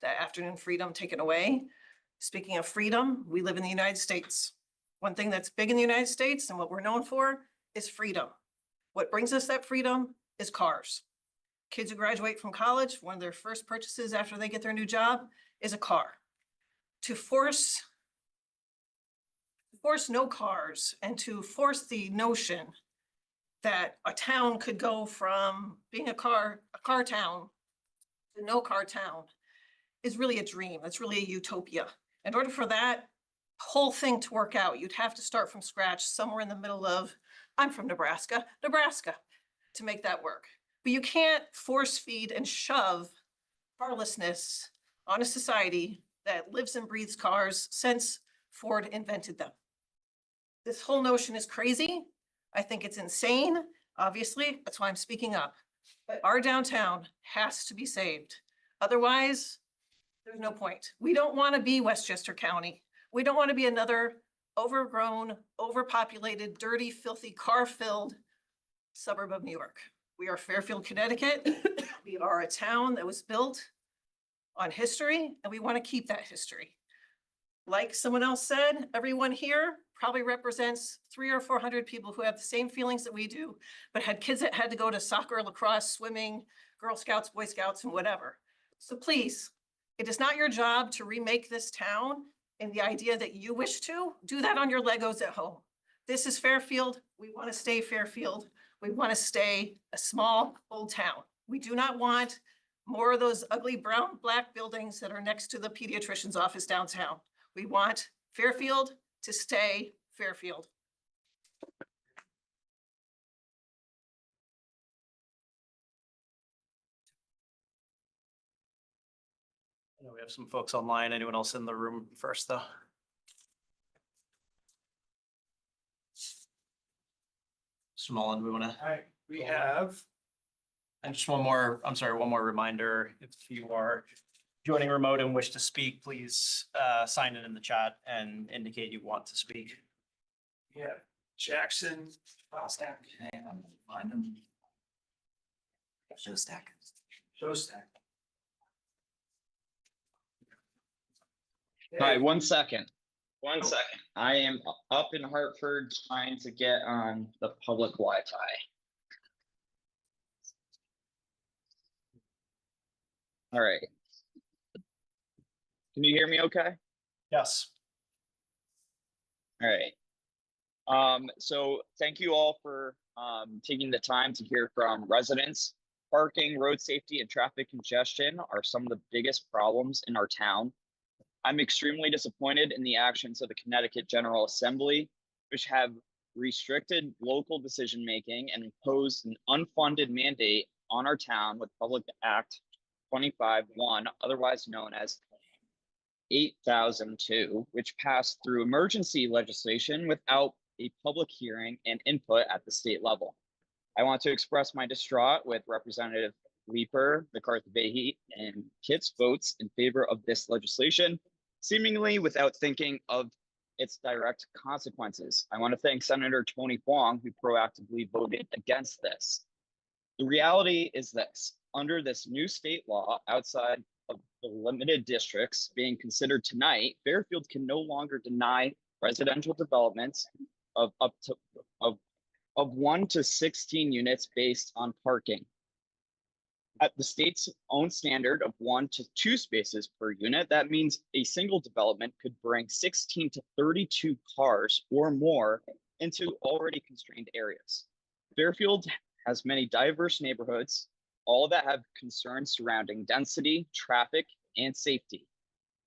that afternoon freedom taken away. Speaking of freedom, we live in the United States. One thing that's big in the United States and what we're known for is freedom. What brings us that freedom is cars. Kids who graduate from college, one of their first purchases after they get their new job is a car. To force no cars and to force the notion that a town could go from being a car town to no car town is really a dream. It's really a utopia. In order for that whole thing to work out, you'd have to start from scratch somewhere in the middle of, I'm from Nebraska, to make that work. But you can't force feed and shove carlessness on a society that lives and breathes cars since Ford invented them. This whole notion is crazy. I think it's insane. Obviously, that's why I'm speaking up. But our downtown has to be saved. Otherwise, there's no point. We don't want to be Westchester County. We don't want to be another overgrown, overpopulated, dirty, filthy, car-filled suburb of New York. We are Fairfield, Connecticut. We are a town that was built on history, and we want to keep that history. Like someone else said, everyone here probably represents 300 or 400 people who have the same feelings that we do, but had kids that had to go to soccer, lacrosse, swimming, Girl Scouts, Boy Scouts, and whatever. So please, it is not your job to remake this town in the idea that you wish to. Do that on your Legos at home. This is Fairfield. We want to stay Fairfield. We want to stay a small old town. We do not want more of those ugly brown, black buildings that are next to the pediatrician's office downtown. We want Fairfield to stay Fairfield. I know we have some folks online. Anyone else in the room first, though? Mr. Mullen, we want to. All right, we have. And just one more reminder, if you are joining remote and wish to speak, please sign in the chat and indicate you want to speak. Yeah, Jackson. Shostak. Find them. Shostak. Shostak. Hi, 1 second. 1 second. I am up in Hartford trying to get on the public Wi-Fi. All right. Can you hear me okay? Yes. All right. So thank you all for taking the time to hear from residents. Parking, road safety, and traffic congestion are some of the biggest problems in our town. I'm extremely disappointed in the actions of the Connecticut General Assembly, which have restricted local decision-making and imposed an unfunded mandate on our town with Public Act 25-1, otherwise known as 8002, which passed through emergency legislation without a public hearing and input at the state level. I want to express my distraught with Representative Leeper, McCarthy-Vahey, and Kitt's votes in favor of this legislation, seemingly without thinking of its direct consequences. I want to thank Senator Tony Huang, who proactively voted against this. The reality is this: under this new state law, outside of the limited districts being considered tonight, Fairfield can no longer deny residential developments of 1 to 16 units based on parking. At the state's own standard of 1 to 2 spaces per unit, that means a single development could bring 16 to 32 cars or more into already constrained areas. Fairfield has many diverse neighborhoods, all that have concerns surrounding density, traffic, and safety.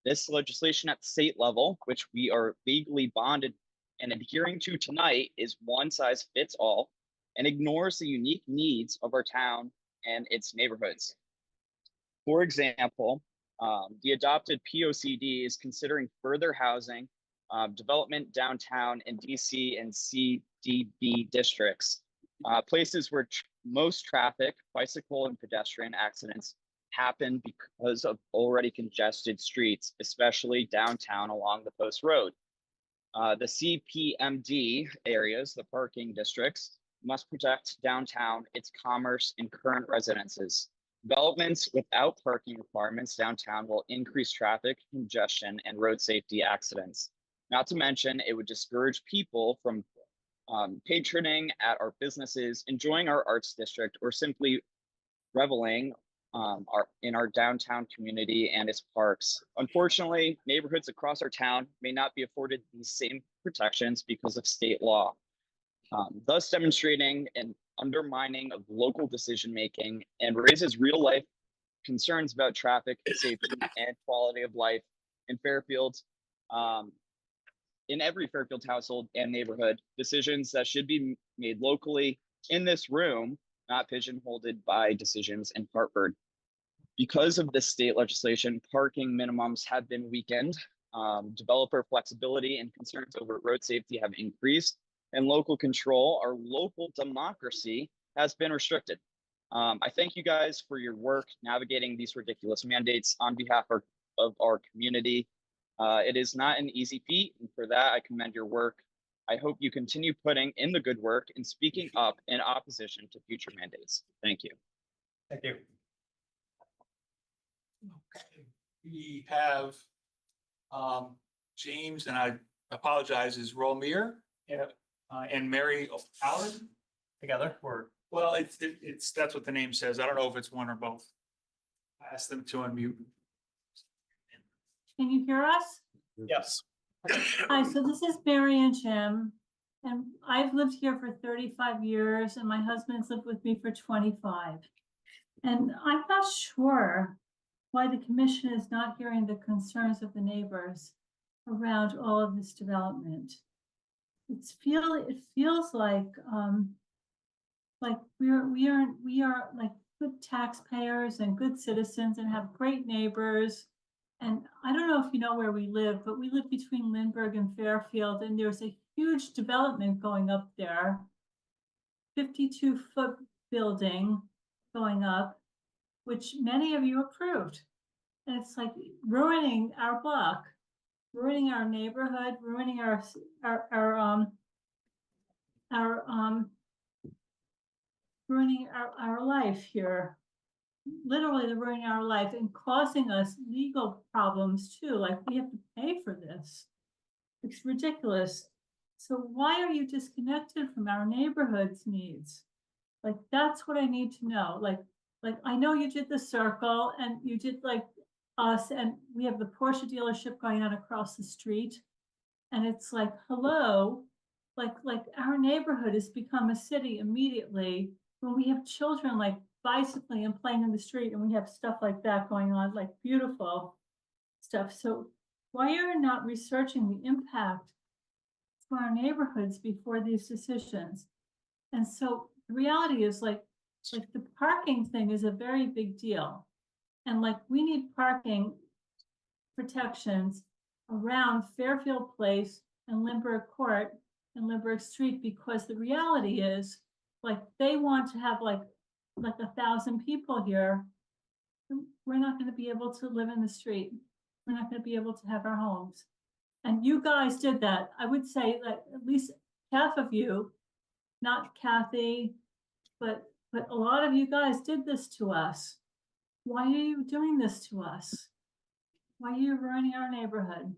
This legislation at the state level, which we are legally bonded and adhering to tonight, is one size fits all and ignores the unique needs of our town and its neighborhoods. For example, the adopted POCD is considering further housing development downtown in DC and CDB districts, places where most traffic, bicycle, and pedestrian accidents happen because of already congested streets, especially downtown along the Post Road. The CPMD areas, the parking districts, must protect downtown, its commerce, and current residences. Developments without parking requirements downtown will increase traffic, congestion, and road safety accidents. Not to mention, it would discourage people from patroning at our businesses, enjoying our arts district, or simply reveling in our downtown community and its parks. Unfortunately, neighborhoods across our town may not be afforded these same protections because of state law, thus demonstrating an undermining of local decision-making, and raises real-life concerns about traffic, safety, and quality of life in Fairfield, in every Fairfield household and neighborhood. Decisions that should be made locally in this room, not pigeonholed by decisions in Hartford. Because of this state legislation, parking minimums have been weakened, developer flexibility and concerns over road safety have increased, and local control, our local democracy, has been restricted. I thank you guys for your work navigating these ridiculous mandates on behalf of our community. It is not an easy feat, and for that, I commend your work. I hope you continue putting in the good work and speaking up in opposition to future mandates. Thank you. Thank you. Okay. We have James, and I apologize, is Romir and Mary Allen Together, or well, it's that's what the name says. I don't know if it's one or both. I asked them to unmute. Can you hear us? yes. Hi, so this is Mary and Jim, and I've lived here for 35 years, and my husband's lived with me for 25. And I'm not sure why the commission is not hearing the concerns of the neighbors around all of this development. It feels like we are like good taxpayers and good citizens and have great neighbors. And I don't know if you know where we live, but we live between Lindbergh and Fairfield, and there's a huge development going up there. 52-foot building going up, which many of you approved. And it's like ruining our block, ruining our neighborhood, ruining ruining our life here. Literally, they're ruining our life and causing us legal problems too. Like, we have to pay for this. It's ridiculous. So why are you disconnected from our neighborhood's needs? Like, that's what I need to know. Like I know you did the circle and you did like us, and we have the Porsche dealership going on across the street. And it's like, hello, like our neighborhood has become a city immediately when we have children like bicycling and playing in the street, and we have stuff like that going on, like beautiful stuff. So why are you not researching the impact to our neighborhoods before these decisions? And so the reality is like the parking thing is a very big deal. And like, we need parking protections around Fairfield Place and Lindbergh Court and Lindbergh Street, because the reality is, like, they want to have like 1,000 people here. We're not gonna be able to live in the street. We're not gonna be able to have our homes. And you guys did that. I would say that at least half of you, not Kathy, but a lot of you guys did this to us. Why are you doing this to us? Why are you ruining our neighborhood?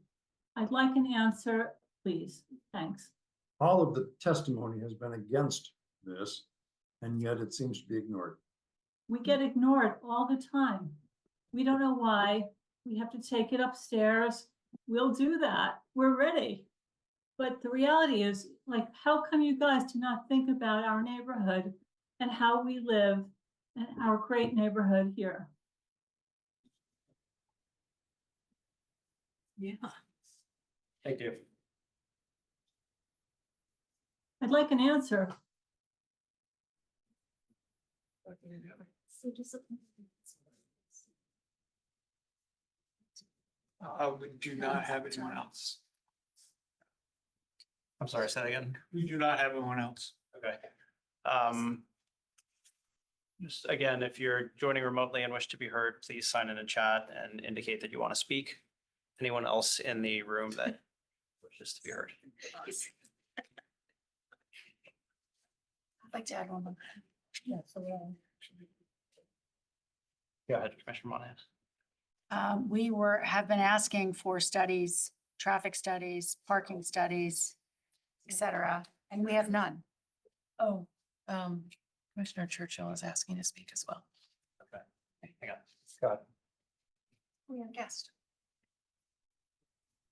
I'd like an answer, please. Thanks. All of the testimony has been against this, and yet it seems to be ignored. We get ignored all the time. We don't know why. We have to take it upstairs. We'll do that. We're ready. But the reality is, like, how come you guys do not think about our neighborhood and how we live and our great neighborhood here? Yeah. Thank you. I'd like an answer. We do not have anyone else. I'm sorry, say that again. We do not have anyone else. Okay. Just again, if you're joining remotely and wish to be heard, please sign in the chat and indicate that you want to speak. Anyone else in the room that wishes to be heard? I'd like to add one more. Go ahead, Commissioner Monahan. Have been asking for studies, traffic studies, parking studies, et cetera, and we have none. Oh, Commissioner Churchill is asking to speak as well. Okay, hang on. Go ahead. We have a guest.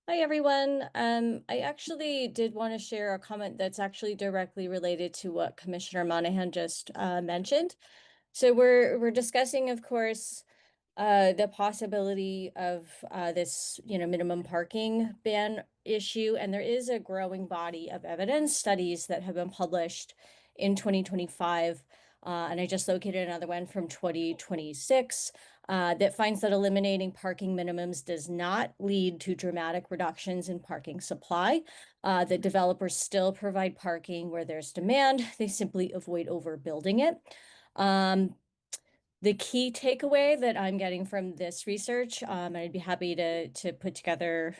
Hi, everyone. I actually did want to share a comment that's actually directly related to what Commissioner Monahan just mentioned. So we're discussing, of course, the possibility of this, minimum parking ban issue, and there is a growing body of evidence, studies that have been published in 2025, and I just located another one from 2026 that finds that eliminating parking minimums does not lead to dramatic reductions in parking supply. That developers still provide parking where there's demand; they simply avoid overbuilding it. The key takeaway that I'm getting from this research, and I'd be happy to put together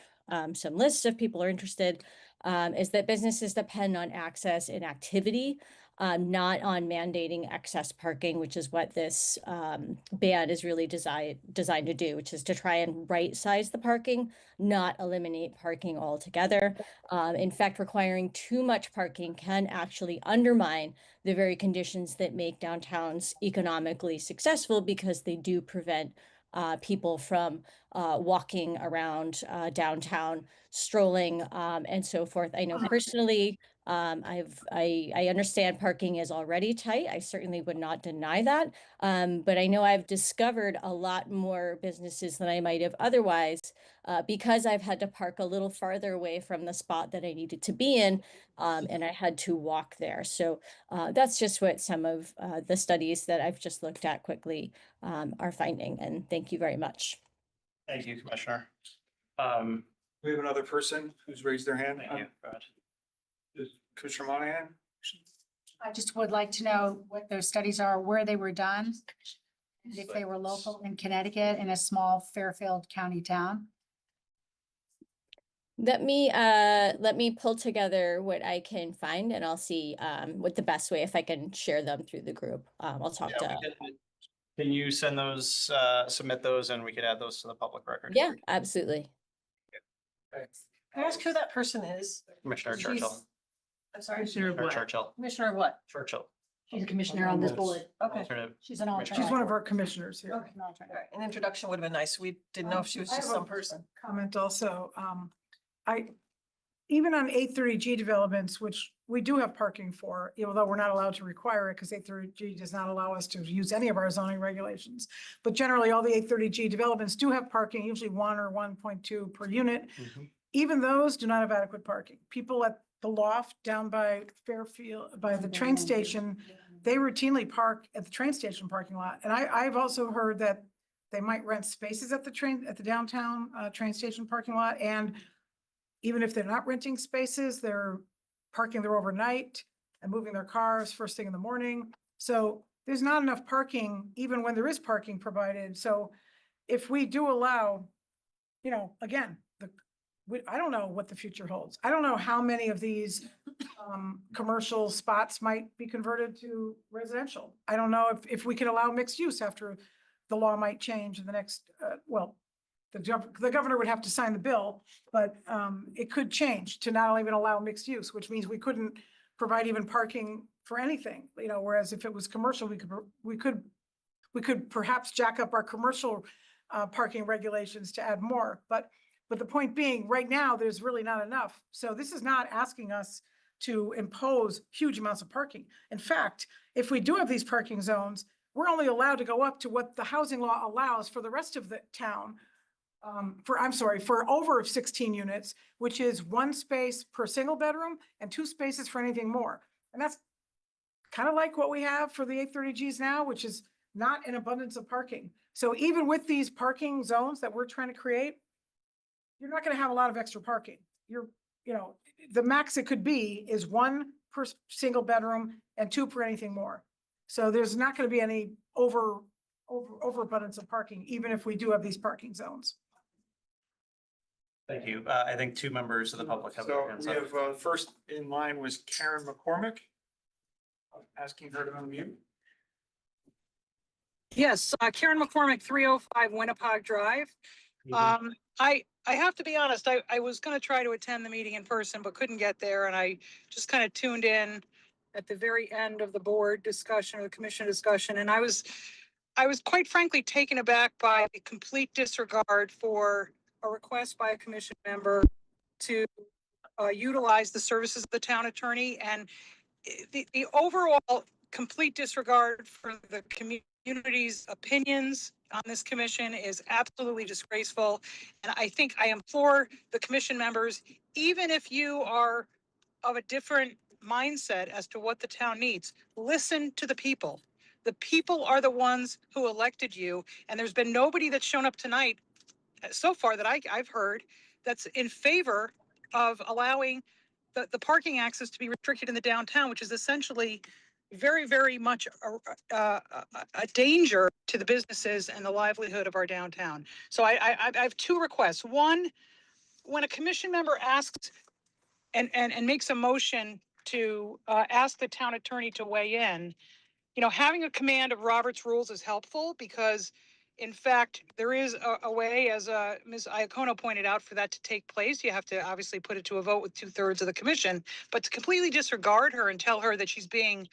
some lists if people are interested, is that businesses depend on access and activity, not on mandating excess parking, which is what this ban is really designed to do, which is to try and right-size the parking, not eliminate parking altogether. In fact, requiring too much parking can actually undermine the very conditions that make downtowns economically successful, because they do prevent people from walking around downtown, strolling, and so forth. I know personally, I understand parking is already tight. I certainly would not deny that. But I know I've discovered a lot more businesses than I might have otherwise, because I've had to park a little farther away from the spot that I needed to be in, and I had to walk there. So that's just what some of the studies that I've just looked at quickly are finding. And thank you very much. Thank you, Commissioner. We have another person who's raised their hand. Thank you. Go ahead. Is Commissioner Monahan? I just would like to know what those studies are, where they were done, and if they were local in Connecticut in a small Fairfield County town. Let me pull together what I can find, and I'll see what the best way, if I can share them through the group. I'll talk to. Can you send those, submit those, and we could add those to the public record? Yeah, absolutely. Can I ask who that person is? Commissioner She's- Churchill. I'm sorry. Commissioner Commissioner Churchill. Commissioner of what? Churchill. She's a commissioner on this board. Okay. Alternate She's an commissioner. She's one of our commissioners here. Okay. All right. An introduction would have been nice. We didn't know if she was I just have a some person. Comment also, even on 830G developments, which we do have parking for, even though we're not allowed to require it, because 830G does not allow us to use any of our zoning regulations. But generally, all the 830G developments do have parking, usually 1 or 1.2 per unit. Even those do not have adequate parking. People at the loft down by Fairfield, by the train station, they routinely park at the train station parking lot. And I've also heard that They might rent spaces at the downtown train station parking lot. And even if they're not renting spaces, they're parking there overnight and moving their cars first thing in the morning. So there's not enough parking, even when there is parking provided. So if we do allow, again, I don't know what the future holds. I don't know how many of these commercial spots might be converted to residential. I don't know if we can allow mixed use after the law might change in the next, the governor would have to sign the bill, but it could change to not even allow mixed use, which means we couldn't provide even parking for anything, whereas if it was commercial, we could perhaps jack up our commercial parking regulations to add more. But the point being, right now, there's really not enough. So this is not asking us to impose huge amounts of parking. In fact, if we do have these parking zones, we're only allowed to go up to what the housing law allows for the rest of the town. For over 16 units, which is 1 space per single bedroom and 2 spaces for anything more. And that's kind of like what we have for the 830Gs now, which is not an abundance of parking. So even with these parking zones that we're trying to create, you're not going to have a lot of extra parking. The max it could be is 1 per single bedroom and 2 per anything more. So there's not going to be any overabundance of parking, even if we do have these parking zones. Thank you. I think 2 members of the public have their hands We up. have, first in line was Karen McCormick. I'm asking her to unmute. Yes, Karen McCormick, 305 Winnipeg Drive. I have to be honest, I was going to try to attend the meeting in person, but couldn't get there. And I just kind of tuned in at the very end of the board discussion or the commission discussion. And I was quite frankly taken aback by the complete disregard for a request by a commission member to utilize the services of the town attorney, and the overall complete disregard for the community's opinions on this commission is absolutely disgraceful. And I implore the commission members, even if you are of a different mindset as to what the town needs, listen to the people. The people are the ones who elected you, and there's been nobody that's shown up tonight so far that I've heard that's in favor of allowing the parking access to be restricted in the downtown, which is essentially very, very much a danger to the businesses and the livelihood of our downtown. So I have 2 requests. One, when a commission member asks and makes a motion to ask the town attorney to weigh in, having a command of Robert's rules is helpful because, in fact, there is a way, as Ms. Iacono pointed out, for that to take place. You have to obviously put it to a vote with 2/3 of the commission, but to completely disregard her and tell her that she's being,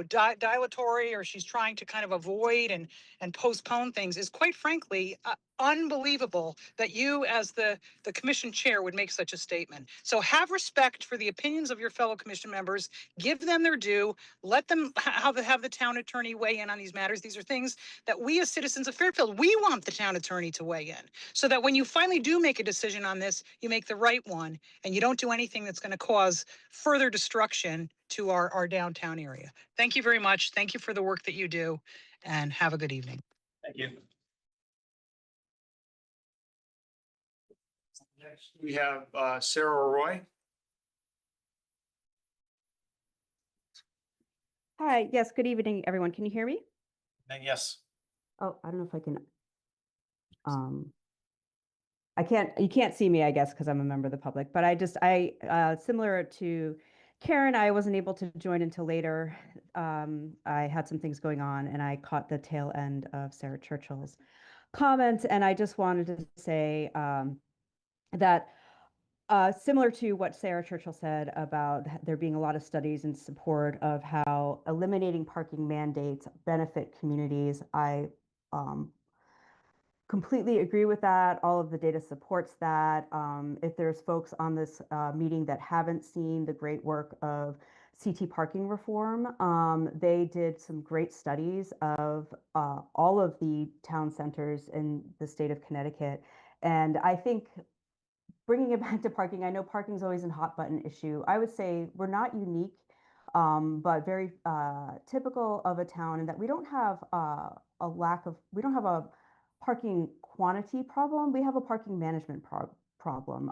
dilatory or she's trying to kind of avoid and postpone things is, quite frankly, unbelievable that you as the commission chair would make such a statement. So have respect for the opinions of your fellow commission members, give them their due, let them have the town attorney weigh in on these matters. These are things that we as citizens of Fairfield, we want the town attorney to weigh in so that when you finally do make a decision on this, you make the right one and you don't do anything that's going to cause further destruction to our downtown area. Thank you very much. Thank you for the work that you do, and have a good evening. Thank you. Next, we have Sarah Roy. Hi, yes, good evening, everyone. Can you hear me? And yes. Oh, I don't know if I can. You can't see me, I guess, because I'm a member of the public, but similar to Karen, I wasn't able to join until later. I had some things going on and I caught the tail end of Sarah Churchill's comments. And I just wanted to say that similar to what Sarah Churchill said about there being a lot of studies in support of how eliminating parking mandates benefit communities, I completely agree with that. All of the data supports that. If there's folks on this meeting that haven't seen the great work of CT parking reform, they did some great studies of all of the town centers in the state of Connecticut. And I think bringing it back to parking, I know parking is always a hot button issue. I would say we're not unique, but very typical of a town in that we don't have parking quantity problem. We have a parking management problem.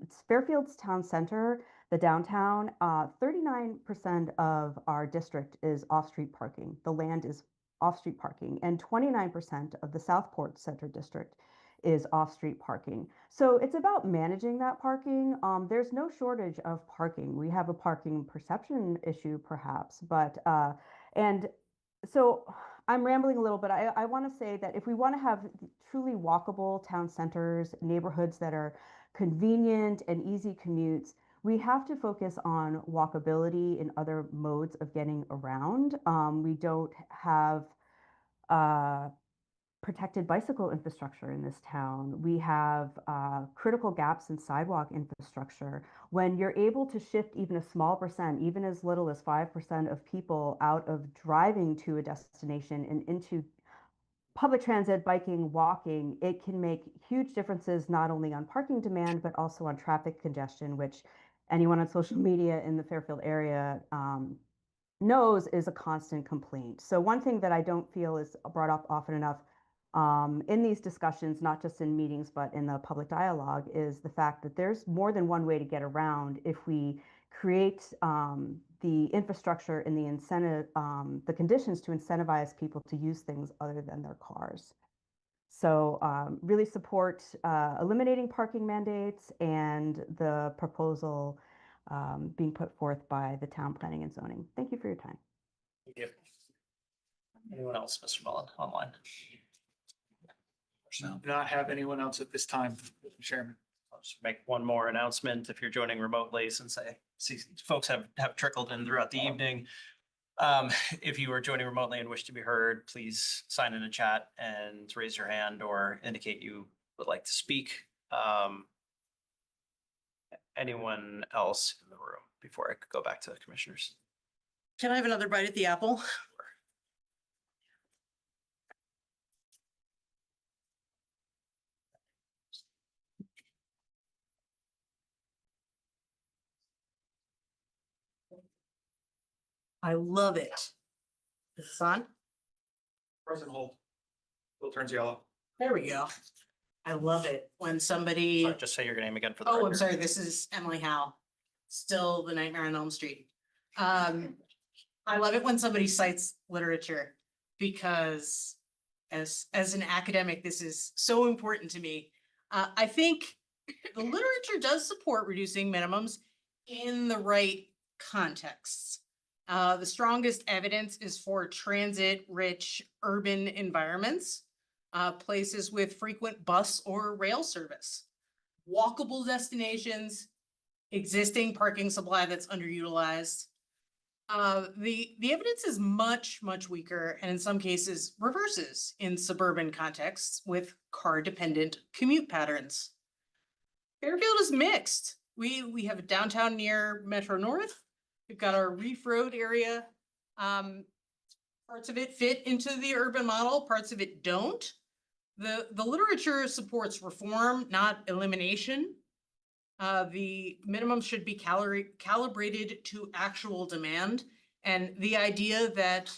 It's Fairfield's town center, the downtown, 39% of our district is off-street parking. The land is off-street parking, and 29% of the Southport Center district is off-street parking. So it's about managing that parking. There's no shortage of parking. We have a parking perception issue perhaps, but, and so I'm rambling a little, but I want to say that if we want to have truly walkable town centers, neighborhoods that are convenient and easy commutes, we have to focus on walkability and other modes of getting around. We don't have protected bicycle infrastructure in this town. We have critical gaps in sidewalk infrastructure. When you're able to shift even a small percent, even as little as 5% of people out of driving to a destination and into public transit, biking, walking, it can make huge differences not only on parking demand, but also on traffic congestion, which anyone on social media in the Fairfield area knows is a constant complaint. So one thing that I don't feel is brought up often enough in these discussions, not just in meetings, but in the public dialogue, is the fact that there's more than one way to get around if we create the infrastructure and the incentive, the conditions to incentivize people to use things other than their cars. So really support eliminating parking mandates and the proposal being put forth by the town planning and zoning. Thank you for your time. Thank you. Anyone else, Mr. Mullen, online? Do not have anyone else at this time, Mr. Chairman. I'll just make one more announcement. If you're joining remotely, since I see folks have trickled in throughout the evening. If you are joining remotely and wish to be heard, please sign in the chat and raise your hand or indicate you would like to speak. Anyone else in the room before I could go back to the commissioners? Can I have another bite at the apple? I love it. Is this on? Present hold. Bill turns yellow. There we go. I love it when somebody. Sorry, just say your name again for the Oh, I'm record. sorry. This is Emily Howe. Still the Nightmare on Elm Street. I love it when somebody cites literature because as an academic, this is so important to me. I think the literature does support reducing minimums in the right contexts. The strongest evidence is for transit-rich urban environments, places with frequent bus or rail service, walkable destinations, existing parking supply that's underutilized. The evidence is much weaker and in some cases reverses in suburban contexts with car-dependent commute patterns. Fairfield is mixed. We have a downtown near Metro North. We've got our Reef Road area. Parts of it fit into the urban model, parts of it don't. The literature supports reform, not elimination. The minimum should be calibrated to actual demand. And the idea that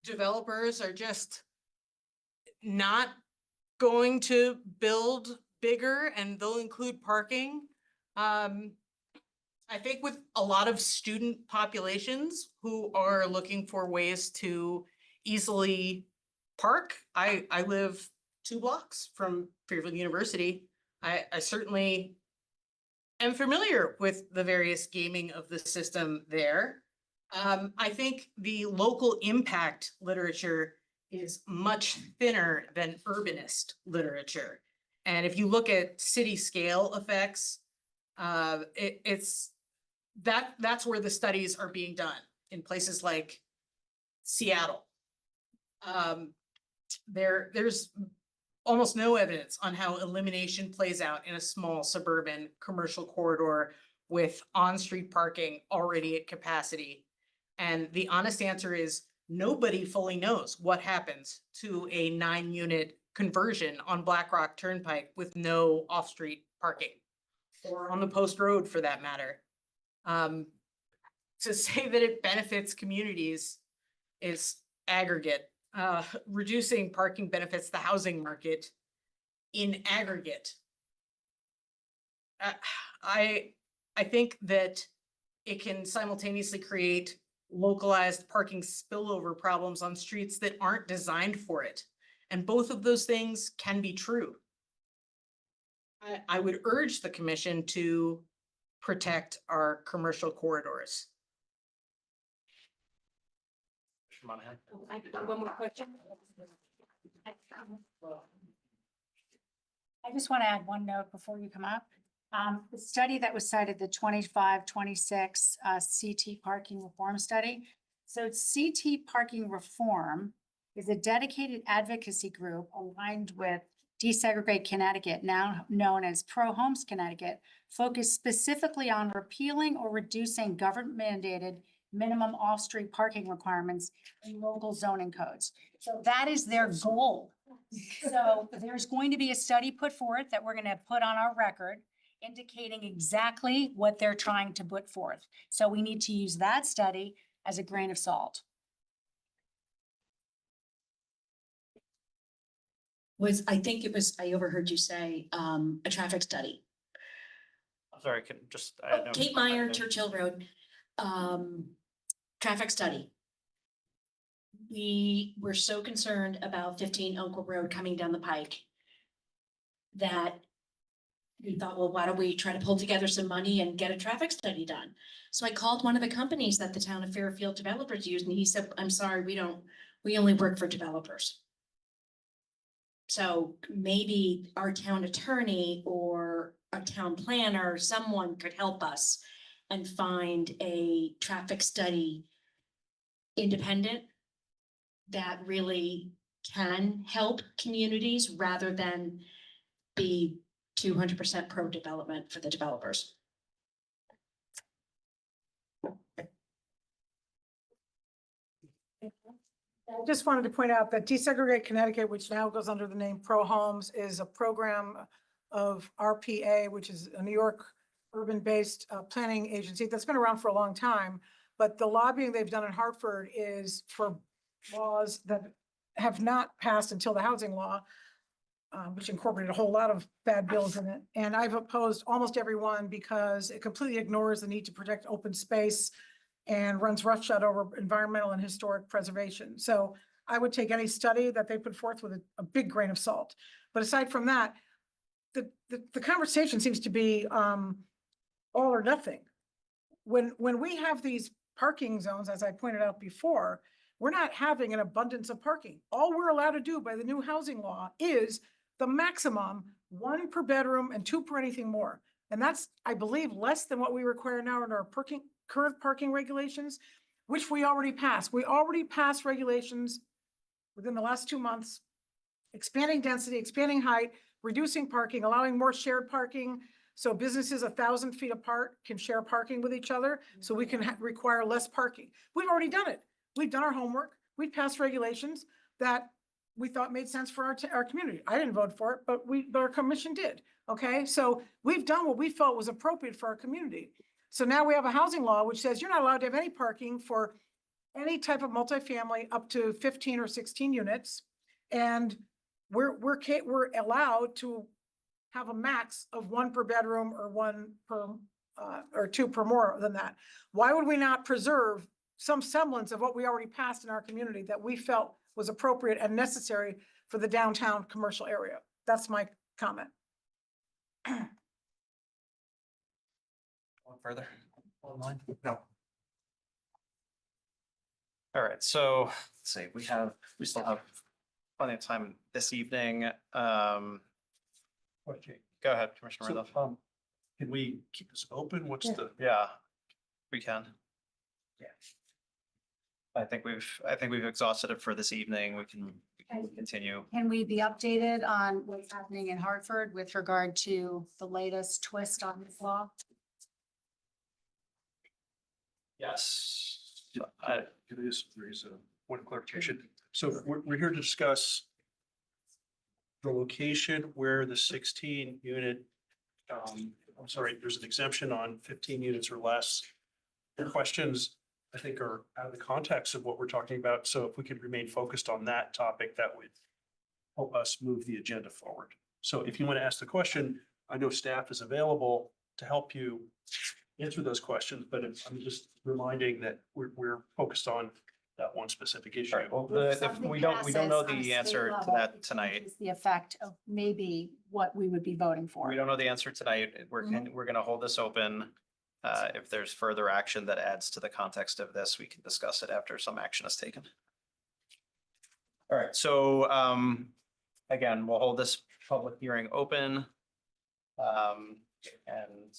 developers are just not going to build bigger and they'll include parking. I think with a lot of student populations who are looking for ways to easily park. I live 2 blocks from Fairfield University. I certainly am familiar with the various gaming of the system there. I think the local impact literature is much thinner than urbanist literature. And if you look at city scale effects, that's where the studies are being done in places like Seattle. There's almost no evidence on how elimination plays out in a small suburban commercial corridor with on-street parking already at capacity. And the honest answer is nobody fully knows what happens to a 9-unit conversion on Black Rock Turnpike with no off-street parking, or on the Post Road for that matter. To say that it benefits communities is aggregate reducing parking benefits the housing market in aggregate. I think that it can simultaneously create localized parking spillover problems on streets that aren't designed for it. And both of those things can be true. I would urge the commission to protect our commercial corridors. Mr. Monahan? One more question. I just want to add one note before you come up. The study that was cited, the 25-26 CT parking reform study. So CT parking reform is a dedicated advocacy group aligned with Desegregate Connecticut, now known as Pro Homes Connecticut, focused specifically on repealing or reducing government mandated minimum off-street parking requirements in local zoning codes. So that is their goal. So there's going to be a study put forth that we're going to put on our record indicating exactly what they're trying to put forth. So we need to use that study as a grain of salt. I overheard you say, a traffic study. I'm sorry, can just. I know- Kate Meyer, Churchill Road, traffic study. We were so concerned about 15 Uncle Road coming down the pike that we thought, well, why don't we try to pull together some money and get a traffic study done? So I called one of the companies that the town of Fairfield developers use, and he said, I'm sorry, we only work for developers. So maybe our town attorney or a town planner, someone could help us and find a traffic study independent that really can help communities rather than be 200% pro-development for the developers. I just wanted to point out that Desegregate Connecticut, which now goes under the name Pro Homes, is a program of RPA, which is a New York urban-based planning agency that's been around for a long time. But the lobbying they've done in Hartford is for laws that have not passed until the housing law, which incorporated a whole lot of bad bills in it. And I've opposed almost every one because it completely ignores the need to protect open space and runs roughshod over environmental and historic preservation. So I would take any study that they put forth with a big grain of salt. But aside from that, the conversation seems to be all or nothing. When we have these parking zones, as I pointed out before, we're not having an abundance of parking. All we're allowed to do by the new housing law is the maximum 1 per bedroom and 2 per anything more. And that's, I believe, less than what we require now in our current parking regulations, which we already passed. We already passed regulations within the last 2 months, expanding density, expanding height, reducing parking, allowing more shared parking. So businesses 1,000 feet apart can share parking with each other. So we can require less parking. We've already done it. We've done our homework. We've passed regulations that we thought made sense for our community. I didn't vote for it, but our commission did. Okay, so we've done what we felt was appropriate for our community. So now we have a housing law which says you're not allowed to have any parking for any type of multifamily up to 15 or 16 units. And we're allowed to have a max of 1 per bedroom or 1 per or 2 per more than that. Why would we not preserve some semblance of what we already passed in our community that we felt was appropriate and necessary for the downtown commercial area? That's my comment. One further online? No. All right, so let's see, we still have plenty of time this evening. Okay. Go ahead, Commissioner So, Randolph. can we keep this open? What's the? Yeah, we can. Yeah. I think we've exhausted it for this evening. We can continue. Can we be updated on what's happening in Hartford with regard to the latest twist on this law? Yes. There is a point of clarification. So we're here to discuss the location where the 16 unit, I'm sorry, there's an exemption on 15 units or less. The questions I think are out of the context of what we're talking about. So if we could remain focused on that topic, that would help us move the agenda forward. So if you want to ask the question, I know staff is available to help you answer those questions, but I'm just reminding that we're focused on that one specific issue. All right, well, If if something we don't know passes on a the state answer to level, that it tonight. changes the effect of maybe what we would be voting for. We don't know the answer tonight. We're gonna hold this open. If there's further action that adds to the context of this, we can discuss it after some action is taken. All right, so again, we'll hold this public hearing open. And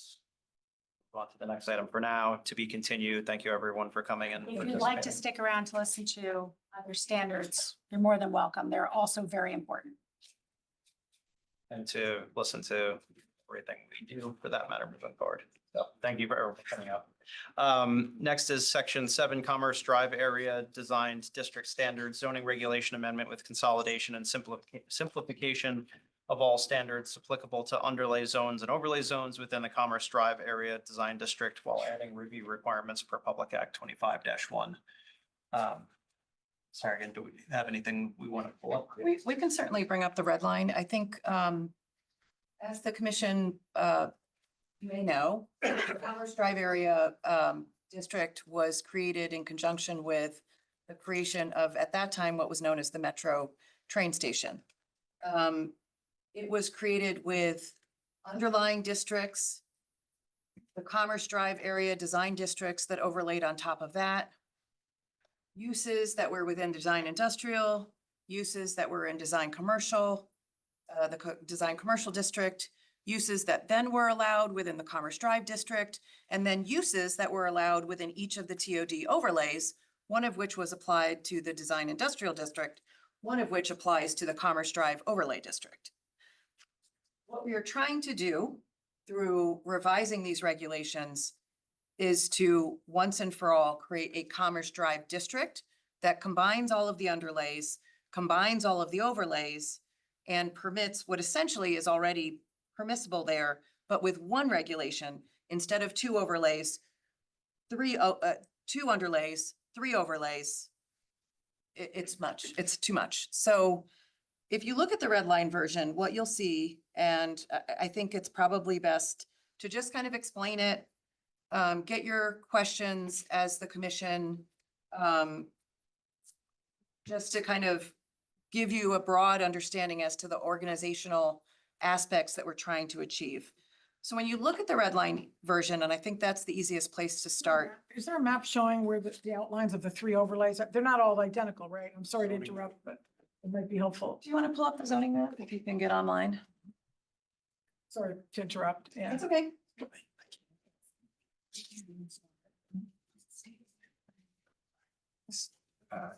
go on to the next item for now, to be continued. Thank you, everyone, for coming and If you'd like to participating. stick around to listen to other standards, you're more than welcome. They're also very important. And to listen to everything we do for that matter moving forward. So thank you for everyone coming up. Next is section 7, Commerce Drive Area Designed District Standards Zoning Regulation Amendment with consolidation and simplification of all standards applicable to underlay zones and overlay zones within the Commerce Drive Area Design District while adding review requirements per Public Act 25-1. Sorry, again, do we have anything we want to pull up? We can certainly bring up the red line. I think, as the commission, may know, the Commerce Drive Area, District was created in conjunction with the creation of, at that time, what was known as the Metro train station. It was created with underlying districts, the Commerce Drive Area Design Districts that overlaid on top of that, uses that were within design industrial, uses that were in design commercial, design commercial district, uses that then were allowed within the Commerce Drive District, and then uses that were allowed within each of the TOD overlays, one of which was applied to the design industrial district, one of which applies to the Commerce Drive Overlay District. What we are trying to do through revising these regulations is to once and for all create a Commerce Drive district that combines all of the underlays, combines all of the overlays, and permits what essentially is already permissible there, but with one regulation instead of 2 overlays, 2 underlays, 3 overlays. It's it's too much. So if you look at the red line version, what you'll see, and I think it's probably best to just kind of explain it, get your questions as the commission, just to kind of give you a broad understanding as to the organizational aspects that we're trying to achieve. So when you look at the red line version, and I think that's the easiest place to start. Is there a map showing where the outlines of the 3 overlays are? They're not all identical, right? I'm sorry to interrupt, but it might be helpful. Do you want to pull up the zoning map if you can get online? Sorry to interrupt. Yeah. It's okay.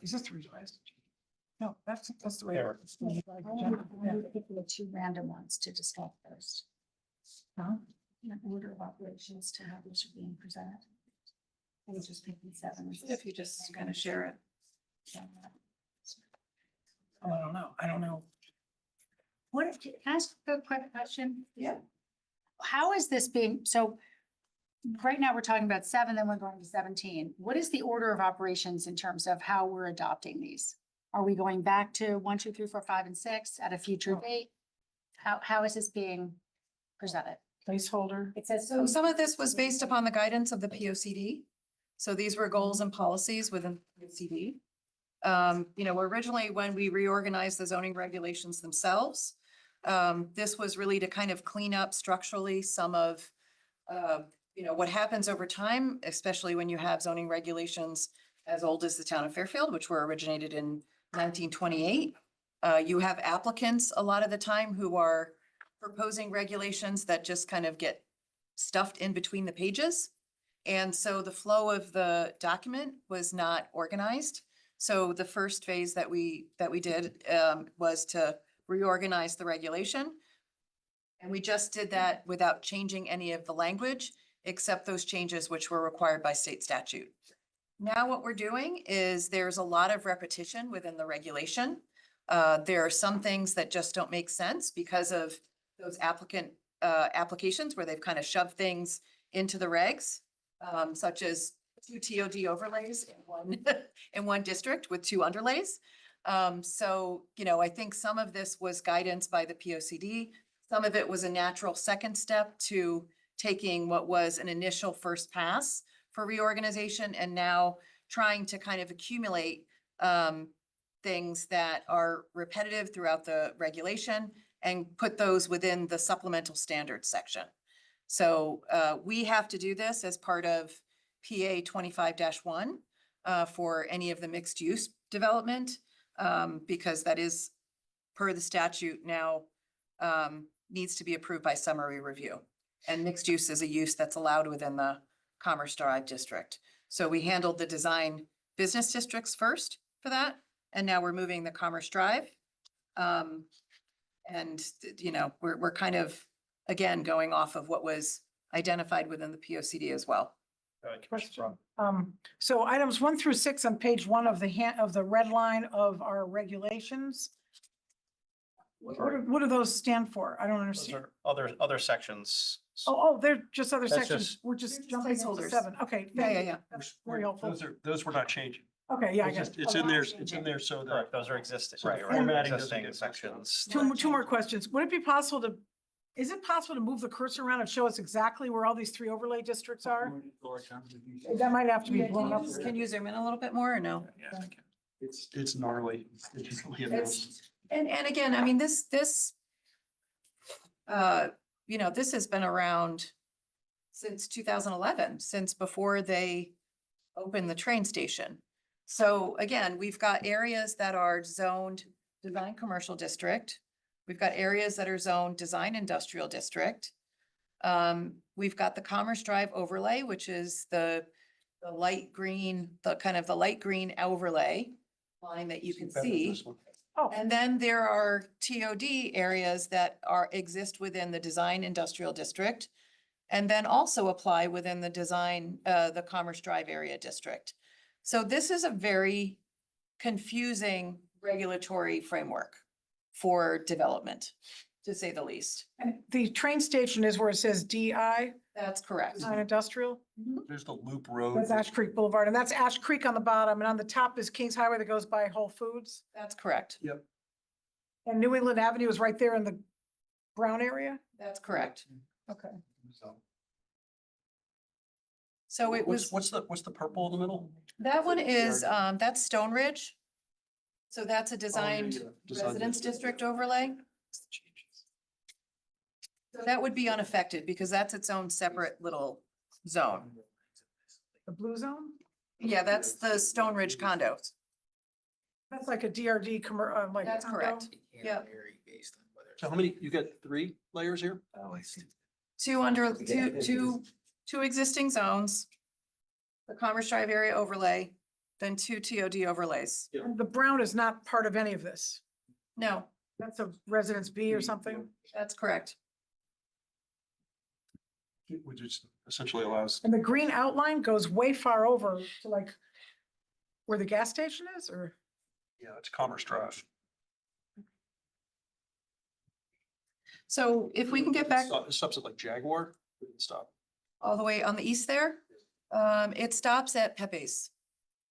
Is this the revised? No, that's the way. There. Pick the 2 random ones to discuss first. In order of operations to how these are being presented. I was just picking 7. If you just kind of share it. Oh, I don't know. What, can I ask a quick question? Yeah. How is this being, so right now we're talking about 7, then we're going to 17. What is the order of operations in terms of how we're adopting these? Are we going back to 1, 2, 3, 4, 5, and 6 at a future date? How is this being presented? Placeholder. It says, So some of this was based upon the guidance of the POCD. So these were goals and policies within the POCD. Originally when we reorganized the zoning regulations themselves, this was really to kind of clean up structurally some of, what happens over time, especially when you have zoning regulations as old as the town of Fairfield, which were originated in 1928. You have applicants a lot of the time who are proposing regulations that just kind of get stuffed in between the pages. And so the flow of the document was not organized. So the first phase that we did was to reorganize the regulation. And we just did that without changing any of the language, except those changes which were required by state statute. Now what we're doing is there's a lot of repetition within the regulation. There are some things that just don't make sense because of those applications where they've kind of shoved things into the regs, such as two TOD overlays in one, in one district with two underlays. So, you know, I think some of this was guidance by the P O C D. Some of it was a natural second step to taking what was an initial first pass for reorganization and now trying to kind of accumulate things that are repetitive throughout the regulation and put those within the supplemental standards section. So we have to do this as part of PA 25-1 for any of the mixed use development because that is per the statute now needs to be approved by summary review. And mixed use is a use that's allowed within the Commerce Drive district. So we handled the design business districts first for that. And now we're moving the Commerce Drive. And, you know, we're kind of, again, going off of what was identified within the P O C D as well. Question. So items 1 through 6 on page 1 of the red line of our regulations. What do those stand for? I don't Those understand. are other sections. Oh, they're just other That's sections. just- We're just jumping into Placeholders. 7. Okay. Yeah, thank yeah, you. yeah. That's very helpful. Those were not changing. Okay, yeah, I guess. It's in there, it's in there so that. Correct, those are existing, So right, the right, formatting doesn't existing get messed sections. Two more questions. Would it be possible to, is it possible to move the cursor around and show us exactly where all these 3 overlay districts are? That might have to be blown up. Can you zoom in a little bit more or no? Yeah, I can. It's gnarly. It's really It's- And again, I mean, this, you know, this has been around since 2011, since before they opened the train station. So again, we've got areas that are zoned design commercial district. We've got areas that are zoned design industrial district. We've got the Commerce Drive overlay, which is the light green, the light green overlay line that you can see. Oh. And then there are TOD areas that exist within the design industrial district. And then also apply within the design, the Commerce Drive area district. So this is a very confusing regulatory framework for development, to say the least. And the train station is where it says DI, That's correct. design industrial. There's the loop road. That's Ash Creek Boulevard, and that's Ash Creek on the bottom, and on the top is Kings Highway that goes by Whole Foods. That's correct. Yep. And New England Avenue is right there in the brown area? That's correct. Okay. So it was, What's the purple in the middle? that one is, that's Stone Ridge. So that's a yeah, designed yeah. Design residence district. district overlay. So that would be unaffected because that's its own separate little zone. The blue zone? Yeah, that's the Stone Ridge condos. That's like a DRD like. That's condo. correct. Yep. So how many, you got 3 layers here? Oh, I see. Two existing zones. The Commerce Drive area overlay, then 2 TOD overlays. And the brown is not part of any of this. No, That's a residence B or something. that's correct. Which is essentially allows. And the green outline goes way far over to like where the gas station is, or? Yeah, it's Commerce Drive. So if we can get back It stops at like Jaguar. Stop. all the way on the east there, it stops at Pepe's.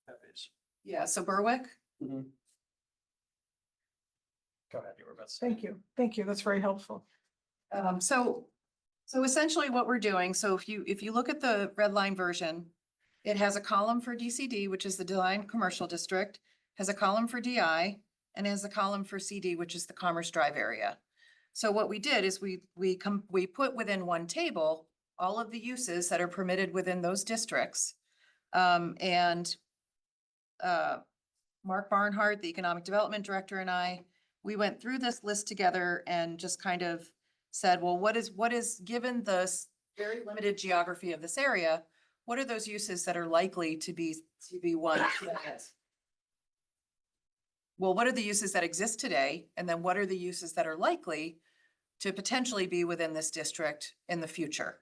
That is. Yeah, so Berwick. Go ahead, you were about to say. Thank you. That's very helpful. So essentially what we're doing, so if you look at the red line version, it has a column for DCD, which is the design commercial district, has a column for DI, and has a column for CD, which is the Commerce Drive area. So what we did is we put within one table all of the uses that are permitted within those districts. And Mark Barnhart, the Economic Development Director, and I, we went through this list together and just kind of said, well, what is, given the very limited geography of this area, what are those uses that are likely to be one? Well, what are the uses that exist today? And then what are the uses that are likely to potentially be within this district in the future?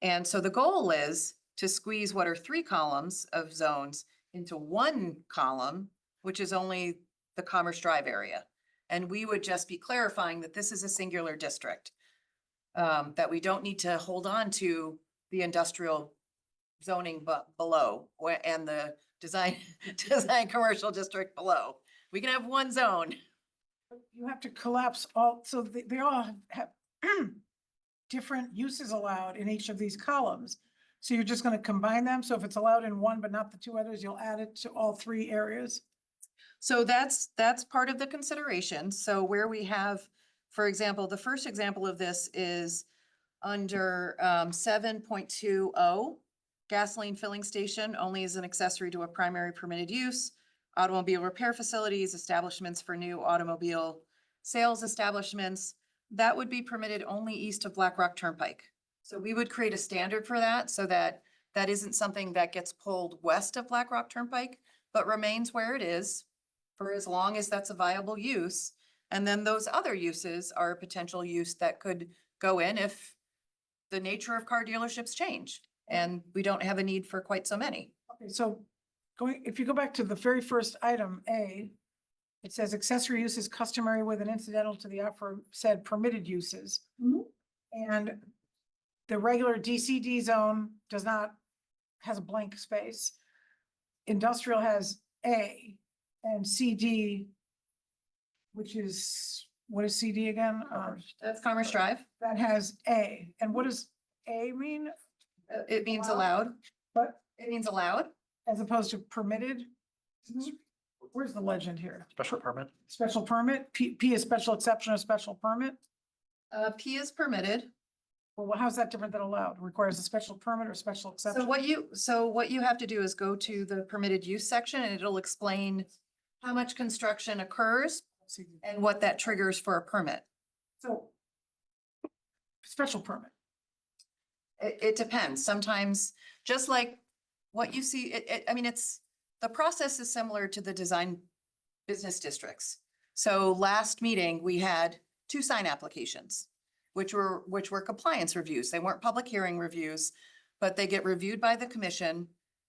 And so the goal is to squeeze what are 3 columns of zones into 1 column, which is only the Commerce Drive area. And we would just be clarifying that this is a singular district. That we don't need to hold on to the industrial zoning below, and the design, design commercial district below. We can have one zone. You have to collapse all, so they all have different uses allowed in each of these columns. So you're just gonna combine them? So if it's allowed in one but not the two others, you'll add it to all three areas? So that's part of the consideration. So where we have, for example, the first example of this is under 7.20, gasoline filling station only as an accessory to a primary permitted use. Automobile repair facilities, establishments for new automobile sales establishments, that would be permitted only east of Black Rock Turnpike. So we would create a standard for that so that that isn't something that gets pulled west of Black Rock Turnpike, but remains where it is for as long as that's a viable use. And then those other uses are a potential use that could go in if the nature of car dealerships change and we don't have a need for quite so many. Okay, so if you go back to the very first item, A, it says accessory uses customary with an incidental to the aforesaid permitted uses. And the regular DCD zone has a blank space. Industrial has A, and CD, which is, what is CD again? That's Commerce Drive. That has A, and what does A mean? It means allowed. But it means allowed. As opposed to permitted? Where's the legend here? Special permit. Special permit, P is special exception or special permit? P is permitted. Well, how's that different than allowed? Requires a special permit or special exception? So what you have to do is go to the permitted use section and it'll explain how much construction occurs and what that triggers for a permit. So special permit. It depends. Sometimes, just like what you see, I mean, the process is similar to the design business districts. So last meeting, we had 2 sign applications, which were compliance reviews. They weren't public hearing reviews, but they get reviewed by the commission.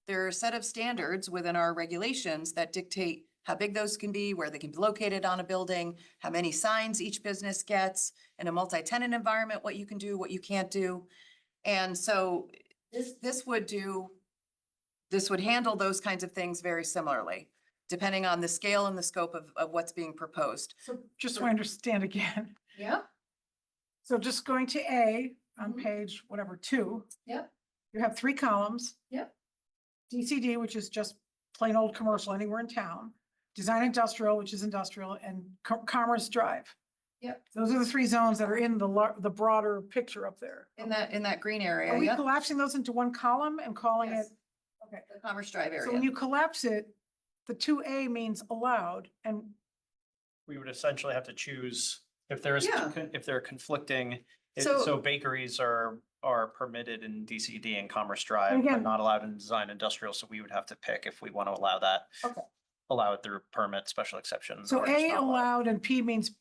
There are a set of standards within our regulations that dictate how big those can be, where they can be located on a building, how many signs each business gets, in a multi-tenant environment, what you can do, what you can't do. And so this would handle those kinds of things very similarly, depending on the scale and the scope of what's being proposed. So just so I understand again. Yeah. So just going to A on page, whatever, 2. Yep. You have 3 columns. Yep. DCD, which is just plain old commercial anywhere in town. Design industrial, which is industrial, and Commerce Drive. Yep. Those are the 3 zones that are in the broader picture up there. In that green area. Are we Yep. collapsing those into one column and calling it? Yes. Okay. The Commerce Drive area. So when you collapse it, the 2A means allowed, and We would essentially have to choose if there is, Yeah. if they're conflicting. So- So bakeries are permitted in DCD and Commerce Drive, again- but not allowed in design industrial. So we would have to pick if we want to allow that. Okay. Allow it through permit, special exception. so or just A not allow. allowed and P means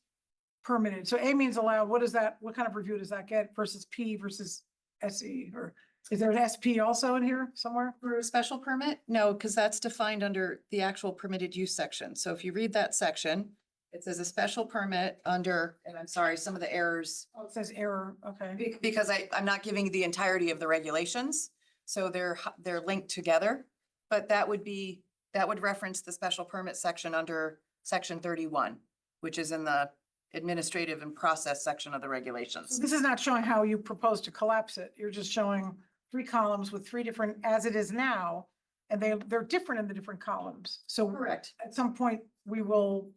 permitted. So A means allowed. What is that? What kind of review does that get versus P versus SE? Or is there an SP also in here somewhere? For a special permit? No, because that's defined under the actual permitted use section. So if you read that section, it says a special permit under, and I'm sorry, some of the errors, Oh, it says error, okay. because I'm not giving you the entirety of the regulations. So they're linked together, but that would reference the special permit section under section 31, which is in the administrative and process section of the So regulations. this is not showing how you propose to collapse it. You're just showing 3 columns with 3 different, as it is now, and they're different in the different columns. So Correct. at some point, we will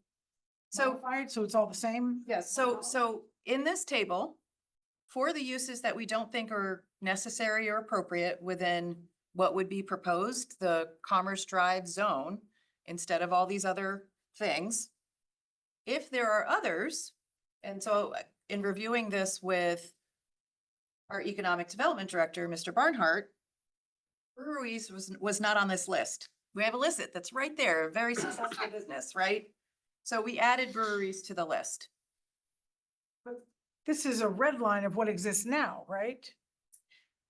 So modify it, so it's all the same? yes, so in this table, for the uses that we don't think are necessary or appropriate within what would be proposed, the Commerce Drive zone, instead of all these other things. If there are others, and so in reviewing this with our Economic Development Director, Mr. Barnhart, breweries was not on this list. We have a list that's right there, a very successful business, right? So we added breweries to the list. This is a red line of what exists now, right?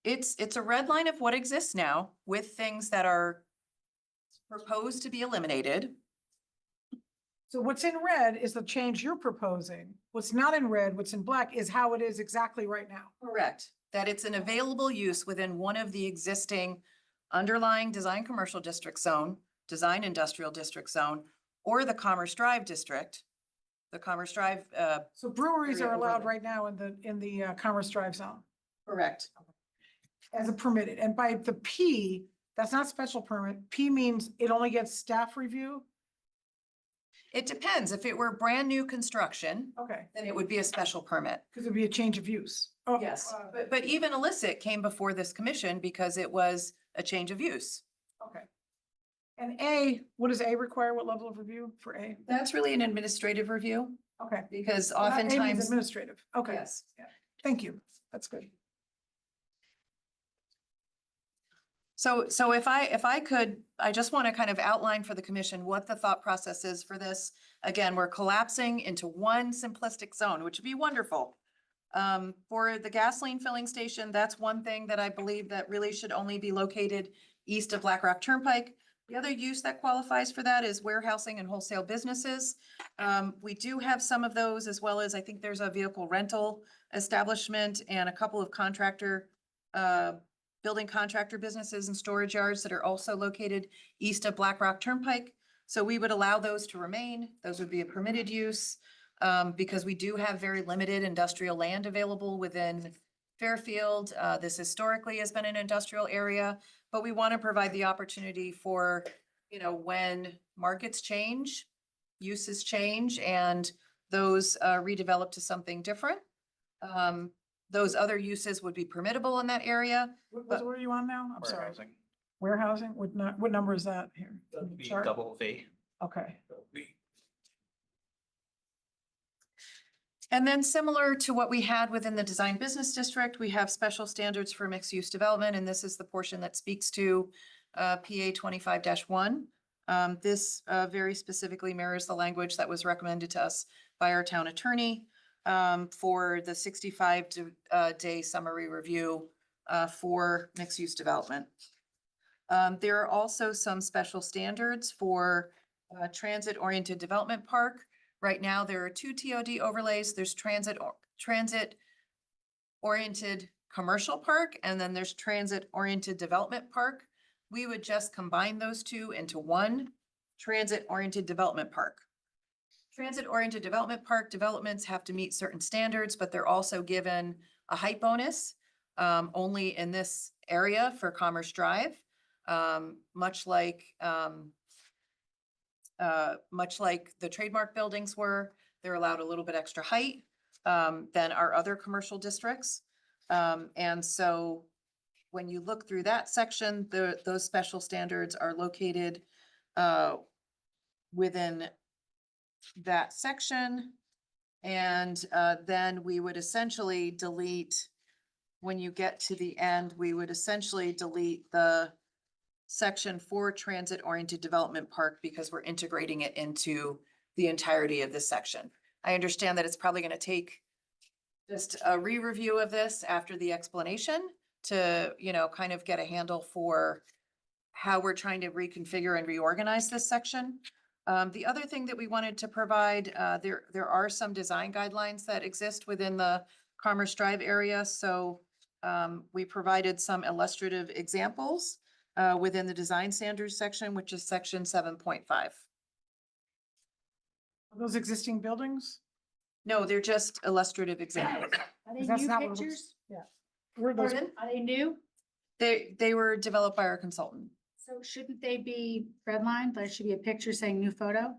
It's a red line of what exists now with things that are proposed to be eliminated. So what's in red is the change you're proposing. What's not in red, what's in black is how it is exactly right now. Correct. That it's an available use within one of the existing underlying design commercial district zone, design industrial district zone, or the Commerce Drive district. The Commerce Drive, So breweries area are allowed overlay. right now in the Commerce Drive zone correct. as a permitted. And by the P, that's not special permit. P means it only gets staff review. It depends. If it were brand new construction, Okay, then it would be a special permit. because it'd be a change of use. Oh, Yes, but even illicit came before this commission because it was a change of use. Okay. And A, what does A require? What level of review for A? That's really an administrative review Okay. because So that A means oftentimes, administrative. Okay. yes. Yeah. Thank you. That's good. So if I could, I just want to kind of outline for the commission what the thought process is for this. Again, we're collapsing into one simplistic zone, which would be wonderful. For the gasoline filling station, that's one thing that I believe that really should only be located east of Black Rock Turnpike. The other use that qualifies for that is warehousing and wholesale businesses. We do have some of those, as well as I think there's a vehicle rental establishment and a couple of building contractor businesses and storage yards that are also located east of Black Rock Turnpike. So we would allow those to remain. Those would be a permitted use, because we do have very limited industrial land available within Fairfield. This historically has been an industrial area, but we want to provide the opportunity for, when markets change, uses change, and those redevelop to something different. Those other uses would be permittable in that area. What are you on now? I'm sorry. Warehousing. Warehousing? What number is that here? That'd be Chart? double V. Okay. And then similar to what we had within the design business district, we have special standards for mixed use development, and this is the portion that speaks to PA 25-1. This very specifically mirrors the language that was recommended to us by our town attorney for the 65-day summary review for mixed use development. There are also some special standards for transit-oriented development park. Right now, there are two TOD overlays. There's transit-oriented commercial park, and then there's transit-oriented development park. We would just combine those two into one transit-oriented development park. Transit-oriented development park developments have to meet certain standards, but they're also given a height bonus only in this area for Commerce Drive, much like the trademark buildings were. They're allowed a little bit extra height than our other commercial districts. And so when you look through that section, those special standards are located within that section. And then we would essentially delete, when you get to the end, we would essentially delete the section for transit-oriented development park because we're integrating it into the entirety of this section. I understand that it's probably going to take just a re-review of this after the explanation to, kind of get a handle for how we're trying to reconfigure and reorganize this section. The other thing that we wanted to provide, there are some design guidelines that exist within the Commerce Drive area. So we provided some illustrative examples within the design standards section, which is section 7.5. Are those existing buildings? No, they're just illustrative examples. Are they That's new not what it looks- pictures? Yeah. Where are those? Pardon? Are they new? They were developed by our consultant. So shouldn't they be redlined? There should be a picture saying new photo.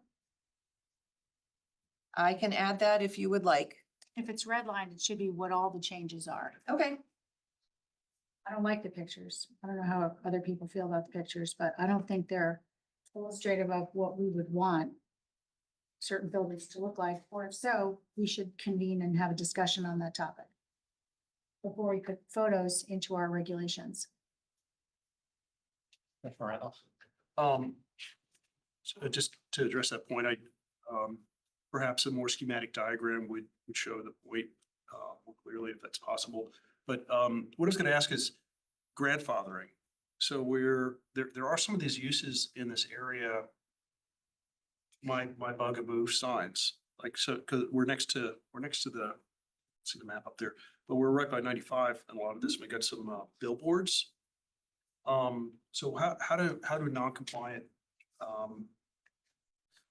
I can add that if you would like. If it's redlined, it should be what all the changes are. Okay. I don't like the pictures. I don't know how other people feel about the pictures, but I don't think they're illustrative of what we would want certain buildings to look like, or if so, we should convene and have a discussion on that topic before we put photos into our regulations. So just to address that point, perhaps a more schematic diagram would show the point more clearly if that's possible. But what I was going to ask is grandfathering. So there are some of these uses in this area. My bugaboo signs, like, so, because we're next to the, see the map up there, but we're right by 95 and a lot of this, we got some billboards. So how do non-compliant,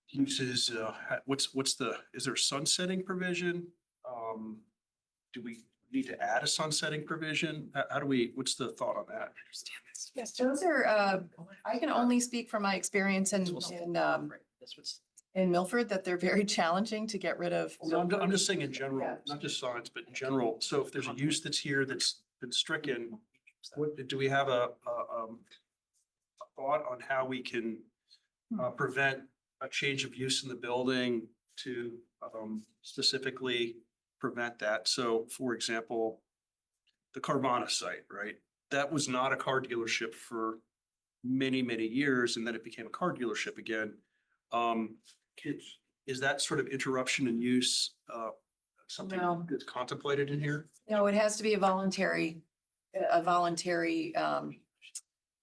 uses, what's the, is there a sunsetting provision? Do we need to add a sunsetting provision? How do we, what's the thought on that? Yes, those are, I can only speak from my experience in Milford, that they're very challenging to get rid of. No, I'm just saying in general, not just signs, but in general. So if there's a use that's here that's been stricken, what, do we have a thought on how we can prevent a change of use in the building to specifically prevent that? So for example, the Carvana site, right? That was not a car dealership for many, many years, and then it became a car dealership again. Is that sort of interruption in use something No. that's contemplated in here? No, it has to be a voluntary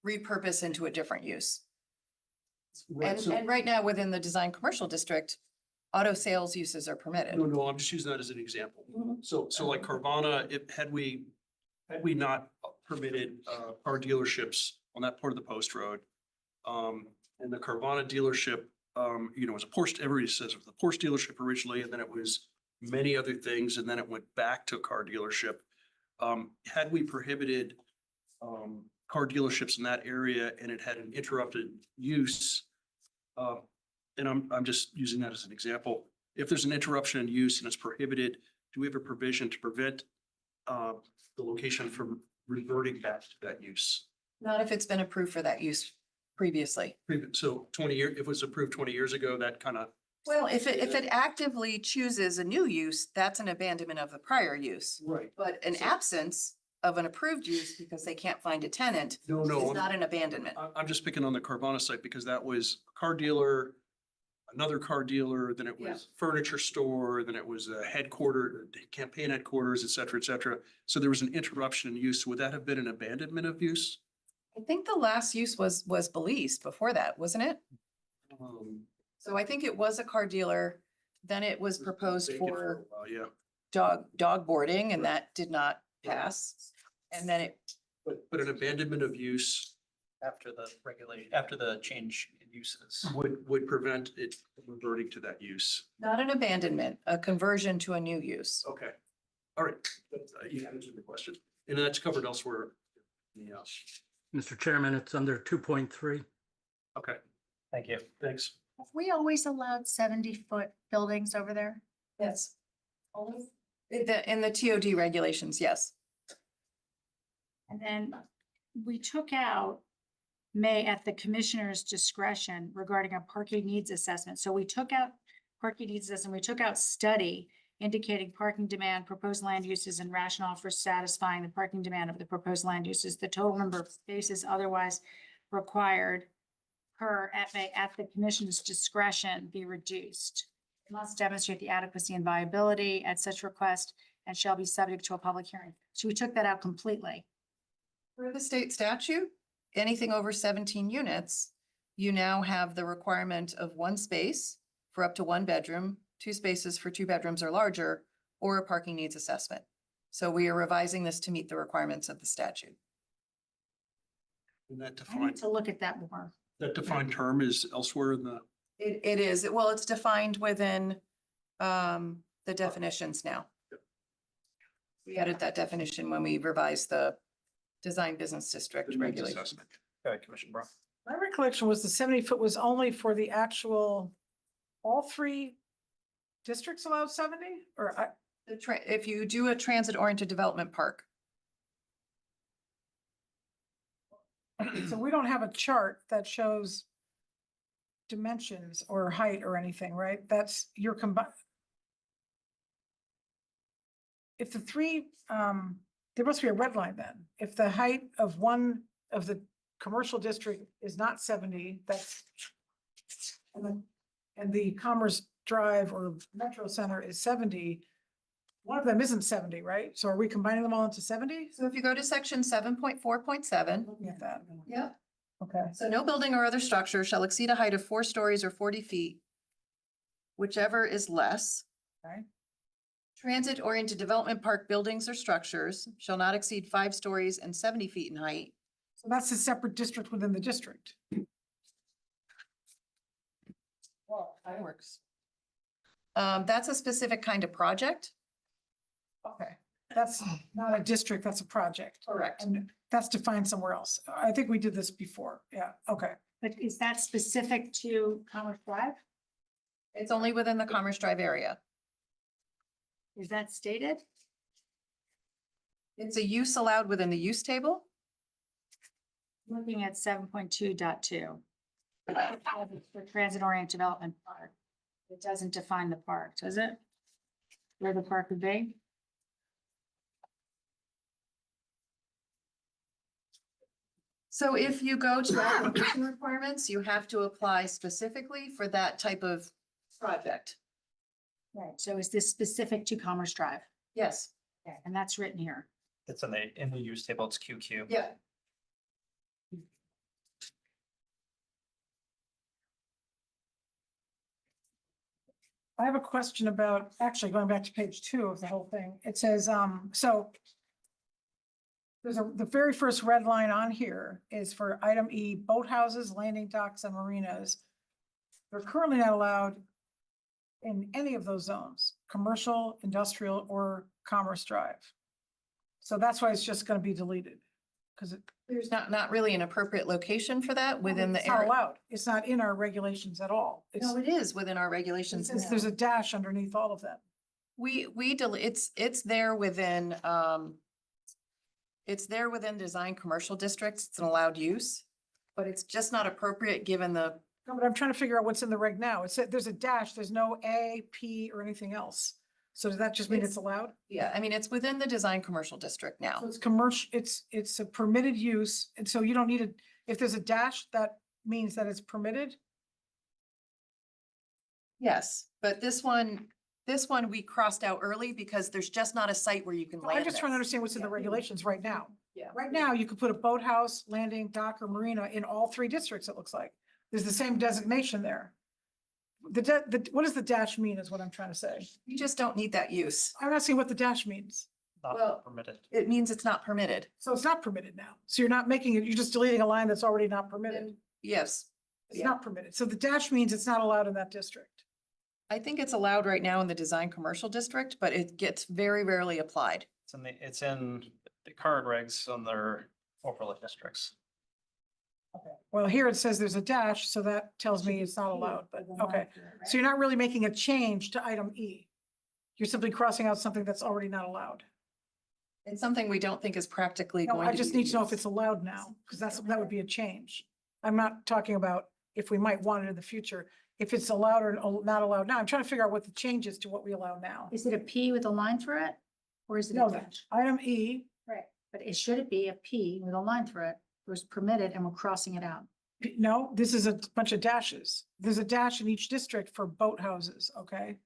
repurpose into a different use. Right, so- And right now, within the design commercial district, auto sales uses are permitted. No, I'm just using that as an example. Mhm. So like Carvana, had we not permitted car dealerships on that part of the post road, and the Carvana dealership, was a Porsche, everybody says it was the Porsche dealership originally, and then it was many other things, and then it went back to a car dealership. Had we prohibited car dealerships in that area and it had an interrupted use, and I'm just using that as an example. If there's an interruption in use and it's prohibited, do we have a provision to prevent the location from reverting back to that use? Not if it's been approved for that use previously. So 20 years, if it was approved 20 years ago, that kind of, Well, if it actively chooses a new use, that's an abandonment of the prior use. right. But an absence of an approved use because they can't find a tenant No, is not an abandonment. I'm just picking on the Carvana site because that was a car dealer, another car dealer, then it was furniture store, then it was a campaign headquarters, et cetera, et cetera. So there was an interruption in use. Would that have been an abandonment of use? I think the last use was Belize before that, wasn't it? So I think it was a car dealer. Then it was proposed Vacant a for while, yeah, dog boarding and that did not pass. And then it, but an abandonment of use After the change in uses. would prevent it from reverting to that use. not an abandonment, a conversion to a new use. Okay, all right, you answered the question, and that's covered elsewhere. Yeah, Mr. Chairman, it's under 2.3. okay, Thank you. thanks. Have we always allowed 70-foot buildings over there? Yes. In the TOD regulations, yes. And then we took out may at the commissioner's discretion regarding a parking needs assessment. So we took out parking needs assessment, we took out study indicating parking demand, proposed land uses and rationale for satisfying the parking demand of the proposed land uses, the total number of spaces otherwise required at the commission's discretion be reduced. It must demonstrate the adequacy and viability at such request and shall be subject to a public hearing. So we took that out completely. For the state statute, anything over 17 units, you now have the requirement of one space for up to one bedroom, 2 spaces for 2 bedrooms or larger, or a parking needs assessment. So we are revising this to meet the requirements of the statute. And that I need defined, to look at that more. that defined term is elsewhere in the, It is, well, it's defined within the definitions now. We added that definition when we revised the design business district the needs regulation. assessment. Go ahead, Commissioner Brown. My recollection was the 70-foot was only for the actual, all 3 districts allowed 70? Or If you do a transit-oriented development park, so we don't have a chart that shows dimensions or height or anything, right? That's your combined. If the 3, there must be a red line then. If the height of one of the commercial district is not 70, that's, and the Commerce Drive or Metro Center is 70, one of them isn't 70, right? So are we combining them all into 70? so if you go to section 7.4.7, Looking at that. yeah. Okay. So no building or other structure shall exceed a height of 4 stories or 40 feet, whichever is less. Okay. Transit-oriented development park buildings or structures shall not exceed 5 stories and 70 feet in height. So that's a separate district within the district. Well, fireworks. That's a specific kind of project. Okay, that's not a district, that's a project. Correct. And that's defined somewhere else. I think we did this before. Yeah, okay. But is that specific to Commerce Drive? It's only within the Commerce Drive area. Is that stated? It's a use allowed within the use table. Looking at 7.2.2. For transit oriented development park. It doesn't define the park, does it? Where the park would be? So if you go to application requirements, you have to apply specifically for that type of project. Right, so is this specific to Commerce Drive? Yes. Okay, and that's written here. It's in the use table, it's QQ. Yeah. I have a question about, actually going back to page 2 of the whole thing. It says, so the very first red line on here is for item E, boathouses, landing docks, and marinas. They're currently not allowed in any of those zones, commercial, industrial, or Commerce Drive. So that's why it's just gonna be deleted, because There's not really an appropriate location for that within the it's not area. allowed. It's not in our regulations at all. No, it is within our regulations. There's a dash underneath all of them. It's there within, it's there within design commercial districts. It's an allowed use, but it's just not appropriate given the, No, but I'm trying to figure out what's in the reg now. It said there's a dash, there's no A, P, or anything else. So does that just mean it's allowed? yeah, I mean, it's within the design commercial district now. So it's commercial, it's a permitted use, and so you don't need it, if there's a dash, that means that it's permitted? Yes, but this one we crossed out early because there's just not a site where you can land I'm just trying to this. understand what's in the regulations right now. Yeah. Right now, you could put a boathouse, landing, dock, or marina in all 3 districts, it looks like. There's the same designation there. What does the dash mean is what I'm trying to say. You just don't need that use. I'm asking what the dash means. Well, Not permitted. It means it's not permitted. So it's not permitted now. So you're not making it, you're just deleting a line that's already not permitted. Yes. It's Yeah. not permitted. So the dash means it's not allowed in that district. I think it's allowed right now in the design commercial district, but it gets very rarely applied. It's in the current regs on their overlay districts. Well, here it says there's a dash, so that tells me it's not allowed, but okay. So you're not really making a change to item E. You're simply crossing out something that's already not allowed. It's something we don't think is practically No, going I to just be need to know if used. it's allowed now, because that would be a change. I'm not talking about if we might want it in the future. If it's allowed or not allowed now, I'm trying to figure out what the change is to what we allow now. Is it a P with a line through it? Or is it No, a dash? item E, Right, but should it be a P with a line through it? It was permitted and we're crossing it out. no, this is a bunch of dashes. There's a dash in each district for boathouses, okay?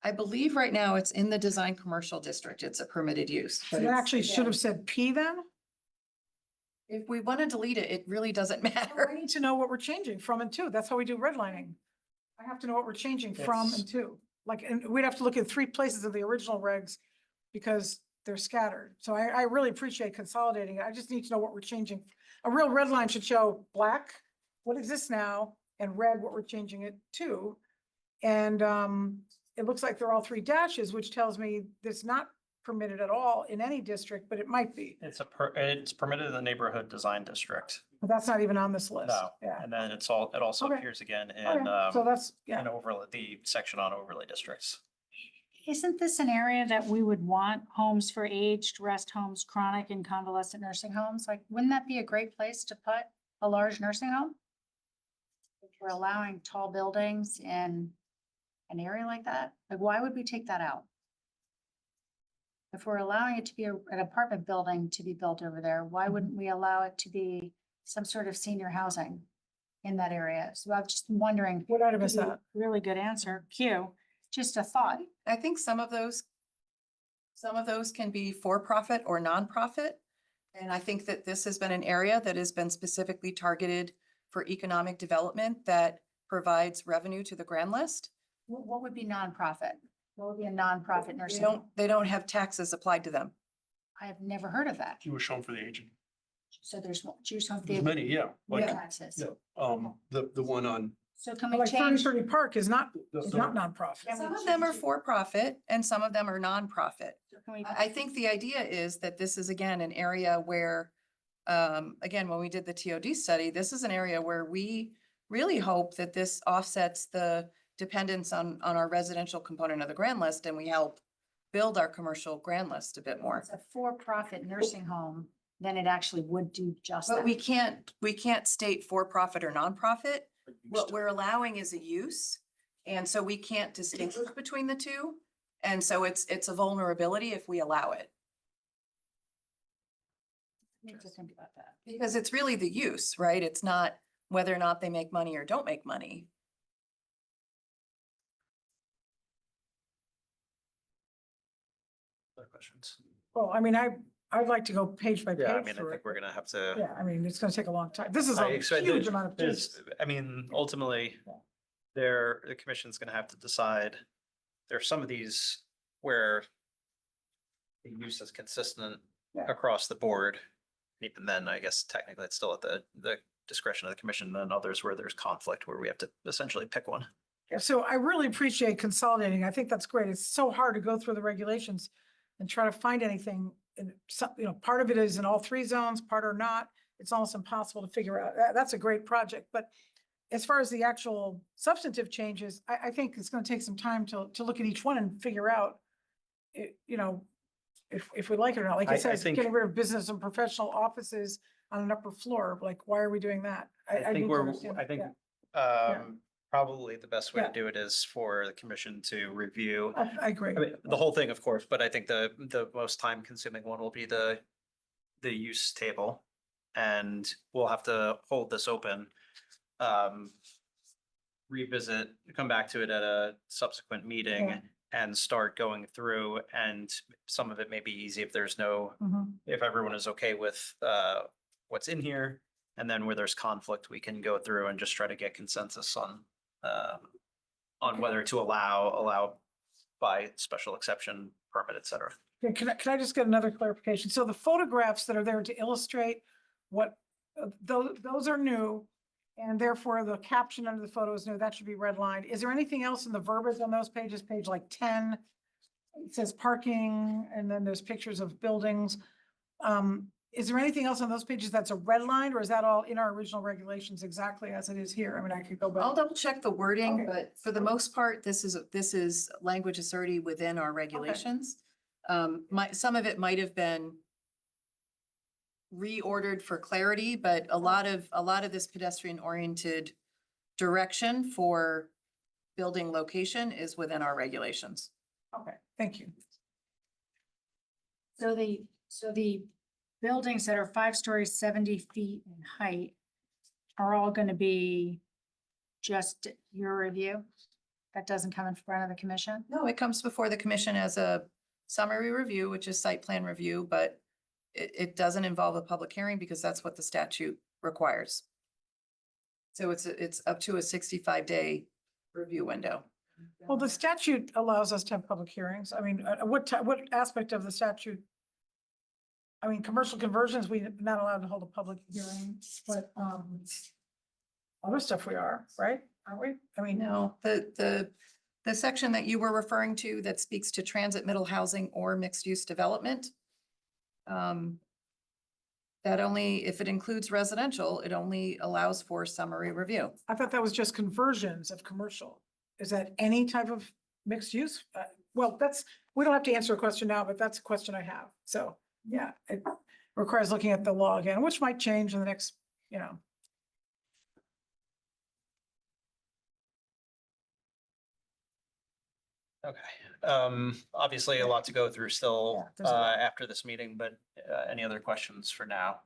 I believe right now it's in the design commercial district. It's a permitted use. So but that it's- actually should have said P then? If we want to delete it, it really doesn't I matter. need to know what we're changing from and to. That's how we do redlining. I have to know what we're changing from Yes. and to. Like, and we'd have to look at 3 places of the original regs because they're scattered. So I really appreciate consolidating it. I just need to know what we're changing. A real red line should show black, what exists now, and red, what we're changing it to. And it looks like they're all 3 dashes, which tells me it's not permitted at all in any district, but it might be. It's permitted in the neighborhood design district. But that's not even on this list. No, Yeah. and then it also Okay. appears again in, Okay, so that's, yeah. in overlay, the section on overlay districts. Isn't this an area that we would want homes for aged, rest homes, chronic and convalescent nursing homes? Like, wouldn't that be a great place to put a large nursing home? If we're allowing tall buildings in an area like that, like, why would we take that out? If we're allowing it to be an apartment building to be built over there, why wouldn't we allow it to be some sort of senior housing in that area? So I'm just wondering. What item is that? Really good answer. Q, just a thought. I think some of those can be for-profit or nonprofit. And I think that this has been an area that has been specifically targeted for economic development that provides revenue to the grand list. What would be nonprofit? What would be a nonprofit nursing home? They don't have taxes applied to them. I have never heard of that. You were shown for the agent. So there's one, Jewish home. There's many, yeah, like, Access. yeah, the one on. So can we Like change? 30 Park is not nonprofit. Can we Some of them are change it? for-profit and some of them are nonprofit. Can we- I think the idea is that this is again, an area where, again, when we did the TOD study, this is an area where we really hope that this offsets the dependence on our residential component of the grand list and we help build our commercial grand list a bit more. It's a for-profit nursing home, then it actually would do just But that. we can't state for-profit or nonprofit. What we're allowing is a use. And so we can't distinguish between the two. And so it's a vulnerability if we allow it. Need to think about that. Because it's really the use, right? It's not whether or not they make money or don't make money. Other questions? Well, I mean, I'd like to go page by Yeah, I page mean, I through think it. we're gonna have to. Yeah, I mean, it's gonna take a long time. This is I a expect huge that amount of there's- pages. I mean, ultimately, Yeah. the commission's gonna have to decide. There's some of these where the use is consistent Yeah. across the board. Even then, I guess technically it's still at the discretion of the commission, then others where there's conflict where we have to essentially pick one. Yeah, so I really appreciate consolidating. I think that's great. It's so hard to go through the regulations and try to find anything. And some, part of it is in all three zones, part or not. It's almost impossible to figure out. That's a great project, but as far as the actual substantive changes, I think it's gonna take some time to look at each one and figure out if we like it or not. Like I it says, think- getting rid of business and professional offices on an upper floor, like, why are we doing that? I need think to we're, understand I think, that. Yeah. probably the best way to Yeah. do it is for the commission to review. I agree. I mean, the whole thing, of course, but I think the most time consuming one will be the use table. And we'll have to hold this open. Revisit, come back to it at a subsequent meeting Yeah. and start going through, and some of it may be easy if there's no, Mhm. if everyone is okay with what's in here. And then where there's conflict, we can go through and just try to get consensus on whether to allow by special exception, permit, et cetera. Okay, can I just get another clarification? So the photographs that are there to illustrate what, those are new. And therefore the caption under the photo is new. That should be redlined. Is there anything else in the verbiage on those pages? Page like 10? It says parking and then there's pictures of buildings. Is there anything else on those pages that's a red line, or is that all in our original regulations exactly as it is here? I mean, I could go I'll back. double check the wording, Okay. but for the most part, this is language is already within our regulations. Some of it might have been reordered for clarity, but a lot of this pedestrian oriented direction for building location is within our regulations. Okay, thank you. So the buildings that are 5 stories, 70 feet in height are all gonna be just your review? That doesn't come in front of the commission? No, it comes before the commission as a summary review, which is site plan review, but it doesn't involve a public hearing because that's what the statute requires. So it's up to a 65-day review window. Well, the statute allows us to have public hearings. I mean, what aspect of the statute? I mean, commercial conversions, we're not allowed to hold a public hearing, but, other stuff we are, right? Aren't we? I mean. No, the section that you were referring to that speaks to transit, middle housing or mixed-use development. That only, if it includes residential, it only allows for summary review. I thought that was just conversions of commercial. Is that any type of mixed use? Well, we don't have to answer a question now, but that's a question I have. So, yeah, it requires looking at the law again, which might change in the next, Okay, obviously a lot to go through still Yeah, there's a lot. after this meeting, but any other questions for now?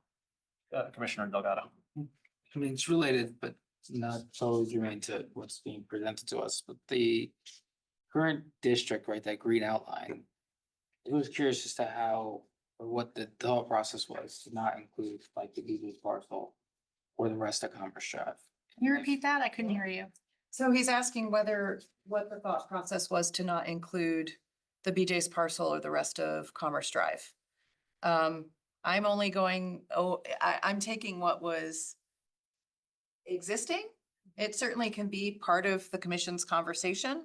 Commissioner Delgado. I mean, it's related, but not totally germane to what's being presented to us, but the current district, right, that green outline. I was curious as to how, or what the thought process was to not include like the BJ's parcel or the rest of Commerce Drive. Can you repeat that? I couldn't hear you. So he's asking what the thought process was to not include the BJ's parcel or the rest of Commerce Drive. I'm only going, I'm taking what was existing. It certainly can be part of the commission's conversation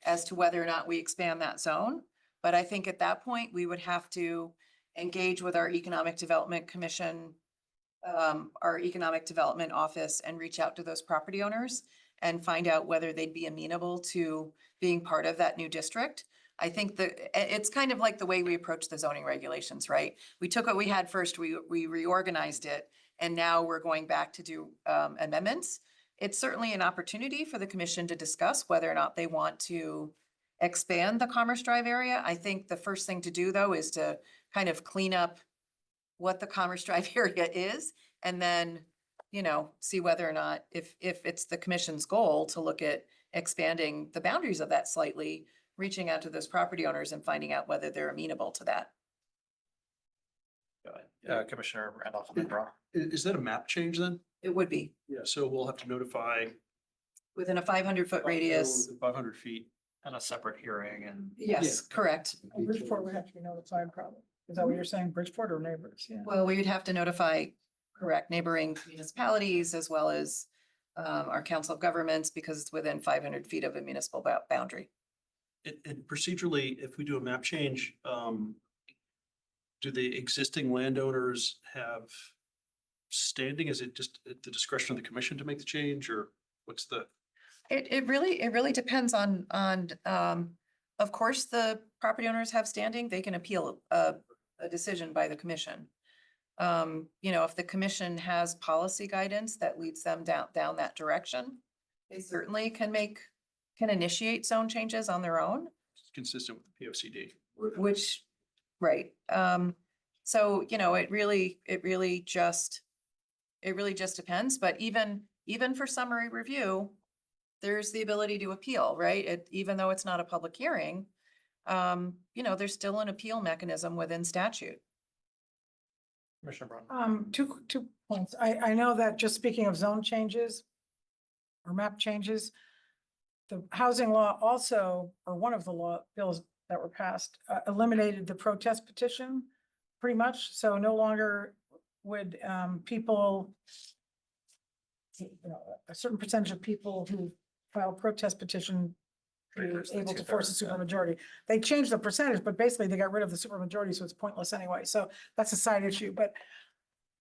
as to whether or not we expand that zone. But I think at that point, we would have to engage with our Economic Development Commission, our Economic Development Office, and reach out to those property owners and find out whether they'd be amenable to being part of that new district. I think it's kind of like the way we approach the zoning regulations, right? We took what we had first, we reorganized it, and now we're going back to do amendments. It's certainly an opportunity for the commission to discuss whether or not they want to expand the Commerce Drive area. I think the first thing to do, though, is to kind of clean up what the Commerce Drive area is, and then, you know, see whether or not, if it's the commission's goal to look at expanding the boundaries of that slightly, reaching out to those property owners and finding out whether they're amenable to that. Commissioner Randolph. And then Brock. Is that a map change then? It would be Yeah, so we'll have to notify. within a 500-foot radius. 500 feet. And a separate hearing and. Yes, correct. Bridgeport would have to be notified probably. Is that what you're saying? Bridgeport or neighbors? Yeah. Well, we would have to notify, correct, neighboring municipalities as well as our council of governments, because it's within 500 feet of a municipal boundary. And procedurally, if we do a map change, do the existing landowners have standing? Is it just at the discretion of the commission to make the change, or what's the? It really depends on, of course, the property owners have standing. They can appeal a decision by the commission. You know, if the commission has policy guidance that leads them down that direction, they certainly can initiate zone changes on their own. Consistent with the POCD. Which, right. So, you know, it really just depends, but even for summary review, there's the ability to appeal, right? Even though it's not a public hearing, you know, there's still an appeal mechanism within statute. Commissioner Brown. Two points. I know that, just speaking of zone changes or map changes, the housing law also, or one of the law bills that were passed, eliminated the protest petition pretty much. So no longer would people, you know, a certain percentage of people who file protest petition be able to force a supermajority. They changed the percentage, but basically they got rid of the supermajority, so it's pointless anyway. So that's a side issue. But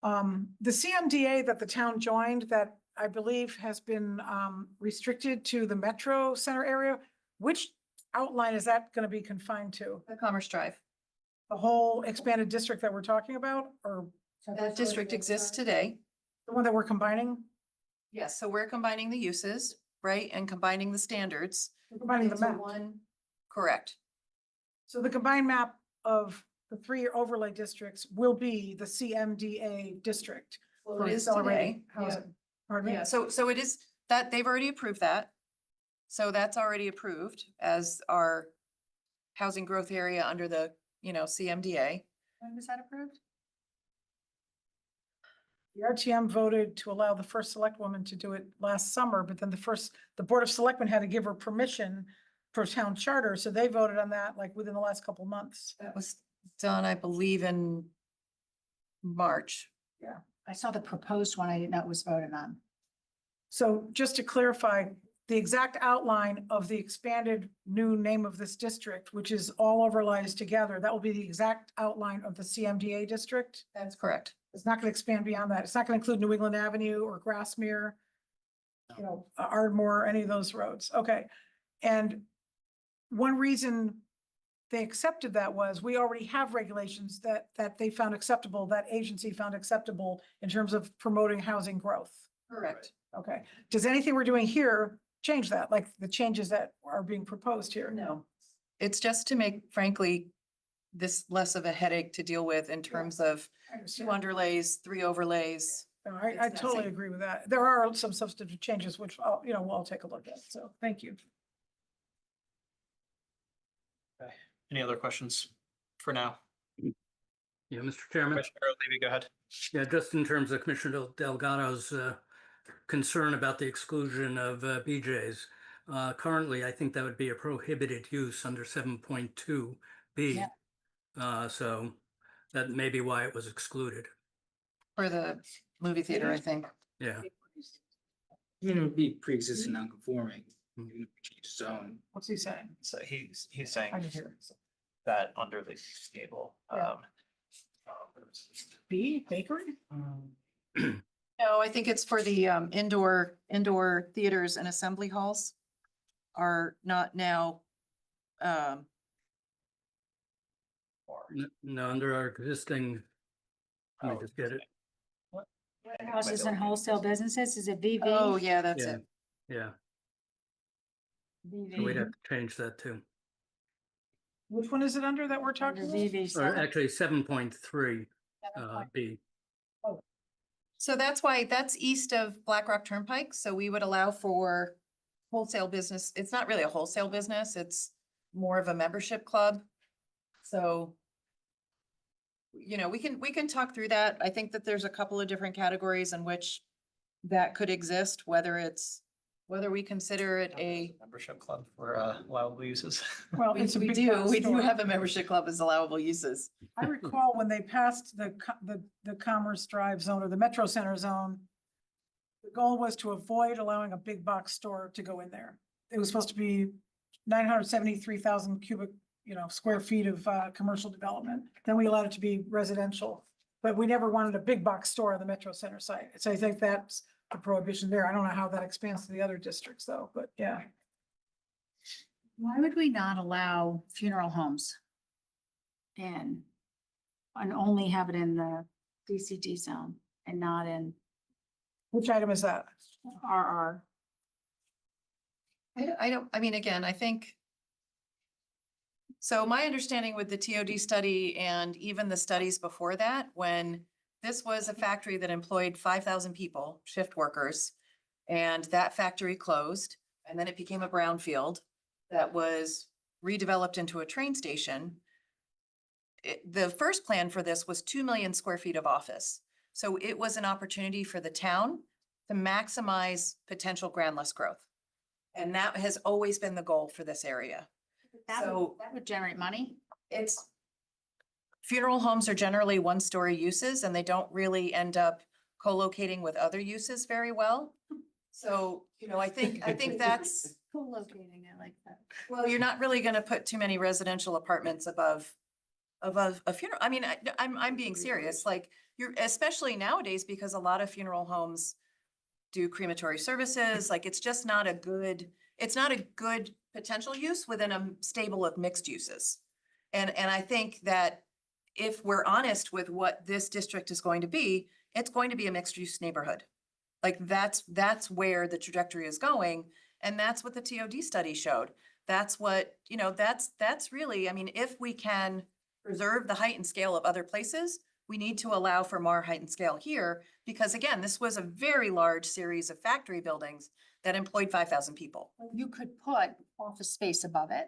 the CMDA that the town joined, that I believe has been restricted to the Metro Center area, which outline is that going to be confined to? The Commerce Drive. The whole expanded district that we're talking about, or? That district exists today. The one that we're combining? Yes, so we're combining the uses, right, and combining the standards. We're combining the into map. one. Correct. So the combined map of the 3 overlay districts will be the CMDA district Well, for it is accelerating today. Yeah. housing. Pardon me? Yeah, so it is that they've already approved that. So that's already approved as our housing growth area under the, you know, CMDA. When was that approved? The RTM voted to allow the first select woman to do it last summer, but then the Board of Selectmen had to give her permission for town charter, so they voted on that like within the last couple of months. That was done, I believe, in March. Yeah. I saw the proposed one. I didn't know it was voted on. So just to clarify, the exact outline of the expanded new name of this district, which is all overlays together, that will be the exact outline of the CMDA district. That's correct. It's not going to expand beyond that. It's not going to include New England Avenue or Grassmere, you know, Ardmore, any of those roads. Okay. And one reason they accepted that was we already have regulations that they found acceptable, that agency found acceptable in terms of promoting housing growth. Correct. Okay. Does anything we're doing here change that, like the changes that are being proposed here? No, it's just to make, frankly, this less of a headache to deal with in terms of I 2 understand. underlays, 3 overlays. No, It's I that totally same. agree with that. There are some substantive changes, which I'll, you know, we'll take a look at. So thank you. Any other questions for now? Yeah, Mr. Chairman. Commissioner Levy, go ahead. Yeah, just in terms of Commissioner Delgado's concern about the exclusion of BJ's. Currently, I think that would be a prohibited use under 7.2B. Yeah. So That may be why it was excluded. For the movie theater, I think. Yeah. Even it would be pre-existing non-conforming, even if we change zone. What's he saying? So he's saying I didn't hear it. that under the table. Yeah. B, bakery? No, I think it's for the indoor theaters and assembly halls are not now. No, under our existing, let me just get it. Houses and wholesale businesses, is it VV? Oh, yeah, that's Yeah. it. Yeah, so VV. we'd have to change that too. Which one is it under that we're talking Under about? VV Or seven. actually 7.3 B. So that's why that's east of Black Rock Turnpike. So we would allow for wholesale business. It's not really a wholesale business. It's more of a membership club. So, you know, we can talk through that. I think that there's a couple of different categories in which that could exist, whether we consider it a. Membership club for allowable uses. Well, it's a We big do box store. have a membership club as allowable uses. I recall when they passed the Commerce Drive zone or the Metro Center zone, the goal was to avoid allowing a big box store to go in there. It was supposed to be 973,000 cubic, square feet of commercial development. Then we allowed it to be residential, but we never wanted a big box store on the Metro Center site. So I think that's the prohibition there. I don't know how that expands to the other districts though, but yeah. Why would we not allow funeral homes in and only have it in the DCD zone and not in Which item is that? RR? I mean, again, I think. So my understanding with the TOD study and even the studies before that, when this was a factory that employed 5,000 people, shift workers, and that factory closed, and then it became a brownfield that was redeveloped into a train station. The first plan for this was 2 million square feet of office. So it was an opportunity for the town to maximize potential grand list growth. And that has always been the goal for this area. That would generate money. It's, funeral homes are generally one-story uses and they don't really end up co-locating with other uses very well. So, I think that's, Co-locating, I like that. well, you're not really gonna put too many residential apartments above a funeral. I mean, I'm being serious, like you're, especially nowadays, because a lot of funeral homes do crematory services, like it's just not a good, potential use within a stable of mixed uses. And I think that if we're honest with what this district is going to be, it's going to be a mixed use neighborhood. Like that's where the trajectory is going. And that's what the TOD study showed. That's what, that's really, I mean, if we can preserve the height and scale of other places, we need to allow for more height and scale here. Because again, this was a very large series of factory buildings that employed 5,000 people. You could put office space above it.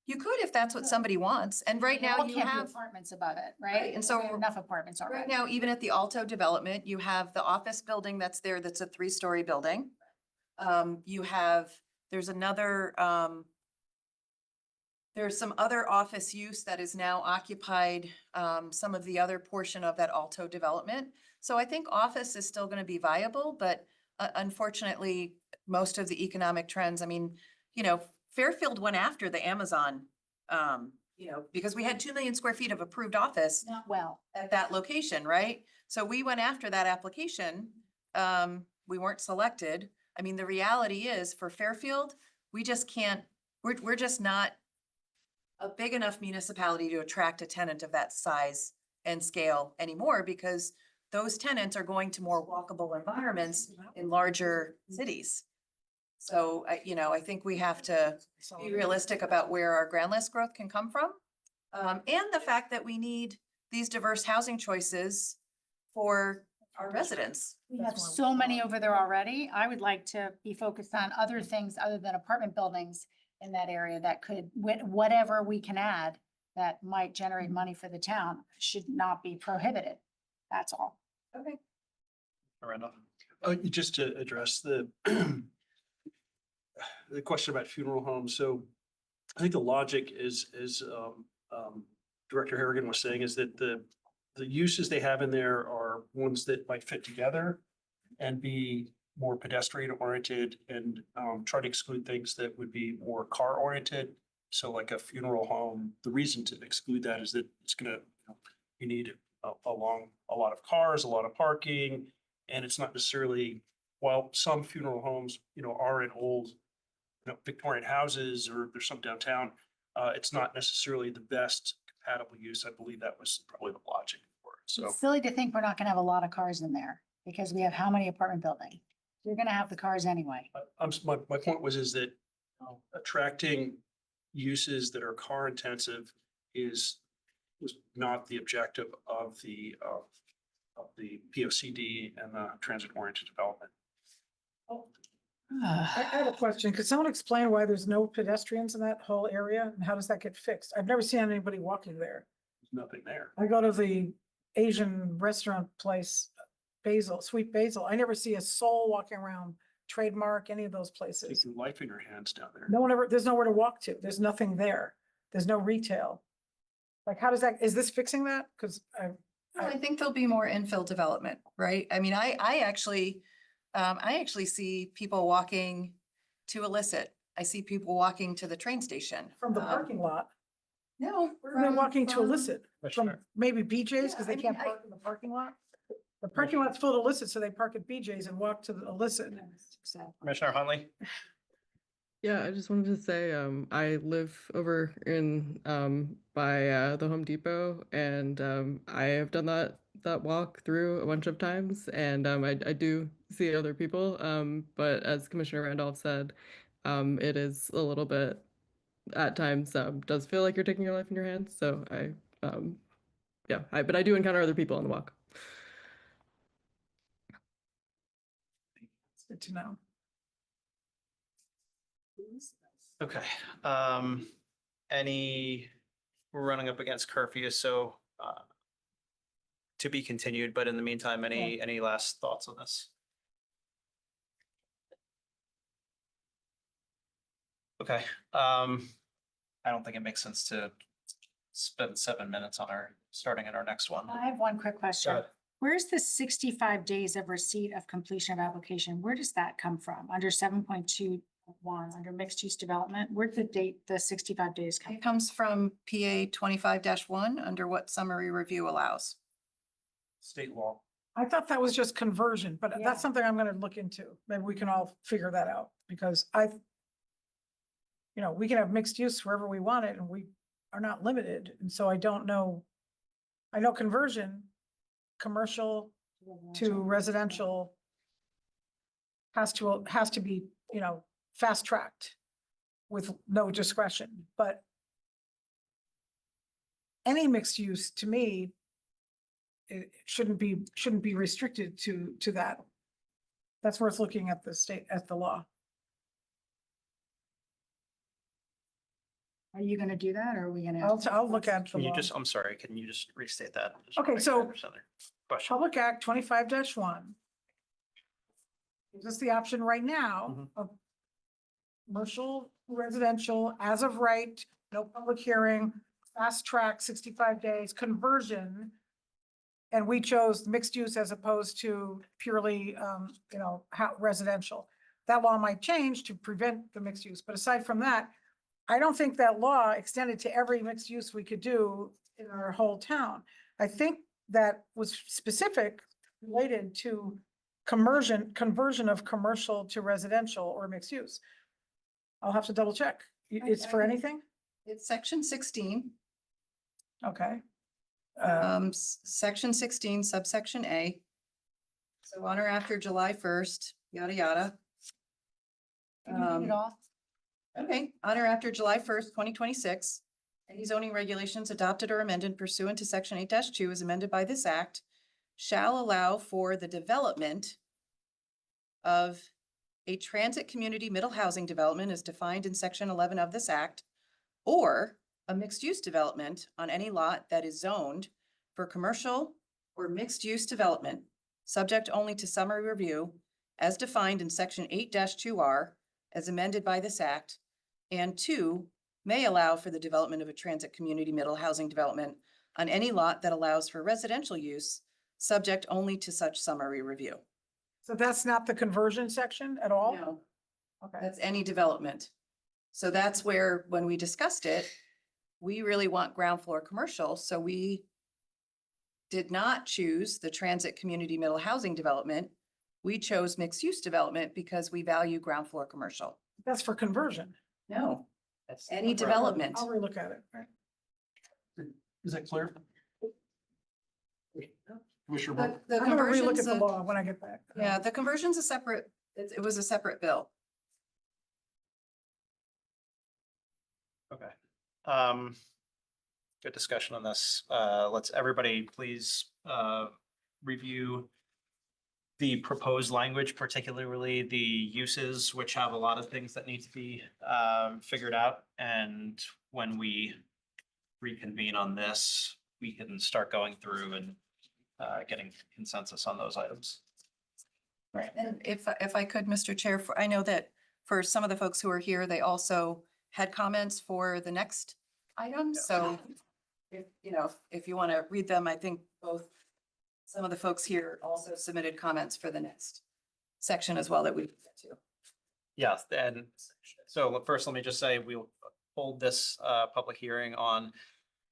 You could if that's what somebody wants. And right There now all you can't be have, apartments above it, Right, right? and so We have enough apartments right already. now, even at the Alto development, you have the office building that's there, that's a 3-story building. There's another, there's some other office use that is now occupied, some of the other portion of that Alto development. So I think office is still gonna be viable, but unfortunately, most of the economic trends, I mean, Fairfield went after the Amazon, because we had 2 million square feet of approved office Not well. at that location, right? So we went after that application. We weren't selected. I mean, the reality is for Fairfield, we just can't, we're just not a big enough municipality to attract a tenant of that size and scale anymore because those tenants are going to more walkable environments in larger cities. So, I think we have to be realistic about where our grand list growth can come from. And the fact that we need these diverse housing choices for our residents. We have so many over there already. I would like to be focused on other things other than apartment buildings in that area that could, whatever we can add that might generate money for the town should not be prohibited. That's all. Okay. Miranda? Just to address the the question about funeral homes. So I think the logic is Director Harrigan was saying is that the uses they have in there are ones that might fit together and be more pedestrian oriented and try to exclude things that would be more car oriented. So like a funeral home, the reason to exclude that is that it's gonna, you need a lot of cars, a lot of parking, and it's not necessarily, while some funeral homes, are in old, Victorian houses, or there's some downtown, it's not necessarily the best compatible use. I believe that was probably the logic for it. So It's silly to think we're not gonna have a lot of cars in there because we have how many apartment buildings? You're gonna have the cars anyway. my point was that attracting uses that are car intensive was not the objective of the POCD and the transit oriented development. I have a question. Could someone explain why there's no pedestrians in that whole area and how does that get fixed? I've never seen anybody walking there. There's nothing there. I go to the Asian restaurant place, Basil, Sweet Basil. I never see a soul walking around, Trademark, any of those places. Take your life in your hands down there. No one ever, there's nowhere to walk to. There's nothing there. There's no retail. Like, how does that, is this fixing that? Because I think there'll be more infill development, right? I mean, I actually see people walking to Illicit. I see people walking to the train station. from the parking lot, No. they're walking to from- Illicit, from maybe BJ's because they I mean, can't park in the parking lot. The parking lot's full of Illicit, so they park at BJ's and walk to the Illicit. Commissioner Hunley? Yeah, I just wanted to say, I live over in by the Home Depot, and I have done that walk through a bunch of times, and I do see other people, but as Commissioner Randolph said, it is a little bit at times does feel like you're taking your life in your hands. So but I do encounter other people on the walk. It's good to know. Okay, we're running up against curfew, so to be continued, but in the meantime, any last thoughts on this? Okay, I don't think it makes sense to spend 7 minutes on starting at our next one. I have one quick question. Go ahead. Where's the 65 days of receipt of completion of application? Where does that come from? Under 7.21, under mixed use development, where'd the 65 days come? It comes from PA 25-1 under what summary review allows. State law. I thought that was just conversion, but Yeah. that's something I'm gonna look into. Maybe we can all figure that out because we can have mixed use wherever we want it and we are not limited. And so I don't know. I know conversion, commercial to residential has to be, fast tracked with no discretion, but any mixed use to me, it shouldn't be restricted to that. That's worth looking at the law. Are you gonna do that or are we gonna? I'll look at the Can you law. I'm sorry, can you just restate that? Just Okay, make sure I so- understand the question. Public Act 25-1 gives us the option right now of commercial, residential, as of right, no public hearing, fast track, 65 days, conversion. And we chose mixed use as opposed to purely, residential. That law might change to prevent the mixed use, but aside from that, I don't think that law extended to every mixed use we could do in our whole town. I think that was specific related to conversion of commercial to residential or mixed use. I'll have to double check. It's for anything? It's section 16. Okay. Section 16, subsection A. So on or after July 1st, yada, yada. Can you read it all? Okay, on or after July 1st, 2026, any zoning regulations adopted or amended pursuant to section 8-2 as amended by this act shall allow for the development of a transit community middle housing development as defined in section 11 of this act, or a mixed-use development on any lot that is zoned for commercial or mixed-use development, subject only to summary review as defined in section 8-2R as amended by this act, and 2, may allow for the development of a transit community middle housing development on any lot that allows for residential use, subject only to such summary review. So that's not the conversion section at all? No, Okay. that's any development. So that's where, when we discussed it, we really want ground floor commercial, so we did not choose the transit community middle housing development. We chose mixed use development because we value ground floor commercial. That's for conversion. No, That's any correct. development. I'll relook at it. Right. Is that clear? Commissioner The, Brown? the I'm gonna relook conversion's at the a- law when I get back. Yeah, the conversion's a separate, it was a separate bill. Okay. Good discussion on this. Let's everybody please review the proposed language, particularly the uses, which have a lot of things that need to be figured out. And when we reconvene on this, we can start going through and getting consensus on those items. Right. And if I could, Mr. Chair, I know that for some of the folks who are here, they also had comments for the next item. So if, if you want to read them, I think both some of the folks here also submitted comments for the next section as well that we get to. Yes, and so first, let me just say, we'll hold this public hearing on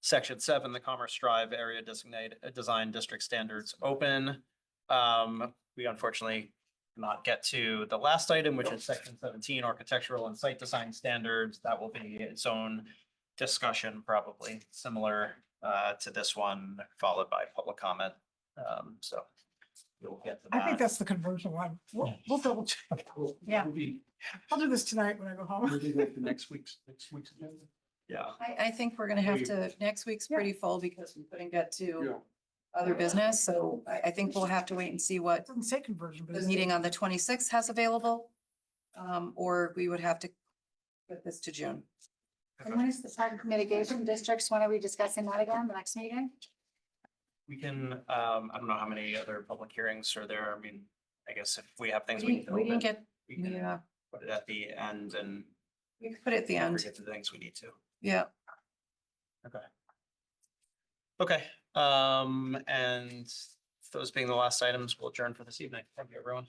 Section 7, the Commerce Drive Area Designated Design District Standards open. We unfortunately cannot get to the last item, which is Section 17, Architectural and Site Design Standards. That will be its own discussion, probably similar to this one, followed by public comment. So we'll get to I think that. that's the conversion one. We'll double check. Yeah. I'll do this tonight when I go home. We'll do that the next week's agenda. Yeah. I think we're gonna have to, next week's pretty full because we couldn't get to other business. So I think we'll have to wait and see what It doesn't say conversion, but the it's. meeting on the 26th has available. Or we would have to put this to June. And when is the target mitigation districts? When are we discussing that again, the next meeting? We can, I don't know how many other public hearings are there. I mean, I guess if we have things we need to We didn't open, get, we can yeah, put it at the end and we could put it at the end. get to the things we need to. Yeah. Okay. Okay, and those being the last items, we'll adjourn for this evening. Thank you, everyone.